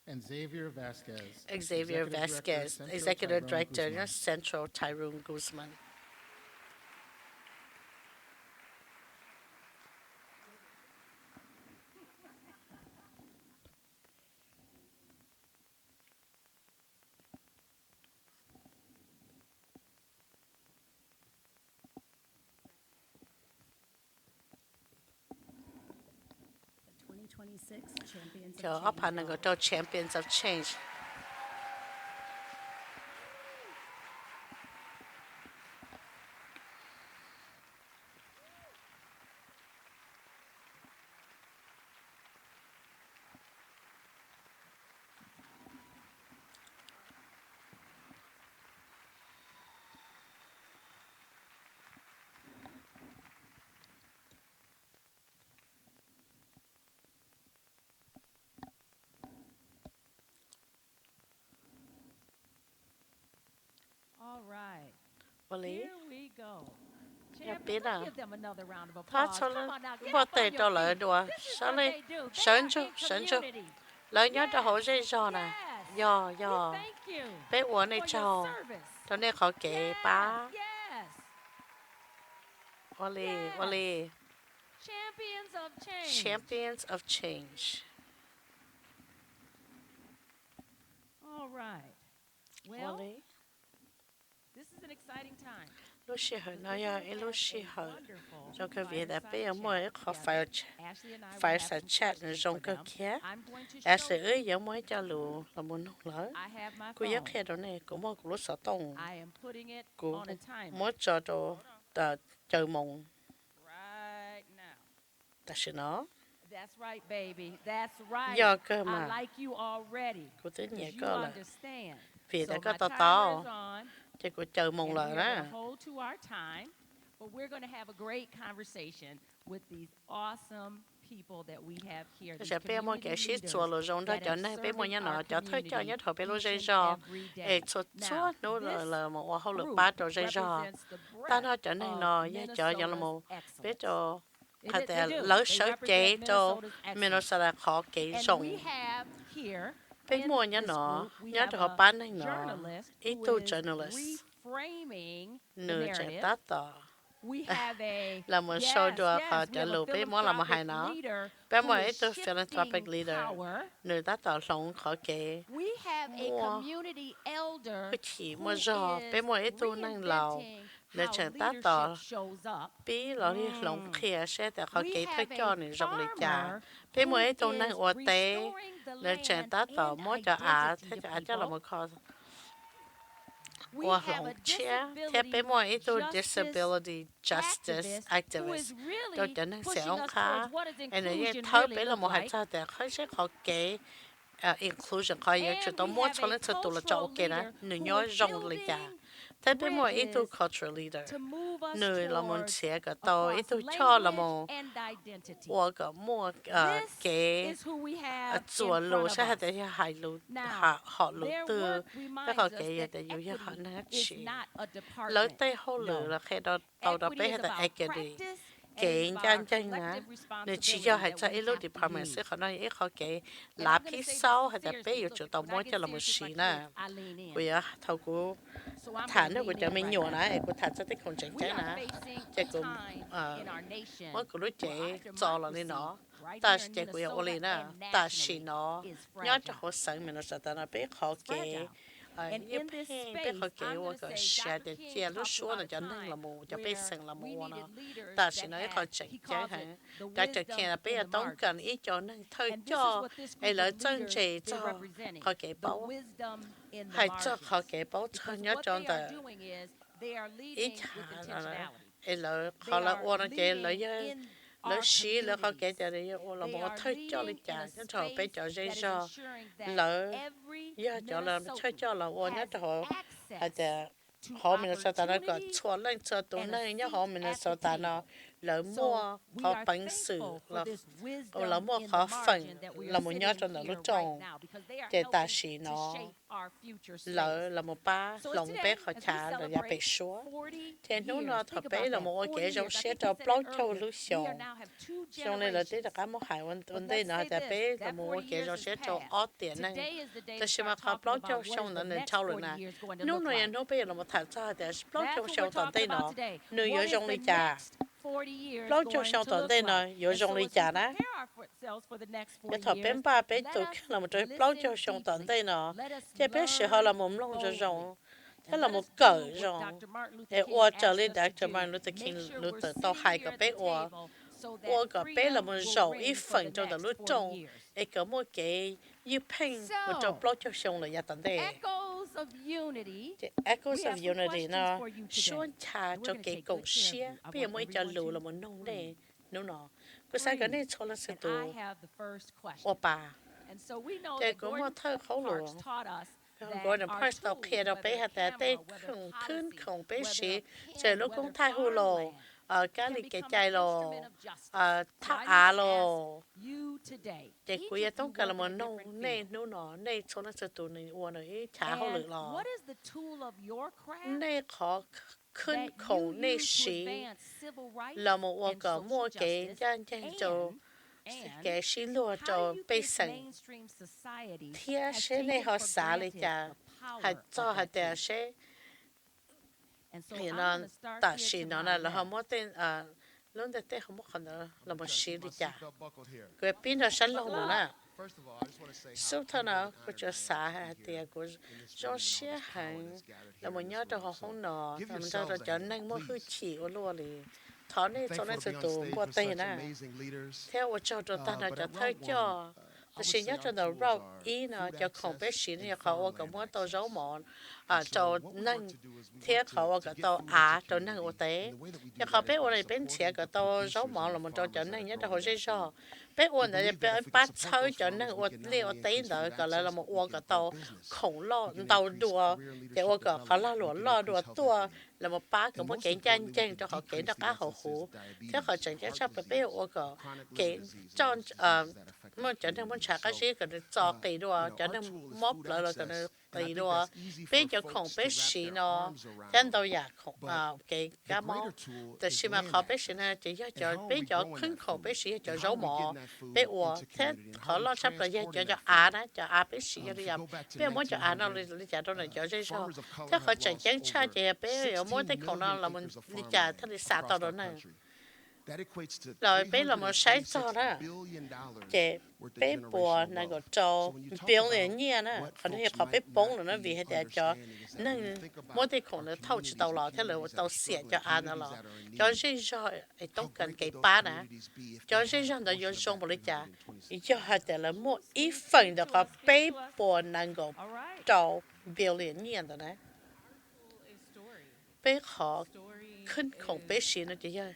And Xavier Vasquez. Xavier Vasquez, Executive Director Guzman. Central Tyrone Guzman. The 2026 Champions of Cho Change. ấp hành ng to Champions of Change. All right. Oli, Here we go. Yeah, Champions, Peter. let's give them another round of ta applause. cho Come lên on now, get bỏ up tay on to your lại feet. đùa, This is sao what lên, they do. They sớm are chú, in sớm chú, community. lớn nhớ cho hỗ trợ cho nè, Yes. yo, We yo, thank you bé uống này for cho, your service. cho nên khó kể ba, Yes. Oli, Yes. Oli, Champions of change. Champions of Change. All right. Well, Oli, this is an exciting time. lúc xí hở nói ya, lúc xí hở, Wonderful cho cái việc đã fireside bây giờ chat mới có together. fire Ashley and I will have fireside some chat questions trong for cái them. kia, I'm going to show Ashley you. ơi, giờ mới cho lù là muốn nông lỡ, I have my cô giác phone. khe đó này, cũng mua lúc sợ tông, I am putting it cô on a timer muốn cho đồ chờ mộng, right now. ta sẽ nó. That's right, baby. That's right. Do cơ mà. I like you already. Cô tính nhẹ 'Cause cơ you là understand. vì So đã có my to timer to, is on, thì cô chờ mong and lợi we are đó. going to hold to our time, but we're going to have a great conversation with these awesome people that we have here. Thì These sẽ bé mua cái community shit leaders chùa lô rong đó that cho have nên bé mua serving nhà nó our cho thấy cho community nhất họ bé lô each dây and giò, every day. ê chốt Now, chốt nó this là một hoa lực group ba đồ dây giò, represents the ta breadth nó cho nên of nó giờ cho giờ là một Minnesota's bé excellence. cho They khá do. tệ They lỡ do. sở They chế represent cho Minnesota's excellence. Minnesota khó kỹ And rộng. we have here Bé in mua nhà this nó, group, we nhớ have cho họ a bán này nó, journalist ít who tu is journalist, reframing the nửa trẻ narrative. tát tỏ. We have a Là một show đùa họ trả lụ bé mua là một hai nó. Bé mua ít tu philanthropic leader, nửa tát tỏ sống khó kỹ. We have a Mua community elder cứ chỉ who mua giò, bé is mua ít tu năng lầu, reinventing nửa how trẻ tát leadership tỏ. shows up. Bí lọ đi lòng khía sẽ tại khó We kỹ have thức cho a nên rộng lý trả. farmer Bé mua ít tu who năng is ổ tế, restoring the nửa trẻ land tát tỏ and mua cho á, identity thế to cho á cho là people. một khó. We Ủa have lòng a chia, thế disability bé mua ít tu justice disability justice activist who activist. is Tôi really cho nên sẽ pushing ông us khá. towards what does Em nói inclusion thâu really bé là look một hạt like. sao tại khó sẽ khó kỹ inclusion khó yếu cho And tôi we mua have cho a nên sự tụ là cho cultural ok đó. leader Nửa who nhớ is rong lý trả. building thế bên mua ít tu cultural leader người là một trẻ cái to ít tu cho là một và cái mua cái chùa lúa sẽ hay để hai lúa họ lúa từ cái họ cái để dùng cho họ năng chỉ lối tây họ lúa là khi đó tàu đó bé hay là ai cái đi cái chân chân á nếu chỉ cho hay cho ít lúc department sẽ họ nói ít họ cái lá phía sau hay là bé yêu chuột tàu mỗi cho là một xí nè bây giờ thầu của thản nó của cho mình nhổ nè của thản sẽ tích không chỉnh trái nè chạy của mỗi của lúc chạy cho là nên nó ta chạy của yêu oli nè ta xí nó nhớ cho họ sáng mình nó sẽ ta nó bé họ cái như bé họ cái và cái xe để chia lúc xuống là cho nên là mù cho bé sinh là mù nó ta xí nó họ chỉnh trái hả cái chạy kia là bé tốn cần ít cho nên thôi cho hay là chân chạy cho họ cái bảo hay cho họ cái bảo cho nhớ cho ta ít hay là họ là ôn cái lỡ xí lỡ họ cái để là một thôi cho lịch trả cho thọ bé cho dây cho lỡ giờ cho là thôi cho là ôn nhớ cho hay là họ mình sao ta nó gọi chua lên chua tủ này nhớ họ mình sao ta nó lỡ mua họ bánh sử là lỡ mua họ phần là một nhớ cho nó lúc trồng để ta xí nó lỡ là một ba lòng bé họ trả là nhà bé số thế nếu nó thật bé là một cái giống xe cho blog cho lúc xong xong này là thế là cái một hải vấn đề nó thật bé là một cái giống xe cho ót tiền nàyแต่ชิมาเขาblog cho xong là nên trao rồi nè nếu nói nó bé là một thật ra thì blog cho xong tận đây nó người ở trong đi trả blog cho xong tận đây nó ở trong đi trả đó cái thọ bé ba bé tụi là một cái blog cho xong tận đây nó cái bé sẽ hơi là một lông cho rồng thế là một cỡ rồng để qua trở lên Dr. Martin Luther King Luther tao hai cái bé qua cái bé là một rồng ít phần trong lúc trồng để có một cái như pin một trong blog cho xong là nhà tận đây Echoes of Unity nó xuân trà cho cái cổ xia bây giờ mới cho lù là một nông này nếu nó cái sai cái này cho là sự tù ô bà để có một thơ khẩu lù gọi là first of care đó bé hạt té không khinh không bé xí trời lúc cũng thay hù lù cái này cái chai lù thác á lù để quý tông cả là một nông này nếu nó này cho nó sự tù này uốn này trả hậu lù lò này khó khinh không này xí là một uốn cả mua cái chân chân cho cái xí lùa cho bê sừng thiệt sẽ này họ xả lại chả hay cho hay để sẽ thì nó ta xí nó là họ mua tên lúc đó tên họ mua khẩn là một xí đi chả cái pin nó sẵn lâu rồi nè sau đó nó có cho xả hay thì có cho xe hàng là một nhớ cho họ không nọ làm cho cho nên mua hư chỉ ở luôn đi thọ này cho nên sự tụ qua tay nè theo cho ta là cho thấy cho thì nhớ cho nó rau ý nó cho không biết gì nữa họ có muốn tao giấu mòn cho nên theo họ có tao cho nên ở tế cho họ biết ở đây bên xe có tao giấu mòn là một cho nên nhớ cho họ sẽ cho biết ở đây bên bắt chơi cho nên ở liều tế đó có là một cái tao khổng lồ tao đùa để ở họ lo đùa tua là một bác có một cái chân cho họ kể được cá hậu hủ theo họ chẳng chắc sắp biết ở cái cho mà cho nên muốn trả cái gì cái cho cái đùa cho nên móp lại là cái đùa bây giờ không biết gì nó chân đâu ya không cái mónแต่是嘛เขาbiết gì nè chỉ cho bây giờ không biết gì cho giấu mỏ bây giờ thế họ lo sắp là cho đó cho biết gì cho đi bây giờ muốn cho nó đi trả đâu này cho dây sao thế họ chẳng chẳng cha chị bây giờ muốn tới không nó là mình đi trả thế đi xả tao đó này rồi bây là một sai cho đó chị bây bùa này có cho billion nhiều nè còn đây họ bây bông rồi nó vì hay để cho nên mỗi cái con nó thâu chỉ tàu lò thế là tàu xẻ cho ăn nó lò cho dây rồi ấyต้องcần cái ba nè cho dây rồi nó dùng xong một lít trà cho họ để là một ít phần đó có bây bùa này có cho billion nhiều đó nè bây họ khinh không biết gì nữa chị ơi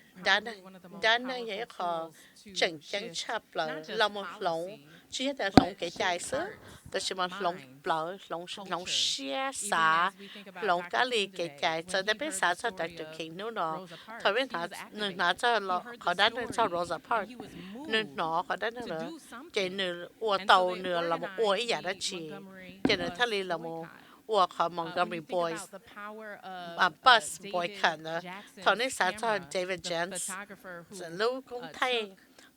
đã này vậy họ chẳng chẳng chạp là một lồng chỉ là lồng cái chai sữa đó là lòng bờ lòng xe xả lòng cá lì kẹt chạy cho đến bên xã cho đại trực hiện nữa nó thời bên họ cho họ đã nên cho Rosa Parks nên nó họ đã nên là chạy nửa ua tàu nửa là một ua ý giả đó chỉ chạy nửa thali là một ua họ Montgomery Boys bus boycott nữa thằng này xã cho David Jens lúc cũng thay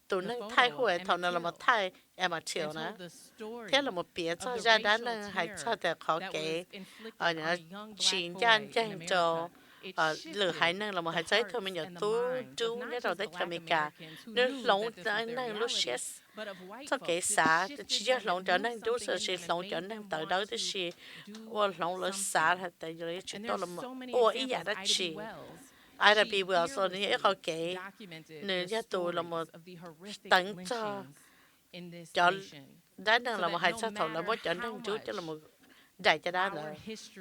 tụi nó thay huệ thằng này là một thay em mà chiều nữa thế là một bia cho gia đình là hay cho để họ kể ở nhà chín gian chân cho lửa hải năng là một hải trái thôi mình nhớ tu nhất đầu tới Jamaica nên lồng tới năng lúc chết cho kể xã chỉ cho lồng trở nên đúng sự chỉ lồng trở nên tới đó tới gì ô lồng lỡ xã là tại vì chúng tôi là một ô ý giả đó chỉ ai đã bị vừa rồi thì họ kể nên gia tù là một tấn cho đã năng là một hải sát thầu là một trở nên chú cho là một đại cho đó nữa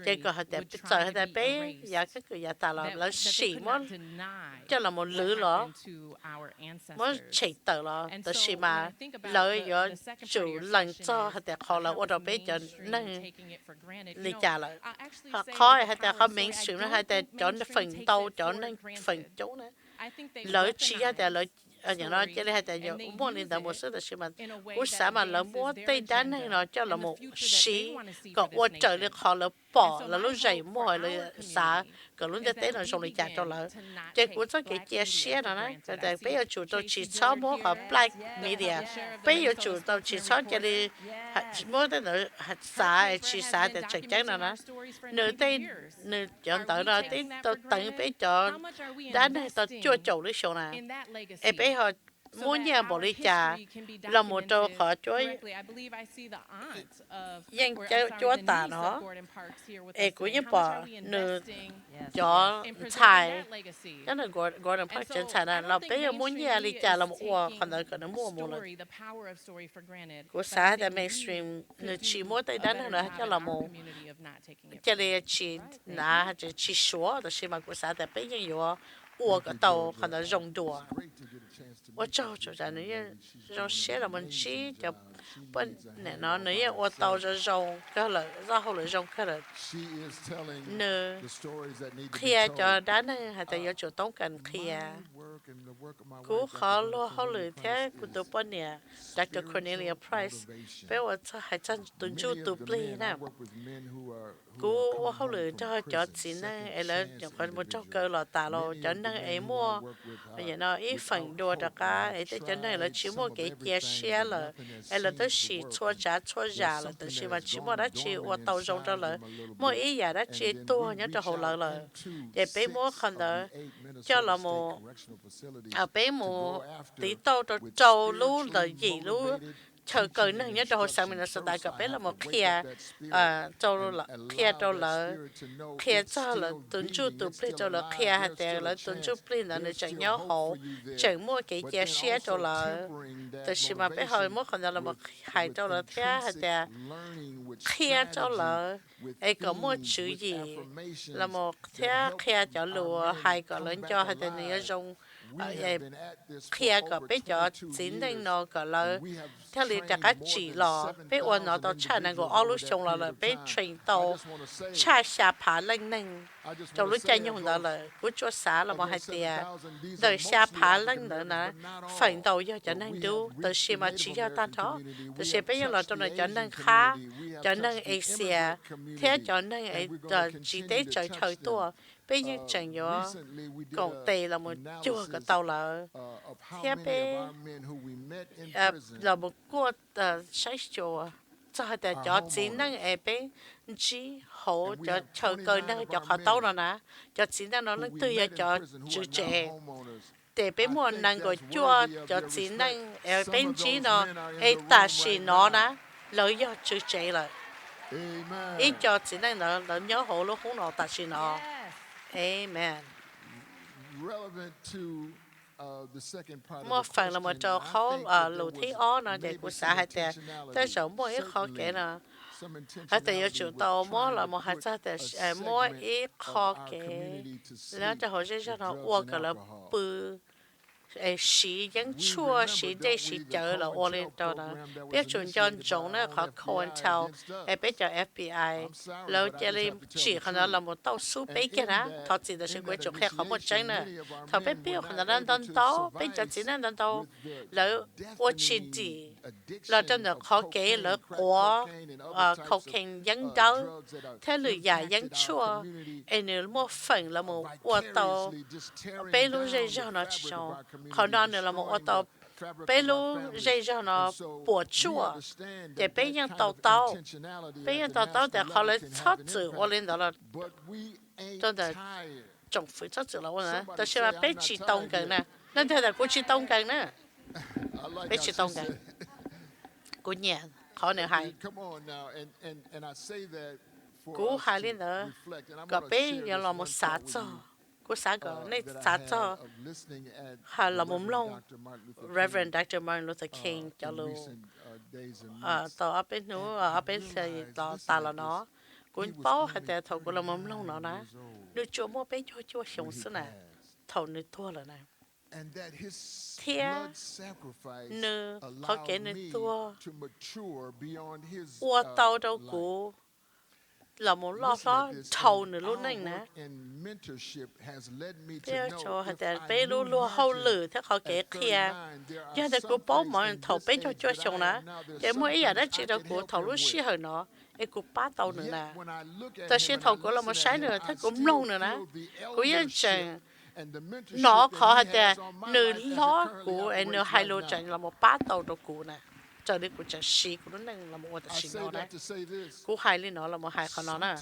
trên cơ thể bây giờ hệ bé giờ cái người giờ ta là xỉ món cho là một lứa đó món chạy tờ là từ xỉ mà lợi do chủ lần cho hệ họ là ô tô bé cho nên lý trả lại họ khó hệ họ mainstream nó hệ cho nó phần tàu cho nó phần chỗ nữa lợi chỉ là lợi ở nhà nó chỉ là tại nhiều muốn đi tại một số là xem mà cú xã mà lỡ mua tây đan này nó cho là một xí còn qua trời được họ là bỏ là lúc dậy mua là xã còn lúc tết là dùng để trả cho lỡ chỉ cú cho cái chia sẻ nó đấy tại bây giờ chủ tôi chỉ cho mua họ black media bây giờ chủ tôi chỉ cho cái đi mua tới nữa xã chỉ xã để chắc chắn nó nửa tây nửa chọn tới rồi tết tôi tận bây giờ đan này tôi chưa chủ lý số này em bây họ muốn nhà bỏ đi trả là một trâu khó chối dân chúa tả nó em cũng như bỏ nửa cho xài đó là Gordon Park trên xài là bây giờ muốn nhà đi trả là một ua còn đợi còn nó mua một lần của xã tại mainstream nửa chỉ mua tay đắn nữa cho là một cho nên chỉ là chỉ số đó là mà của xã tại bây giờ nhiều ua cái tàu còn nó rong đùa我找着在那些让写了们起就不那那那些我到这让个了，然后了让个了，呢，kia cho đá này hay tại do chỗ tống cần kia, cú khó lo khó lười thế cú tụi bọn nè, Dr. Cornelia Price, bé tôi hay chân tuần chu tụi plei nè, cú khó lười cho xin này, là chẳng phải một trong cơ là tà lo cho nên em mua, bây giờ nó ít phần đồ đặc cả, ấy cho nên là chỉ mua cái chia sẻ là, là tới xí chua giá là, tới xí mà chỉ mua đã chỉ ở tàu rong đó là, mua ý giả đã chỉ tua nhớ cho hậu lợi là, để bé mua còn đó, cho là một, bé mua tí tàu cho trâu lú là gì lú chờ cởi năng nhớ cho hồi sáng mình là sự đại cập bé là một kia trâu là kia trâu là kia cho là tuần chu tụ plei trâu là kia hạt tiền là tuần chu plei là người chẳng nhớ hộ chẳng mua cái chia sẻ trâu là từ khi mà bé hồi mua còn là một hai trâu là kia hạt tiền kia trâu là ấy có mua chữ gì là một kia cho lùa hai có lớn cho hạt tiền này dùng kia có bé cho chín đến nó có là theo lý trả cả chỉ là bé ôn nó đó cha năng của all xong là bé train tàu cha xa phá lên nâng trong lúc chơi nhung đó là của chúa xã là một hai tia đời xa phá lên nữa nè phần tàu do cho nên đủ từ khi mà chỉ cho ta đó từ khi bây giờ là trong này cho nên khá cho nên Asia thế cho nên chỉ tế trời thời tua bây giờ chẳng có còn tệ là một chùa cái tàu là thế bé là một cô sai chùa cho để cho chỉ năng em bé chỉ hỗ cho chờ cơ năng cho họ tàu nó nè cho chỉ năng nó tươi cho chữ trẻ để bé muốn năng của chùa cho chỉ năng em bé chỉ nó em ta chỉ nó nè lợi do chữ trẻ là ít cho chỉ năng nó nhớ hộ lúc không nó ta chỉ nó Amen. Một phần là một trò khó lù thi ó nó để của xã hội trẻ tới chỗ mỗi ít khó kể là hay tại yêu chủ tàu mỗi là một hai xã hội mỗi ít khó kể là cho họ sẽ cho nó uo cả là bự xí dân chua xí đây xí chờ là ô lên đó đó biết chuẩn chọn giống nó khó khôn ntau biết cho FBI lâu cho lên chỉ khả năng là một tàu su bé kia đó thọ chỉ là sự quyết chụp hay không một chân nữa thọ biết biết khả năng đón tàu biết cho chỉ nên đón tàu lâu ô chỉ đi là trong đó khó kế là quá cocaine dân đâu thế lười già dân chua nếu một phần là một ô tô bé lúc dây cho nó chọn còn đó nữa là một ô tô bé lúc dây cho nó bỏ chua để bé nhân tàu để họ lấy thoát chữ ô lên đó là cho để trồng phơi thoát chữ là ô nè đó là bé chỉ tông cái nè nên thế là cô chỉ tông cái nè bé chỉ tông cái cô nhẹ khó nữa hay cú hai lên đó gặp bé giờ là một xã cho cú xã gọi này xã cho hà là một lông Reverend Dr. Martin Luther King cho luôn tao ở bênนู้ở bên thì ta là nó cuốn bao hay là thầu của là một lông nó nè nếu chúa mua bé chúa sống xứ này thầu nơi thua là này thế nếu họ kể nơi thua qua tàu đâu cũ là một lo thầu nữa luôn này nè thế cho hạt bé luôn luôn hậu lử thế họ kể kia giờ thì cô bố mọi thầu bé cho chúa sống nè để mỗi giờ đó chỉ đâu cô thầu lúc xí hơi nó em cô bắt tàu nữa nè ta xí thầu cô là một sáng nữa thế cũng lâu nữa nè cô yên chừng nó khó hạt nửa lo của em nửa hai lô chừng là một bát tàu đâu cô nè cho đến cuộc xí của nó nên là một xí nó đấy cú hai lên nó là một hai con nó nè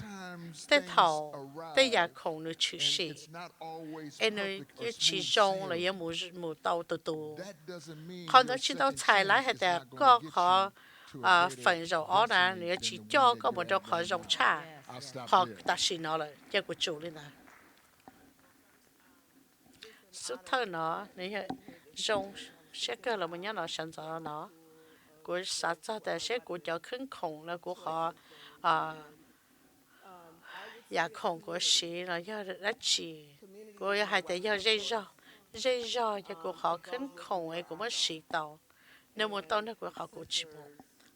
tết thầu tết già khổng nữa chữ xí em nơi chỉ trong là những mù tàu từ từ còn đó chỉ tàu xài lái hay là có họ phần dầu ó nè nếu chỉ cho có một đâu họ dòng trà họ ta xí nó là cho của chủ lên nè số thơ nó nếu dòng sẽ cơ là một nhát nó sản xuất nó của xã choแต่sẽ của cho khinh khủng là của họ nhà khủng của sĩ là do đất chỉ của hai tại do dây do cho của họ khinh khủng ấy của mất sĩ tàu nếu một tàu nó của họ của chỉ một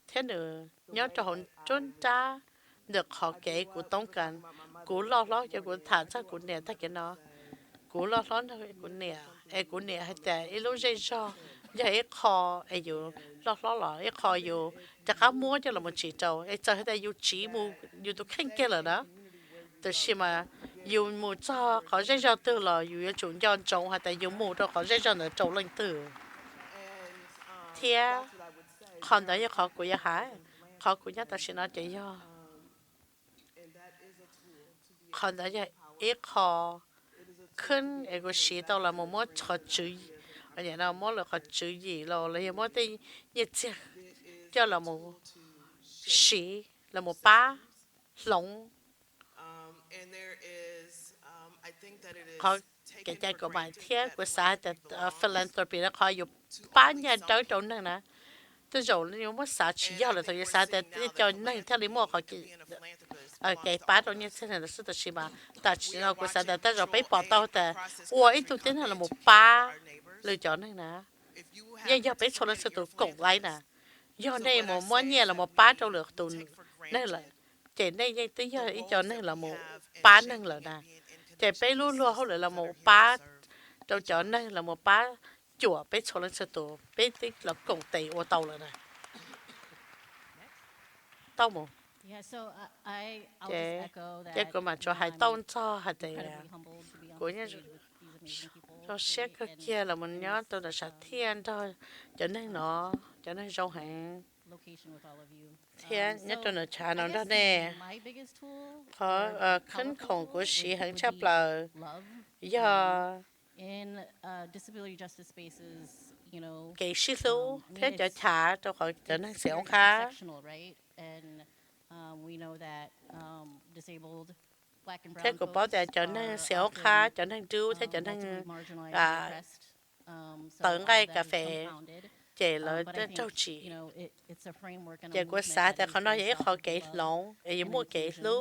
thế nữa nhớ cho họ trốn tra được họ kể của tông cần của lo cho của thả ra của nè ta cái nó của lo nó của nè hay tại lúc dây do giờ ấy kho ấyอยู่lo ấy khoอยู่จะข้ามัวจะเรามาจีเจ้าไอ้เจ้าให้ได้อยู่จีมูอยู่ตัวแข็งแก่เลยนะแต่ใช่ไหมอยู่มูเจ้าเขาใช้เจ้าตัวเราอยู่จุดย้อนจงให้แต่อยู่มูตัวเขาใช้เจ้าเนี่ยจงเล่นตัวเทียคนไหนเขาคุยหายเขาคุยแต่ฉันน่าจะย่อคนไหนไอ้คอขึ้นไอ้กูสีตัวเราโมชอจุยอันนี้เราโมเราเขาจุยเราเลยโมได้ยิ่งเจ้าเราโมสีเราโมป้าหลงเขาแก่ใจกว่าเทียกว่าสาแต่philanthropyแล้วเขาอยู่ป้าเนี่ยเจ้านั่นนะตัวโจนี่มันสาชียอเลยตัวสาแต่เจ้านั่นถ้าลิโมเขาแก่ป้าตรงนี้เส้นนั้นสุดที่มาแต่เราก็สาแต่เราไปปอดต่อแต่ว่าไอ้ตัวที่นั่นเราหมดป้าเลยเจ้านั่นนะยังไปชนสุดกงไรนะย้อนได้หมดม้วนเนี่ยเราหมดป้าเจ้าเหลือตุนนั่นแหละเจนได้ยังตัวย้อนไอ้เจ้านั่นเราหมดป้านั่นแหละนะเจนไปรู้เขาเลยเราหมดป้าเจ้านั่นเราหมดป้าจั่วไปชนสุดไปติดเรากงตีว่าเต่าเลยนะเต่าหมดYeah, so I'll just echo that. เจ้าก็มาช่วยให้ต้นซ้อให้ได้แล้วกูเนี่ยเราเช็คก็เกี่ยแล้วมันย้อนตัวสัตว์เทียนตัวจะนั่งเนาะจะนั่งจงแหงเทียนเนี่ยตัวหนูชาหนูได้แน่เพราะขึ้นของกูสีหังชับเลยย่อ In disability justice spaces, you know, กี่สิลูเทียนจะชาตัวเขาจะนั่งเสียงค่ะ right? And we know that disabled black and brown เทียนกูบอกแต่จะนั่งเสียงค่ะจะนั่งดูเทียนจะนั่งเติงไก่กาแฟเจเลยเจ้าจีเจ้ากูสาแต่เขาน้อยเขาเกี่ยหลงไอ้ยังมัวเกี่ยรู้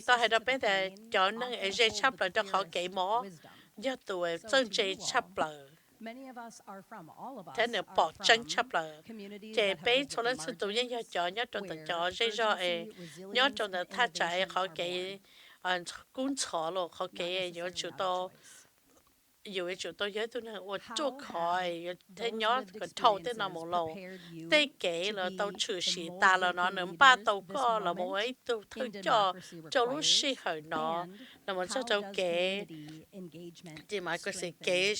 thì tôi hay đó bé là cho nó ở dây chắp lại cho họ kỹ mỏ do tuổi chân dây chắp lại thế nên bỏ chân chắp lại chế bé cho nên sự tụi nhớ cho nhớ trong từng cho dây do nhớ trong từng thắt chạy họ kỹ cuốn chó rồi họ kỹ nhớ chủ to dù ấy chúng tôi nhớ tôi nói ô chỗ khỏi thế nhớ cái thâu thế nào một lâu thế kể là tàu trừ sĩ ta là nó nếm ba tàu có là một ấy tàu thứ cho lúc sĩ hỏi nó là một số tàu kể thì mà có sự kể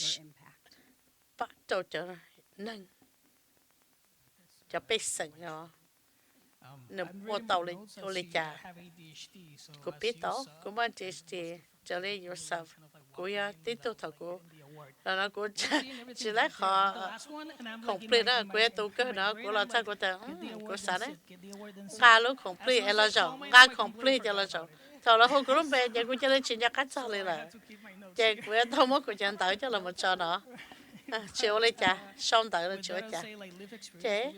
bắt đầu cho nâng cho bé sừng nó nếm ô tàu lên ô lên trà cô biết đó cô mang thì cho lên yourself cô ya tin tôi thật cô là nó cô chỉ lấy họ complete đó cô tu cái nó cô là sao cô ta cô sao đấy ngà lúc complete là rồi ngà complete là rồi sau đó hôm cô lúc về giờ cô cho lên chuyện nhà khách sao lên là giờ cô tao mất cô chẳng tới cho là một trò đó chiều lên chả xong tới là chiều chả thế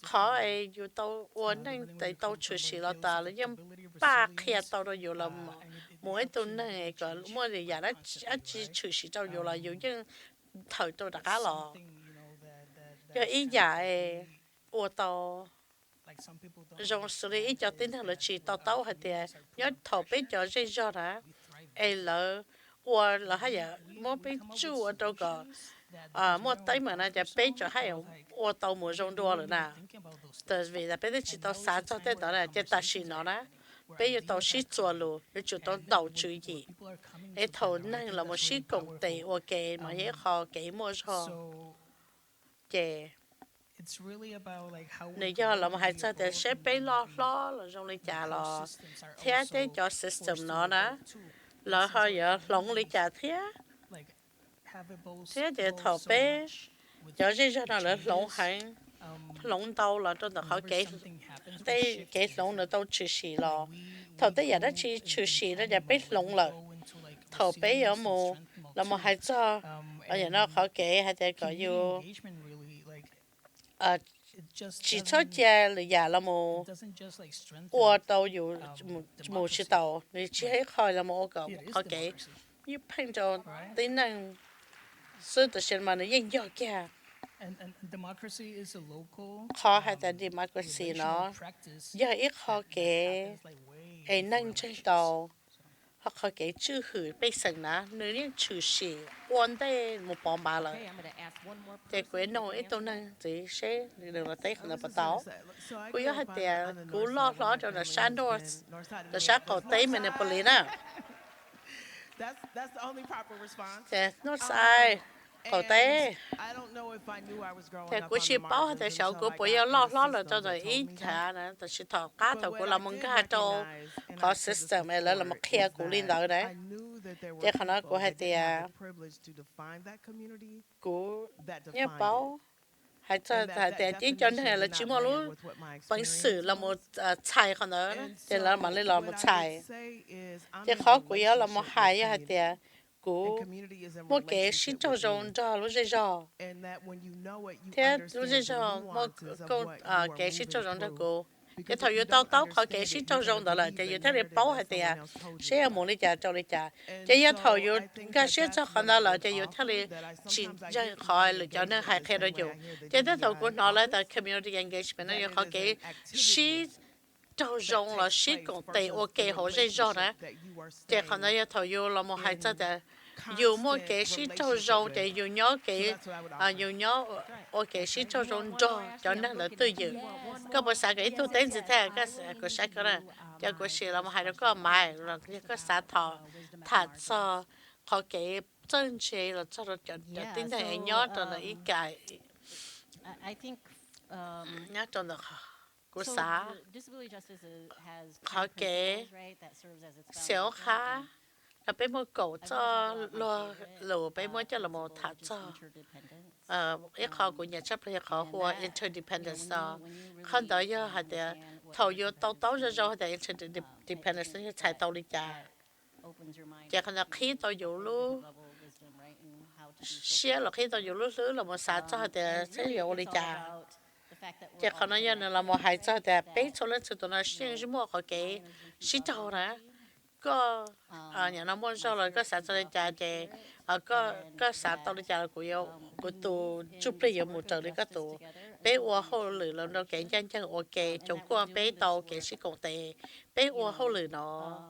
khó ấy dù tao uốn nên tại tao chửi xì là ta là nhưng ba khi tao rồi dù là mỗi tuần này có mỗi ngày giờ đó chỉ chửi xì tao dù là dù nhưng thời tôi đã khá lò cho ý giả ấy uốn tao trong xử lý ý cho tính là chỉ tao tao hay thì nhớ thầu biết cho dây do đó ấy là uốn là hay giờ mỗi biết chú ở đâu có mua tay mà nóจะ背着还有我到没用多了呢，但是为了背得起到三周的到了，这大事了呢，背要到时做路，要做到到注意，一头能了么时工地我给嘛也好，给么好，这。你要了么还在的设备咯了，用嚟家咯，睇啲叫 system 咯呢，然後有弄嚟家睇。thế để thọ bé cho cái cho nó là lông hành lông đau là cho nó khó kể đây kể lông là đau chữ sĩ lo thọ tới giờ đó chỉ chữ sĩ đó giờ bé lông là thọ bé ở mù là một hai cho ở nhà nó khó kể hay để có yêu chỉ cho cha là giờ là mù qua tàu yêu mù chỉ tàu thì chỉ hết khỏi là một cái khó kể như phanh cho tính năng sự tự nhiên mà nó yên dở kìa khó hay là democracy nó giờ ít khó kể ấy năng trên tàu họ khó kể chữ hử bây giờ nè nếu như chữ sĩ quan đây một bọn bà là thì quên nói ít tôi năng thì sẽ được là thấy không là bắt tàu cứ giờ hay là cứ lo cho là sáng đó là sáng cầu tây mình là bự nè That's the only proper response. Dạ, nó sai. Cầu tế. Thì của chị bảo thì sợ của bữa giờ lo là cho rồi ý thà nè, thì chị thọ cá thọ của làm món cá trâu, có system này là một kia của linh đạo đấy. Thế khả năng của hai tia của nhà báo hay cho tại chỉ cho nên là chỉ một lúc bằng sử là một菜可能thì là mà lên là một 菜 thì khó của yếu là một hai hay thì của một cái sinh cho rong cho lúc gì rồi thế lúc gì rồi một câu cái sinh cho rong cho cô cái thời yêu tao tao khỏi cái sinh cho rong đó là thì yêu thế để bảo hay thì sẽ là một lý do cho lý do thì yêu thời yêu cái sinh cho khả năng là thì yêu thế là chỉ cho khỏi là cho nên hay khi đó yêu thì thế thời của nó là tại community engagement nó yêu khỏi cái sinh cho rong là sinh công ty ok họ dễ rồi nè thì khả năng yêu thời yêu là một hai cho thì dù mua cái sinh cho rong thì dù nhớ cái dù nhớ ok sinh cho rong cho nên là tự dự có một sáng cái tôi tên gì thế cái sáng cái này cho cái sự là một hai đứa có mai rồi cái sáng thọ thật cho họ cái chân chế là cho nó cho tính này nhớ cho nó ý cái nhớ cho nó của xã họ cái xéo khá là bé mua cổ cho lò bé mua cho là một thằng cho ít khó của nhà chấp là khó của interdependence đó không tới giờ hay là thầu vô tàu rồi hay là interdependence như chạy tàu đi chả chả khả năng khi tàu vô lu xe là khi tàu vô lu là một xã cho hay là sẽ vô đi chả chả khả năng như là một hai cho thì bé cho lên sự tụi nó xuyên chỉ mua cái xí tàu nè có nhà nó muốn cho là có sản xuất ra thì có sản xuất ra của tụ chụp lấy một trận để có tụ bé uo hậu lử là nó cái chân chân ok trong qua bé tàu cái sĩ công tệ bé uo hậu lử nó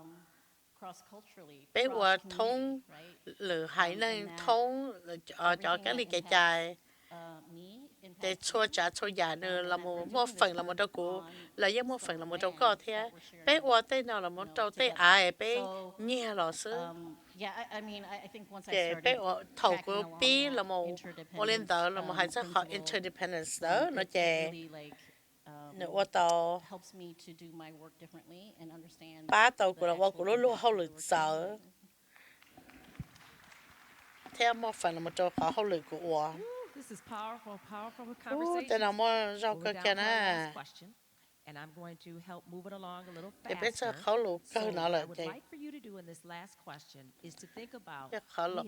bé qua thông lửa hải nên thông cho cái ly cái chai để chua chả chua già nữa là một phần là một đâu cũ là với một phần là một đâu có thế bé qua tên nào là một đâu tên ai bé nhẹ lọ sứ để bé thầu của bé là một lên tờ là một hai sắc họ interdependence đó nó chè nữa qua tàu ba tàu của là của nó luôn hậu lực sợ theo một phần là một đâu khó hậu lực của This is powerful conversation. tên nào mà rau cơ kia nè And I'm going to help move it along a little để biết sao faster. khó lù cơ So nó what là I would gì like for you to do in this last question is to think about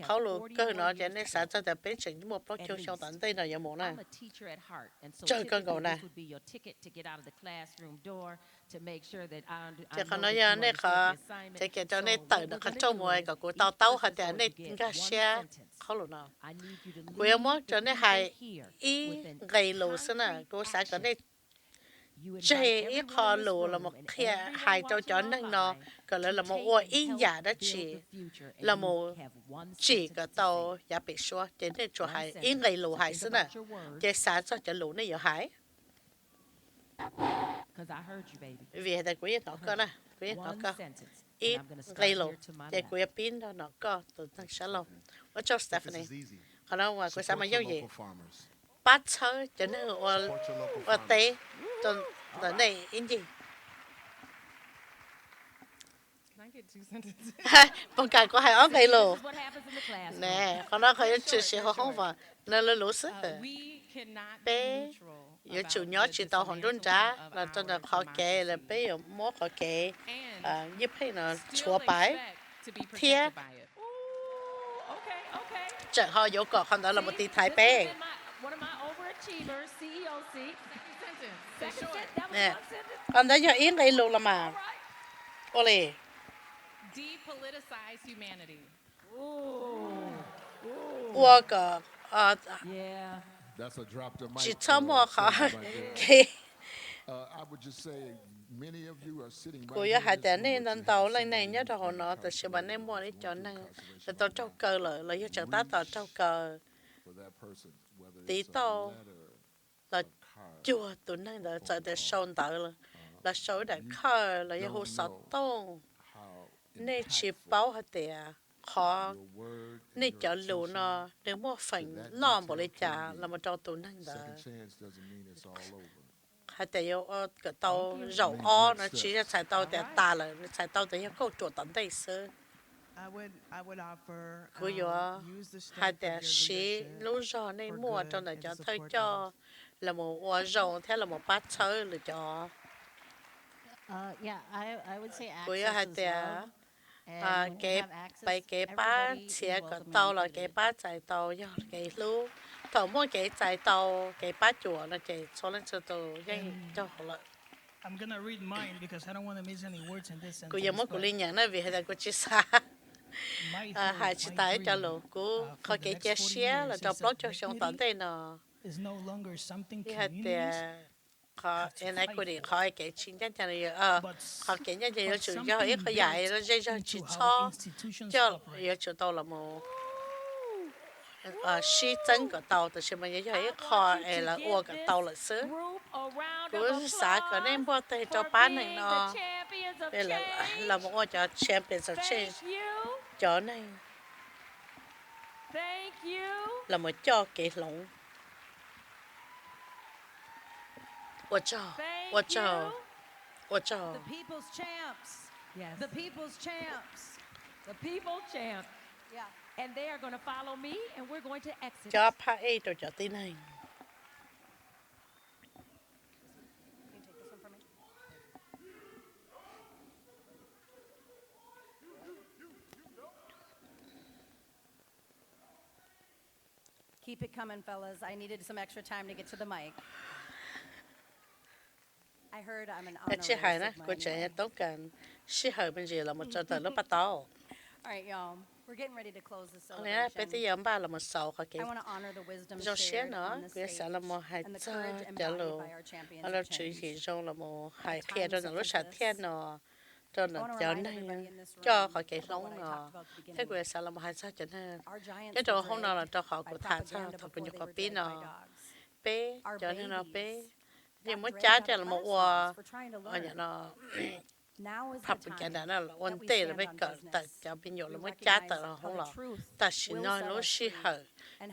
khó lù cơ nó cho nên sao cho tập biến chỉnh một bóc chiêu sau tận đây là giống món này I'm a teacher at heart, and so chơi con typically gấu này this would be your ticket to get out of the classroom door to make sure that I chứ know không that nói you giờ này understand khó the assignment. thì cái cho So nên what tự we're nó khó gonna trông do mồi is cả của each tao tao hạt person thì is này going to cái get one xe sentence. khó lù nào I need you to của em leave mất the cho nên people hay here ý with an gây lù xí nè của xã cái này chơi ý khó lù là một khi hai trâu chó năng nó còn lại là một ô ý giả đó chỉ là một chỉ cái tàu giả bị xóa cho nên cho hai ý gây lù hai xí nè chơi xã cho cho lù này giờ hai vì thế của nó có nè của nó có ít gây lù để của pin đó nó có từ thằng xã lông và cho Stephanie còn đâu mà của xã mà giao gì bắt chơi cho nên ở tây tuần ở đây in gì bằng cái có hai ông gây lù nè còn nó hơi chịu sự không vào nên là lú sức bé giờ chủ nhỏ chỉ tao hòn đốn trả là cho nó khó kể là bé ở mót khó kể giúp hay nó chúa bái thiab chợ họ dỗ cọ không đó là một tí thái bé nè còn đó giờ yên gây lù là mà Oli Depoliticize humanity. That's a drop the mic. Chỉ cho mua khó I would just say many of you are sitting cô yêu hai tên này ntau lên này nhớ đâu nó từ khi bạn em mua đi cho nên là tao trâu cờ là yêu chẳng ta tao trâu cờ tí tao là chùa tụi này là chạy để sâu tao là sâu để khơi là yêu hồ sạt tông nên chỉ bảo hết tiệt khó nên cho lũ nó nếu mua phần nó bỏ lấy trả là một trâu tụi này đó hay tại yêu cái tàu dầu o nó chỉ là xài tàu để ta là xài tàu để câu chuột tận đây xưa cô yêu hay tại sĩ lũ giò này mua trong này cho thôi cho là một hoa dầu thế là một bát chơi là cho cô yêu hay tại cái bát chia cái tàu là cái bát xài tàu do cái lũ thầu mua cái trái tàu cái bát chùa là cái số lượng số tàu cái cho họ là I'm gonna read mine because I don't want to miss any words in this sentence. cô yêu mất cô liên nhận nói vì là cô chỉ xa hai chị tay cho lũ cô có cái chia sẻ là cho blog cho xong tận đây nó cái hạt khó inequity khó cái chính chất cho này khó cái nhất là chủ yếu ít có dạy nó dễ cho chỉ cho yếu chủ tàu là một sĩ chân cái tàu thì xem mà như vậy khó là uo cái tàu là xứ cứ xã cái nên bao tay cho bán này nó đây là một ngôi cho champions of change cho này là một cho cái lồng我照 The people's champs. Yes. The people's champs. The people's champs. Yeah. And they are going to follow me, and we're going to exit. cho pa e tôi cho tin này Keep it coming, fellas. I needed some extra time to get to the mic. I heard I'm an chị hai nè honorary cô Sigma chị anyway. tốt cần sĩ hơi bên gì là một trò tờ lớp bắt tàu All right, y'all. We're getting ready to close this nè bây celebration. giờ ba là một sầu khỏi I cái want to honor the wisdom do xe shared nữa on the cái sẽ là một stage hai and the cho courage trả embodied lù by our champions ở là of chữ change. gì trong là một hai At phía times đó là such lúc as sát this, thiên nó cho nó cho này cho khỏi cái lông nó thế quê sao làm hai sao cho nên cái đồ hôm nào là cho họ của thà sao thằng bên có pin nó bé cho nên nó bé nhưng mới trả cho là một ở nhà nó học cái đó là ổn tệ là bây giờ tại cho bên nhỏ là mới trả tại là không là tại xin nói lối xí hở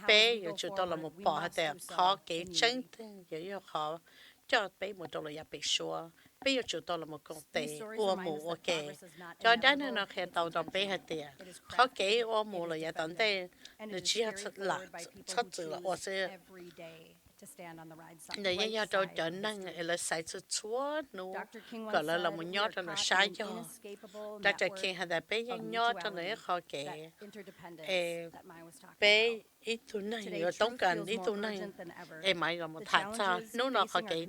bé giờ chúng tôi là một bỏ để khó cái chân giờ khó cho bé một đôi là bị xua bây giờ chúng tôi là một công ty ua mù ok cho đó nên nó khi tàu tàu bé hết tiền khó cái ua mù là giờ tận đây nó chỉ là thật sự là ua sẽ để như nhau cho trở năng là sai sự chúa nó gọi là một nhót cho nó sai cho Dr. King had that bé nhót cho nó khó cái bé ít tu này rồi tống cần ít tu này em mày là một thằng sao nó nó khó cái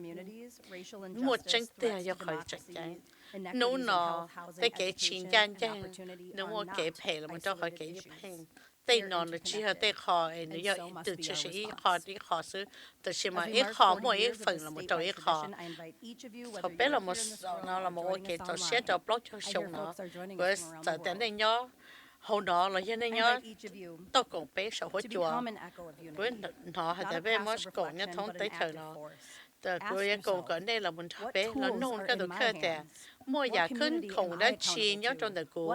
một chân tiền cho khỏi chắc chắn nó cái chuyện chân chân nó một cái phe là một cho khỏi cái phe tây nó chỉ là tây khó nó giờ từ chỉ là ít khó ít khó xứ từ chỉ mà ít khó mỗi ít phần là một trò ít khó họ bé là một nó là một cái trò xe trò blog cho sông nó với giờ đến đây nhớ hồi đó là như này nhớ tôi cũng bé sợ hỗ trợ với họ hay là bé mới còn nhớ thông tới thời nó từ cuối cùng cái này là một bé nó nôn cái đồ cơ thể mua nhà khinh khủng đã chi nhớ trong đời cũ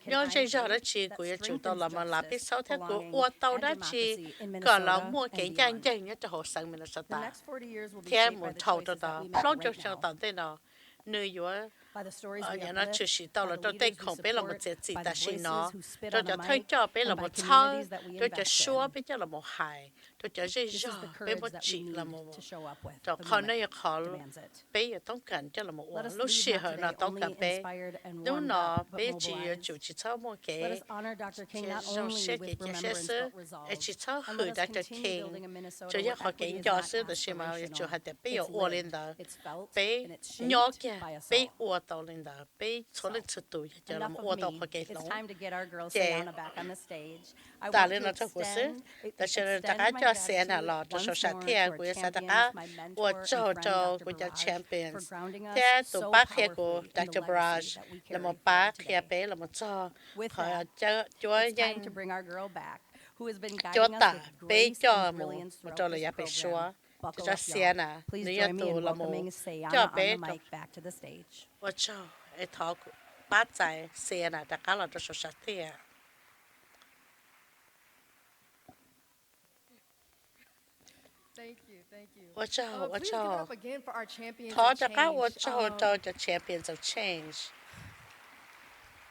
nhớ chơi giờ đã chi của chủ tàu là mà làm biết sau thế của ô tàu đã chi còn là mua cái trang chơi nhớ cho họ sang mình là sao ta thêm một thầu cho ta blog cho tàu tên nào nơi yếu ở nhà nó chỉ sĩ tàu là cho tay không bé là một chế gì ta xin nó cho thấy cho bé là một thơ cho xua bé cho là một hài cho dây dò bé một chỉ là một cho con này khó bé giờต้องการcho là một lúc xưa họ nóต้องการbé nếu nó bé chỉ chủ chỉ cho một cái trong xe cái xe sư chỉ cho hử đã cho King cho giờ họ cái nhỏ sư là xem mà cho họ để bé ở lên đó bé nhỏ kia bé ở tàu lên đó bé số lượng số tuổi cho là một tàu họ cái lông ta lên nó cho cuộc sống ta sẽ ta cái cho xe nào lọt cho số sát thiab của sẽ ta cái cho của cho champions thế tụ bác thiab của Dr. Barrage là một bác thiab bé là một cho họ cho dân cho ta bé cho một cho là giá bé xóa cho xe nào nếu tụ là một cho bé và cho ai thọ bát trái xe nào ta cái là cho số sát thiab Thank you. Watch out. Please give it up again for our champions Thọ of cho các change. cho champions of change.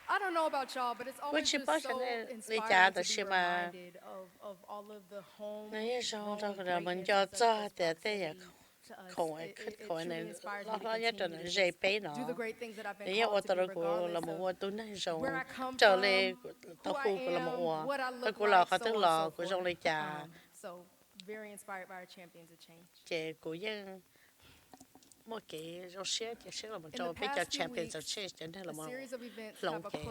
I don't know about y'all, but it's always just so inspiring to be reminded of all of the home. Này sao cho cái mình cho để không ai không này nó nhất là dễ bé nó. Này ở đó của là một ô tô này rồi trở lại tàu khu là một ô cái của là tức là của trong này cha. Very inspired by our champions of change. Chị của dân một cái rau xếp thì sẽ là một trò bây giờ champions of change đến đây là một lòng kề.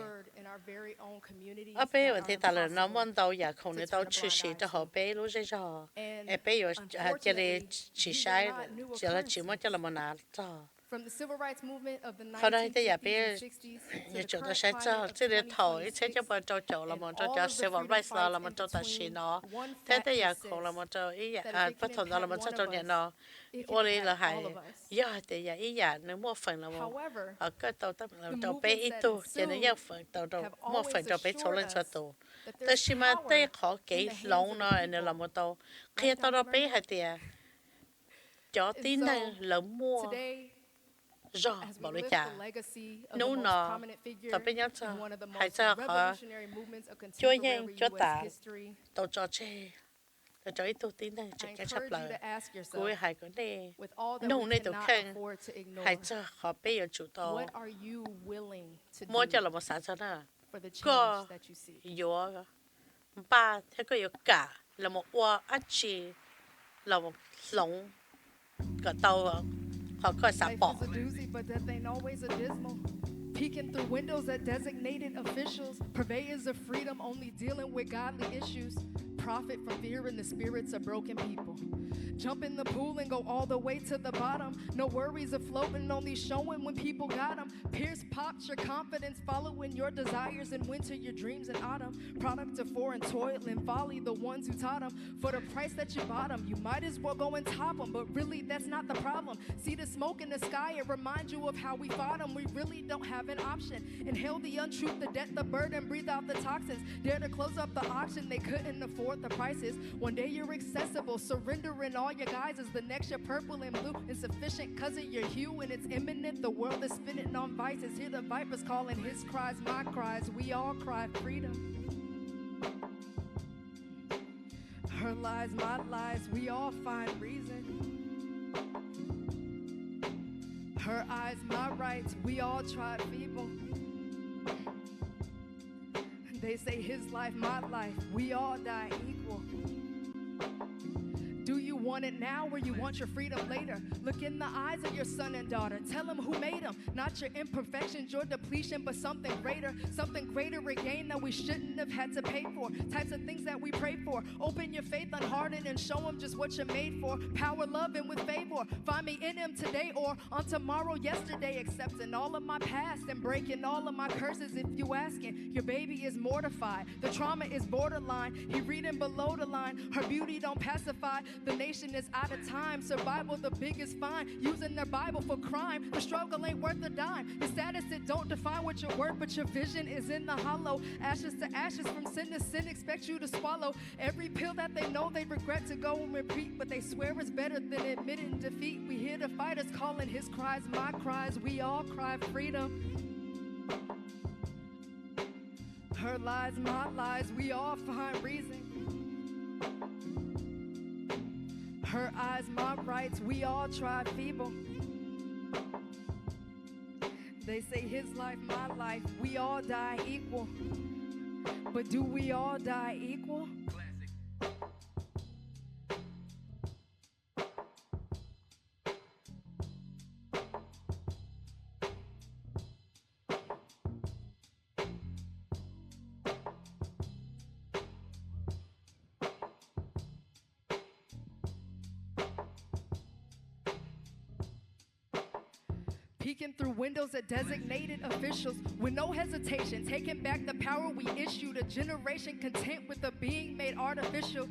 Ở bây giờ thì ta là nó muốn tàu giờ không nên tàu chữ sĩ cho họ bé lúc bây giờ. Ở bây giờ chỉ là chỉ sai chỉ là chỉ muốn cho là một nào cho. Sau đây thì giờ bây giờ chúng ta sẽ cho chỉ để thổi sẽ cho bọn trâu là một trâu civil rights là một trâu ta xin nó thế thì giờ không là một trâu ý bất thường là một trâu nhận nó ô đi là hay giờ thì giờ ý giờ nếu mua phần là một ở cái tàu ta là trâu bé ít tu cho nên giờ phần tàu mua phần trâu bé số lên số tuแต่ชิมาเต้ขอเก๋ลงเนาะเนี่ยเราหมดตัวเคลียร์ตัวเราไปให้เตียจอตีนเลยหลงมัวrõ bảo lấy trả nấu nọ tập bên nhau cho hay cho họ cho nhanh cho ta tàu cho chơi tàu cho ít tu tín này chỉ cái chấp lời cuối hai cái này nấu này tàu khen hay cho họ bây giờ chủ tàu mua cho là một sản cho nó có yếu ba thế có yếu cả là một hoa ắt chi là một lồng cả tàu họ có sạp bỏ. Peeking through windows at designated officials, purveyors of freedom only dealing with godly issues. profit from fearing the spirits of broken people. Jump in the pool and go all the way to the bottom. No worries of floating, only showing when people got them. Pierce pops your confidence, following your desires in winter, your dreams in autumn. Product of foreign toil and folly, the ones who taught them. For the price that you bought them, you might as well go and top them. But really, that's not the problem. See the smoke in the sky, it reminds you of how we fought them. We really don't have an option. Inhale the untruth, the debt, the burden, breathe out the toxins. Dare to close up the auction, they couldn't afford the prices. One day you're accessible, surrendering all your guises. The next you're purple and blue, insufficient cause of your hue, and it's imminent. The world is spinning on vices. Hear the vipers calling, his cries, my cries. We all cry freedom. Her lies, my lies, we all find reason. Her eyes, my rights, we all try feeble. They say his life, my life, we all die equal. Do you want it now or you want your freedom later? Look in the eyes of your son and daughter. Tell them who made them. Not your imperfections, your depletion, but something greater again that we shouldn't have had to pay for. Types of things that we pray for. Open your faith unhardened and show them just what you're made for. Power, love, and with favor. Find me in him today or on tomorrow, yesterday. Accepting all of my past and breaking all of my curses. If you asking, your baby is mortified. The trauma is borderline. He reading below the line. Her beauty don't pacify. The nation is out of time. Survival the biggest fine. Using their Bible for crime. The struggle ain't worth a dime. Your status, it don't define what you're worth, but your vision is in the hollow. Ashes to ashes, from sin to sin, expect you to swallow every pill that they know they regret to go and repeat, but they swear it's better than admitting defeat. We hear the fighters calling, his cries, my cries. We all cry freedom. Her lies, my lies, we all find reason. Her eyes, my rights, we all try feeble. They say his life, my life, we all die equal. But do we all die equal? Peeking through windows at designated officials with no hesitation, taking back the power we issued. A generation content with the being made artificial.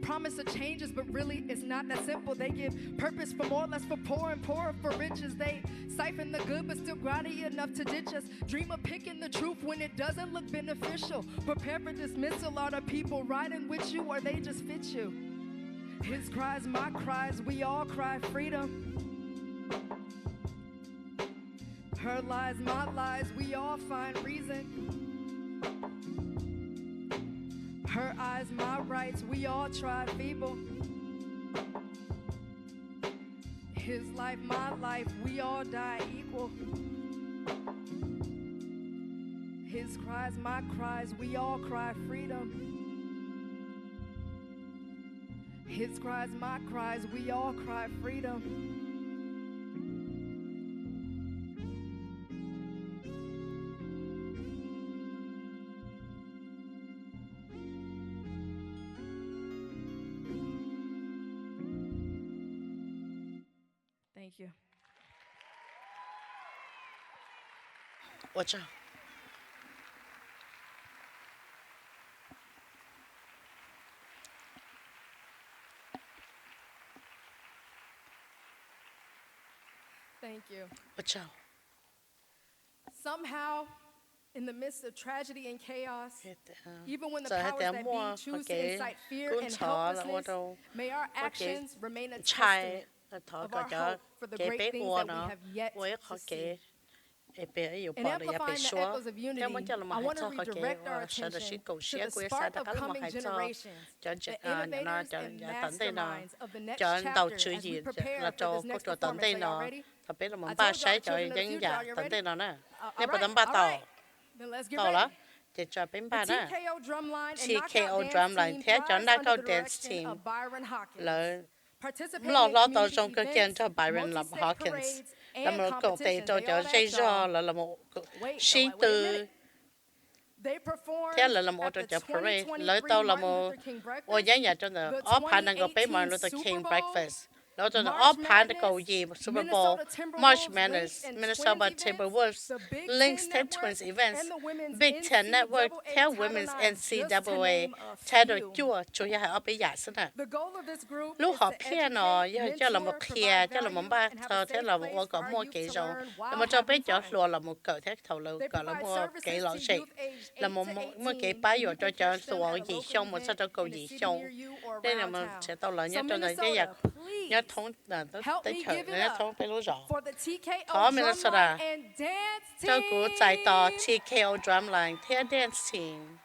Promise of changes, but really it's not that simple. They give purpose for more, less for poor, and poorer for riches. They siphon the good, but still grotty enough to ditch us. Dream of picking the truth when it doesn't look beneficial. Prepare for dismissal. Are the people riding with you, or they just fit you? His cries, my cries, we all cry freedom. Her lies, my lies, we all find reason. Her eyes, my rights, we all try feeble. His life, my life, we all die equal. His cries, my cries, we all cry freedom. His cries, my cries, we all cry freedom. Thank you. 我知道。Thank you. 我知道。 Somehow, in the midst of tragedy and chaos, even when the 就係 powers that 點 be 喎？ choose 我 to 幾 incite fear 觀 and 察啦，我 helplessness, 都 may our 我幾 actions remain a 猜 testament 頭 of 個 our 咗 hope for the 幾 great 邊 things 我 that we 呢？ have yet 我一 to 學 see. 幾。別要 In 幫你入 amplifying 邊 the 說， echoes of 因為 unity, 就你 I 咪 want 係 to 做學 redirect 嘅， our 我上到 attention 先告 to 寫 the 佢 spark 曬，大 of 家都咪 coming 係做， generations, 就 the 原來 innovators 就 and 就等啲咯， masterminds of the next 就到 chapter 主 as we 義 prepare 就 for 做 this next 就等 performance. 啲 Are y'all 咯， ready? 特別你 I 們巴 told 西 y'all, 就 children of the 已經 future, are 日 you 等 ready? 啲咯呢， All 你不 right, 等巴 all 到 right. Then let's get 到啦， ready. 就在邊 The 巴呢 TKO drum line and？TKO knockout drum dance line team 踢咗 thrives knockout under the dance direction team of Byron Hawkins. 兩 Participating 咁落 in 攞到 community 中佢見 events, 咗 Byron 林 multi-state Hawkins， parades, 咁 and 我各地 competitions. 都 They 就 all 這 that, 咗 y'all. 啦，冇 Wait, 先 wait a 對 minute. They performed thế là làm ô at tô the cho parade 2023 lỡ tàu là Martin một Luther King ô breakfast, giá nhà cho nó the ở pan đang có bé 2018 Martin Luther Super King Bowl, breakfast lỡ cho nó ở March pan để cầu Madness, gì Super Bowl Minnesota March Timberwolves, Madness Lynx and Minnesota Twins events, Timberwolves the Big Lynx Ten Ten Network, Twins events and the Women's Big Ten Network NCAA theo Title Women's IX, just to NCAA name a theo đồ few. chua chủ yếu là ở bây giờ xin à The goal of this group lúc is họ to pia nó educate, giờ cho là một mentor, pia provide cho là một value, ba and have thơ a thế safe là một place có for mua our kỹ youth to rồi learn là while một cho bé having cho fun. lùa là một cỡ thế thầu lâu They cỡ là provide mua cái services lọ to xị youth aged là 8 một to một cái 18, bài and rồi you cho can catch them sủa at a gì local xong một sao cho event cầu in a gì city xong near you or đây là around mà town. sẽ tàu lại So nhất cho nó cái Minnesota, nhớ please thông là help tới me chợ give it nhớ up thông cái lúa rõ for the TKO có Drumline Minnesota and Dance cho cú chạy tàu Team. TKO Drumline theo dance team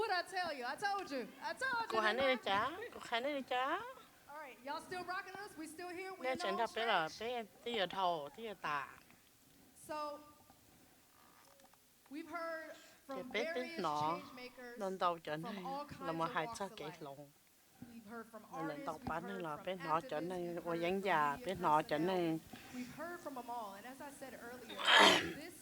What'd I tell you? I told you. I told you. Cô Hạnh didn't đi I? chả, cô Hạnh đi chả. All right, y'all still rocking us? We still here? We Nè in the chẳng home đọc bé là stretch? bé tí giờ thầu, tí giờ tà. So, we've heard Thì from bé tí various nọ, change makers, nên đâu trở nên from all là kinds một of hai walks sao of kỹ life. lộn. We've heard from Nên artists, đọc we've bán heard là from bé nó trở activists, nên we've qua heard dán from già, media bé nó trở personnel. nên We've heard from them all, and as I said earlier, this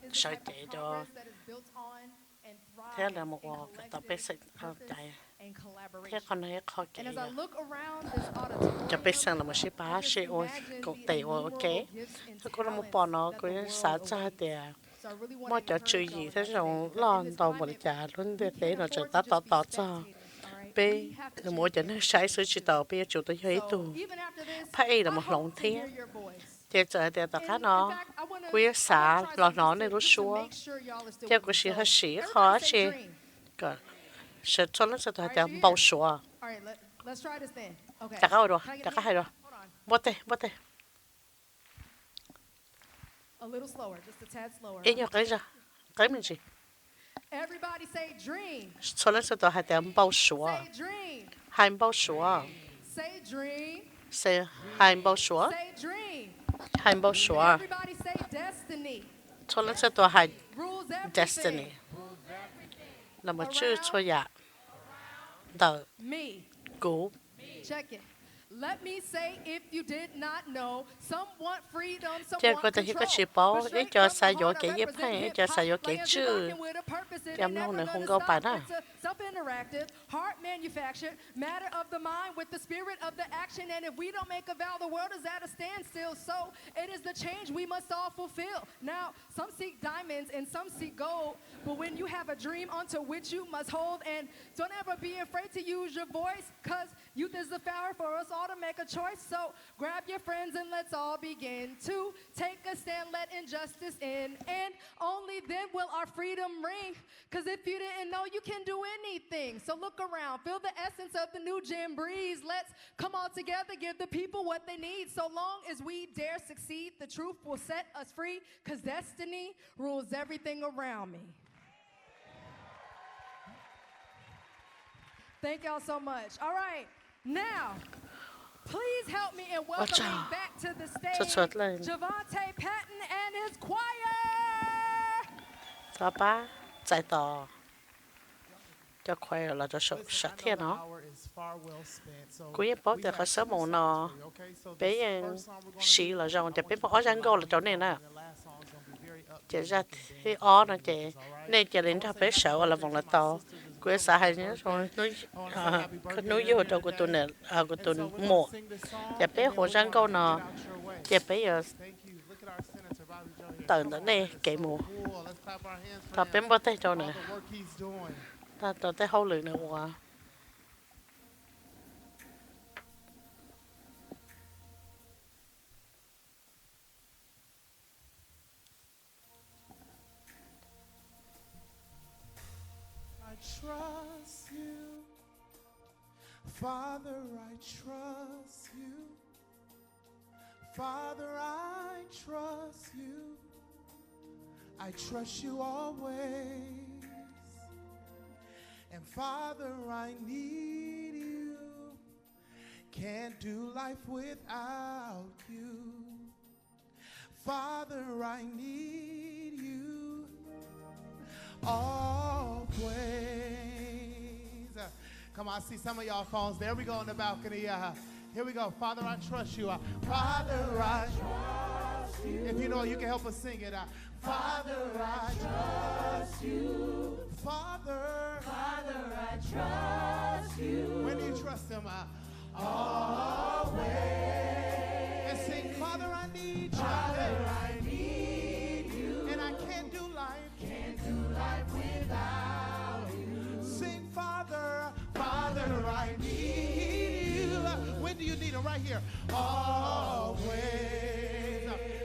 is Sợ the type chạy of cho. progress that is built on and Thế thrives là một in tập bé collective sẽ purpose chạy. and Thế collaboration. con này khó kỹ And as I rồi. look around this auditorium, Cho bé sang là một ship bá, I just ship ôi, imagine cũng the tỷ ôi ok. innumerable gifts and Thế cô là một talents bọn nó, that cô the ấy world xả ra awaits. tiền. So I really want Mỗi to chỗ trừ encourage gì y'all thế in that rồi today, because in lon this tàu một climate, trả luôn we thế tế can't nó trở afford ta to tỏ just be tỏ cho. spectators, all right? Bé We have to mỗi change chỗ nó the sai sự chỉ narrative tàu bé chủ tôi thấy too. tù. So even after this, Phải ấy I là một hope lòng to thiên. hear your voice. Thế trở thì tất cả In nó fact, I wanna quý xã try lò something nó này just rút to xua. make sure y'all are still Thế with cô me. sĩ So, hơi sĩ everybody khó say chứ. dream. Còn sự cho nó sẽ All right, tạo you bầu here? xua. All right, let's try this then. Okay. Đã có rồi, Can I get đã a có hand? hay rồi. Hold on. Bớt đi. A little slower, just a tad slower. Ý nhau cái ra. Cái mình gì? Everybody say dream. Cho nó sẽ tạo hai bầu xua. Say dream. Hai bầu xua. Say dream. Sẽ hai bầu xua. Say dream. Hai bầu xua. Everybody say destiny. Cho nó sẽ tạo hai Rules everything. destiny. Là một chữ cho dạ. Tờ. Me. Koob. Check it. Let me say if you did not know, some want freedom, some Chứ want có thể có control. chỉ bảo But ý straight cho from sai the dỗ heart, I cái giúp represent hay, hip cho hop, sai dỗ cái like chữ. you're rocking with a purpose, it Em ain't nó never này gonna không có stop. bài đó. It's a self-interactive, heart manufactured, matter of the mind with the spirit of the action. And if we don't make a vow, the world is at a standstill. So it is the change we must all fulfill. Now, some seek diamonds and some seek gold. But when you have a dream unto which you must hold, and don't ever be afraid to use your voice, because youth is the power for us all to make a choice. So grab your friends and let's all begin to take a stand, let injustice in, and only then will our freedom ring. Because if you didn't know, you can do anything. So look around, feel the essence of the new gym breeze. Let's come all together, give the people what they need. So long as we dare succeed, the truth will set us free, because destiny rules everything around me. Thank y'all so much. All right, now, please help me in welcoming back to the stage Javante Patton and his choir. Sao ba? Giải tỏ. Cho khoe là cho sợ thiên nó. Cú yên bóp thì có sớm một nó. Bé yên xí là rong thì bé bỏ răng gô là chỗ này nè. Chị ra thì ó nó chị. Nên chị đến cho bé sợ là vòng là to. Cú xã hay nhớ rồi núi vô đâu của tôi nè, của tôi mùa. Chị bé hồ răng gô nó. Chị bé giờ tận tới đây kệ mùa. Ta bé bỏ tay cho nè. Ta tao tay hậu lửa nữa quá. I trust you, Father, I trust you. Father, I trust you. I trust you always. And Father, I need you. Can't do life without you. Father, I need you always. Come on, I see some of y'all phones. There we go on the balcony. Here we go. Father, I trust you. Father, I trust you. If you know, you can help us sing it. Father, I trust you. Father, I trust you. When do you trust him? Always. And sing, Father, I need you. Father, I need you. And I can't do life without you. Sing, Father, I need you. When do you need him? Right here. Always.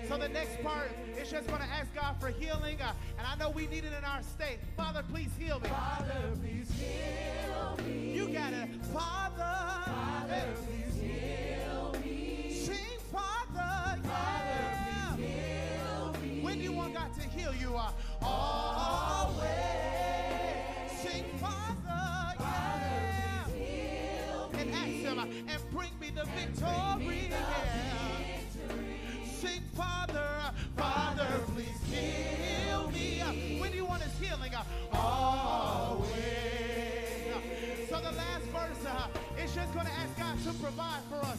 So the next part is just going to ask God for healing. And I know we need it in our state. Father, please heal me. Father, please heal me. You got it. Father, please heal me. Sing, Father, Father, please heal me. When do you want God to heal you? Always. Sing, Father. Father, yeah. And ask him and bring me the victory. Sing, Father, Father, please heal me. When do you want his healing? Always. So the last verse, it's just going to ask God to provide for us.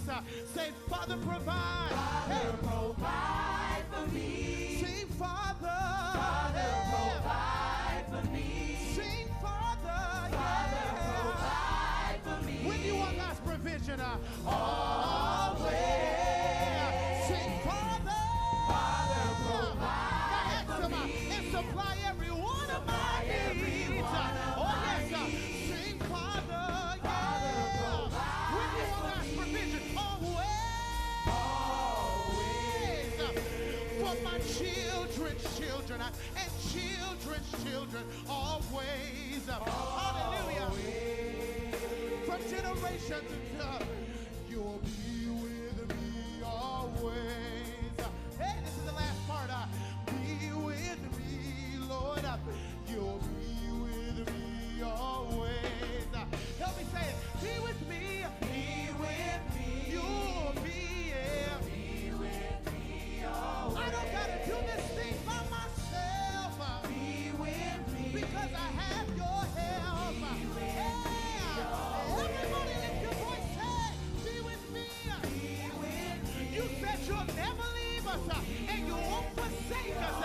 Say, Father, provide. Father, provide for me. Sing, Father. Father, provide for me. Sing, Father. Father, provide for me. When do you want God's provision? Always. Sing, Father. Father, provide for me. And supply every one of my needs. Oh, yes. Sing, Father. Father, provide when do you want God's provision? Always. For my children's children and children's children. Always. Hallelujah. From generation to you'll be with me always. Hey, this is the last part. Be with me, Lord. You'll be with me always. Help me say it. Be with me. Be with me. You'll be, yeah. Be with me always. I don't gotta do this thing by myself. Be with me. Because I have your help. Be with yeah. me always. Everybody lift your voice. Hey, be with me. Be with me. You said you'll never leave us and you won't forsake us.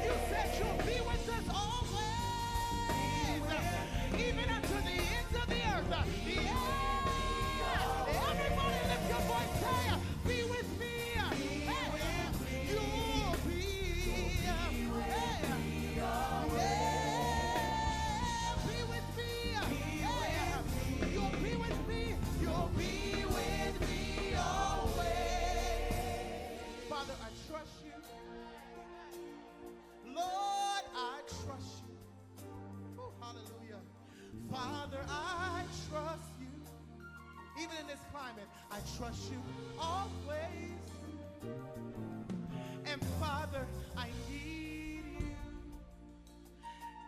You said you'll be with us always. Even unto the ends of the earth. Yeah. Everybody lift your voice. Say, be with me. You'll be. Be with me. You'll be with me. You'll be with me always. Father, I trust you. Lord, I trust you. Ooh, hallelujah. Father, I trust you. Even in this climate, I trust you always. And Father, I need you.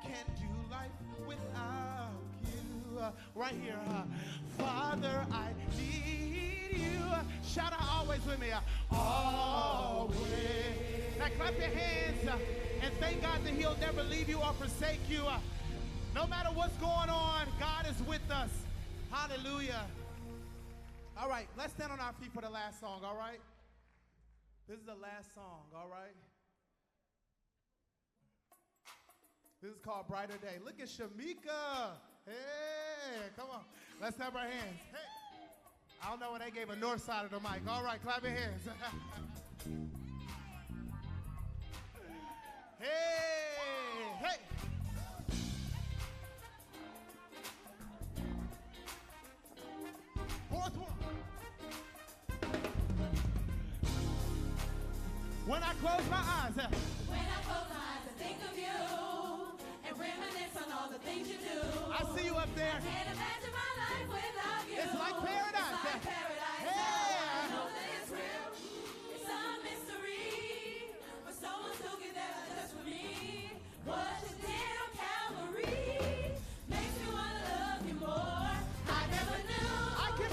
Can't do life without you. Right here, Father, I need you. Shout out always with me. Always. Now clap your hands and thank God that he'll never leave you or forsake you. No matter what's going on, God is with us. Hallelujah. All right, let's stand on our feet for the last song, all right? This is the last song, all right? This is called Brighter Day. Look at Shamika. Hey, come on. Let's clap our hands. Hey. I don't know when they gave a north side of the mic. All right, clap your hands. Hey, hey. Fourth one. When I close my eyes. When I close my eyes and think of you and reminisce on all the things you do. I see you up there. I can't imagine my life without you. It's like paradise. It's like paradise. Yeah. I know that it's real. It's a mystery. For someone to give that just for me. What you did on Calvary makes me want to love you more. I never knew I could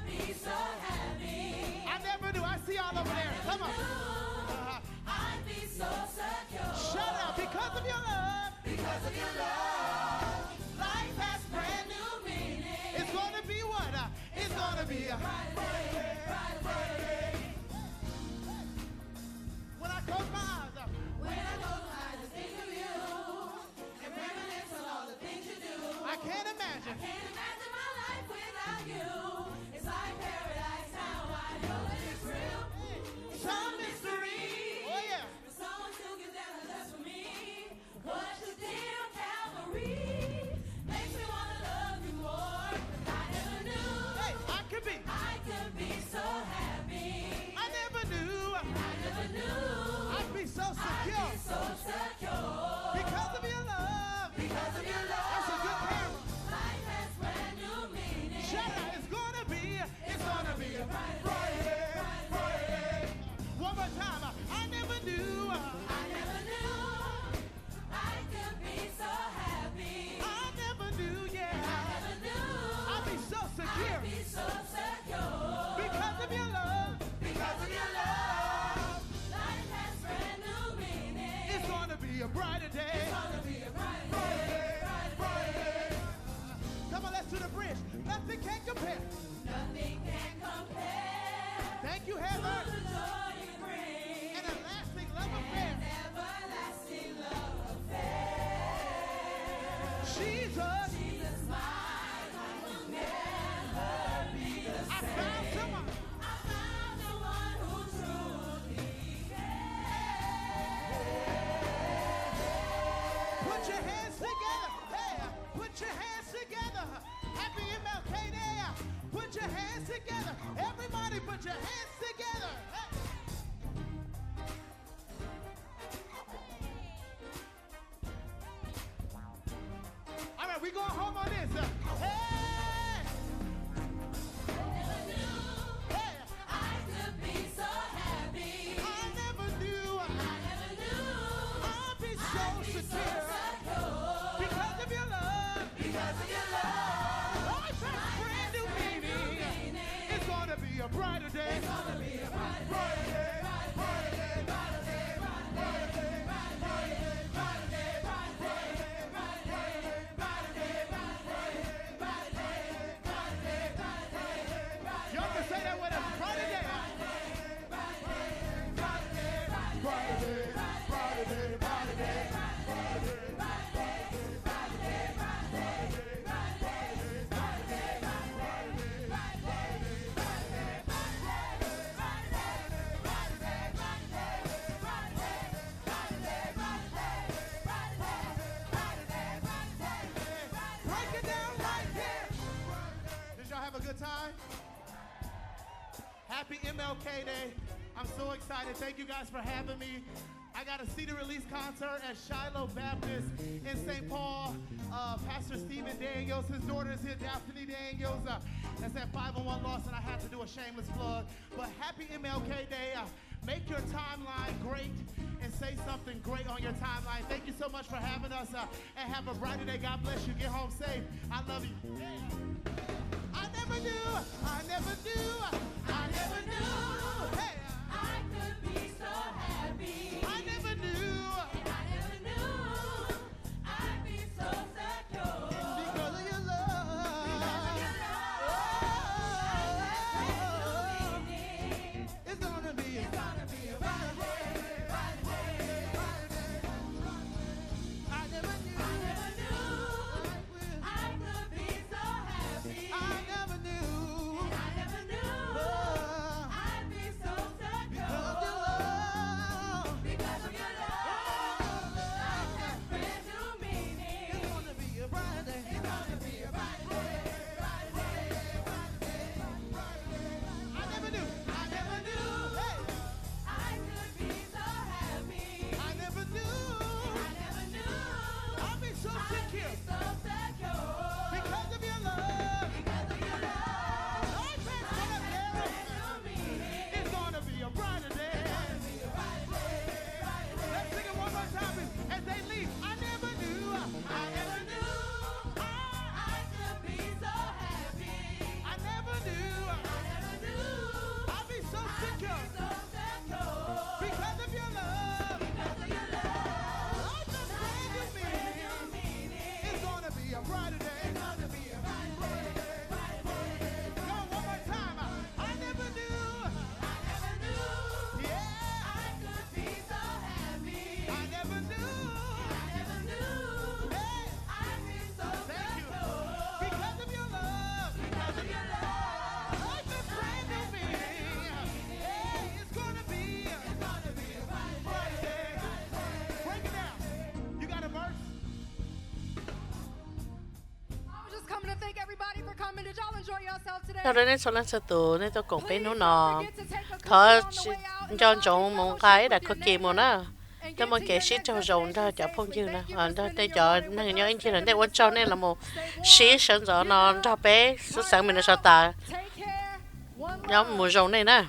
be so happy. I never knew. I see y'all over there. Come on. I'd be so secure. Shut up. Because of your love. Because of your love. Life has brand new meaning. It's going to be what? It's going to be a bright day, bright day. When I close my eyes. When I close my eyes and think of you and reminisce on all the things you do. I can't imagine. I can't imagine my life without you. It's like paradise now. I know that it's real. It's some mystery. Oh yeah. For someone to give that just for me. What you did on Calvary makes me want to love you more. I never knew. Hey, I could be so happy. I never knew. I'd be so secure. Because of your love. Because of your love. That's a good camera. Life has brand new meaning. Shut up. It's gonna be a bright day. One more time. I never knew. I could be so happy. I never you, Heather. An everlasting love affair. Jesus. I found someone. Put your hands together. Hey, put your hands together. Happy MLK Day. Put your hands together. Everybody put your hands together. Hey. All right, we going home on this. Hey. A brighter day. It's gonna be a brighter day. Brighter day. Brighter day. Brighter day. Brighter day. Brighter day. Brighter day. Brighter day. Brighter day. Brighter day. Y'all can say that with us. Brighter day. Brighter day. Brighter day. Brighter day. Brighter day. Brighter day. Have a good time. Happy MLK Day. I'm so excited. Thank you guys for having me. I got a CD release concert at Shiloh Baptist in St. Paul. Pastor Stephen Daniels, his daughter is here, Daphne Daniels. That's at 501 Lawson. I had to do a shameless plug. But happy MLK Day. Make your timeline great and say something great on your timeline. Thank you so much for having us. And have a brighter day. God bless you. Get home safe. I love you. Yeah. I never knew, I never knew, I never knew, hey, I could be so happy. I never knew, and I never knew, I'd be so secure. Because of your love. Because of your love. It's gonna be a brighter day, brighter day, brighter day. I never knew, I could be so happy. I never knew. And I never knew. I'd be so secure. Because of your love. Like that brand new meaning. It's gonna be a brighter day. It's gonna be a brighter day. Brighter day. Brighter day. Brighter day. I never knew. I never knew. Hey. I could be so happy. I never knew. And I never knew. I'd be so secure. I'd be so secure. Because of your love. Because of your love. It's gonna be a brighter day. Let's sing it one more time as they leave. I never knew. I never knew. I could be so happy. I never knew. I never knew. I'd be so secure. Because of your love. Because of your love. It's gonna be a brighter day. It's gonna be a brighter day. Go one more time. I never knew. I never knew. Yeah. I could be so happy. I never knew. I never knew. Hey. I'd be so secure. Because of your love. Because of your love. Life is brand new meaning. Hey, it's gonna be a brighter day. Break it down. You got a verse? I was just coming to thank everybody for coming. Did y'all enjoy yourself today? Sau đó nên số lần sau tù nên tôi cũng bên nó nọ thọ cho chồng một cái đã có kìm một á cho mọi cái shit cho rồng ra cho phong dư nè đó để cho nên nhớ anh chị là để quan trọng nên là một shit sơn gió nó ra bé xuất sáng mình là sao ta nhóm mùa rồng này nè.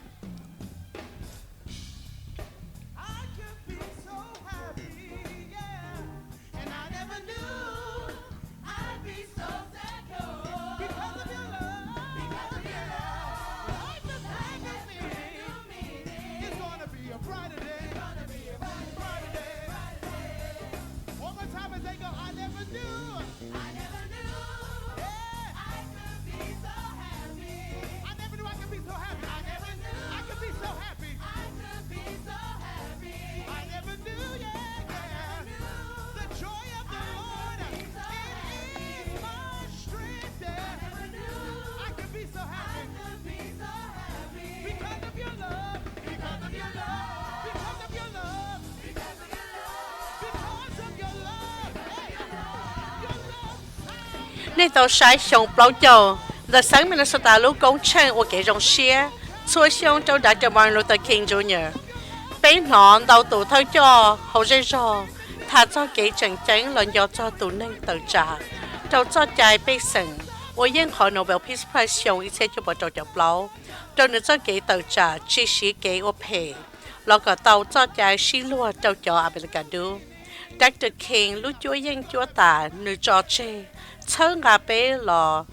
I never knew I could be so happy. I never knew. nên tàu sai xong bao giờ giờ sáng Minnesota lúc công chân của cái dòng xe xua xong cho Dr. Martin Luther King Jr. Bên nón đầu tủ thâu cho hậu dây rò thà cho cái chân chân lần do cho tủ nên tự trả trâu cho trái bê sừng 我因可 Nobel Peace Prize 上一切就不做就包，做你做幾道茶，只是幾我賠，落個刀做在西路就叫阿比個都。Dr. King lúc chúa yên chúa tả nữ cho chê, chớ ngà bế lò,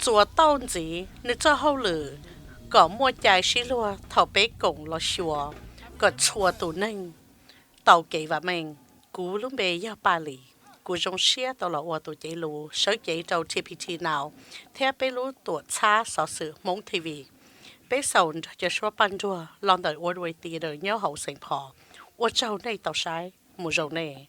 chúa tao gì, nữ cho hậu lử, có mua chạy xí lùa, thảo bế cùng lò xùa, có chùa tù nênh, tàu kỹ và mình, cú lúc bế do bà lì. Cú trong xe tàu lọ tụ chế lù, sở chế trâu TPT nào, theo bế lũ tụ xa sở sự mông TV. Bế sầu cho số ban đùa, lòng đời Broadway Theater nhớ hậu sinh phò, ô trâu này tàu sai, mù râu này.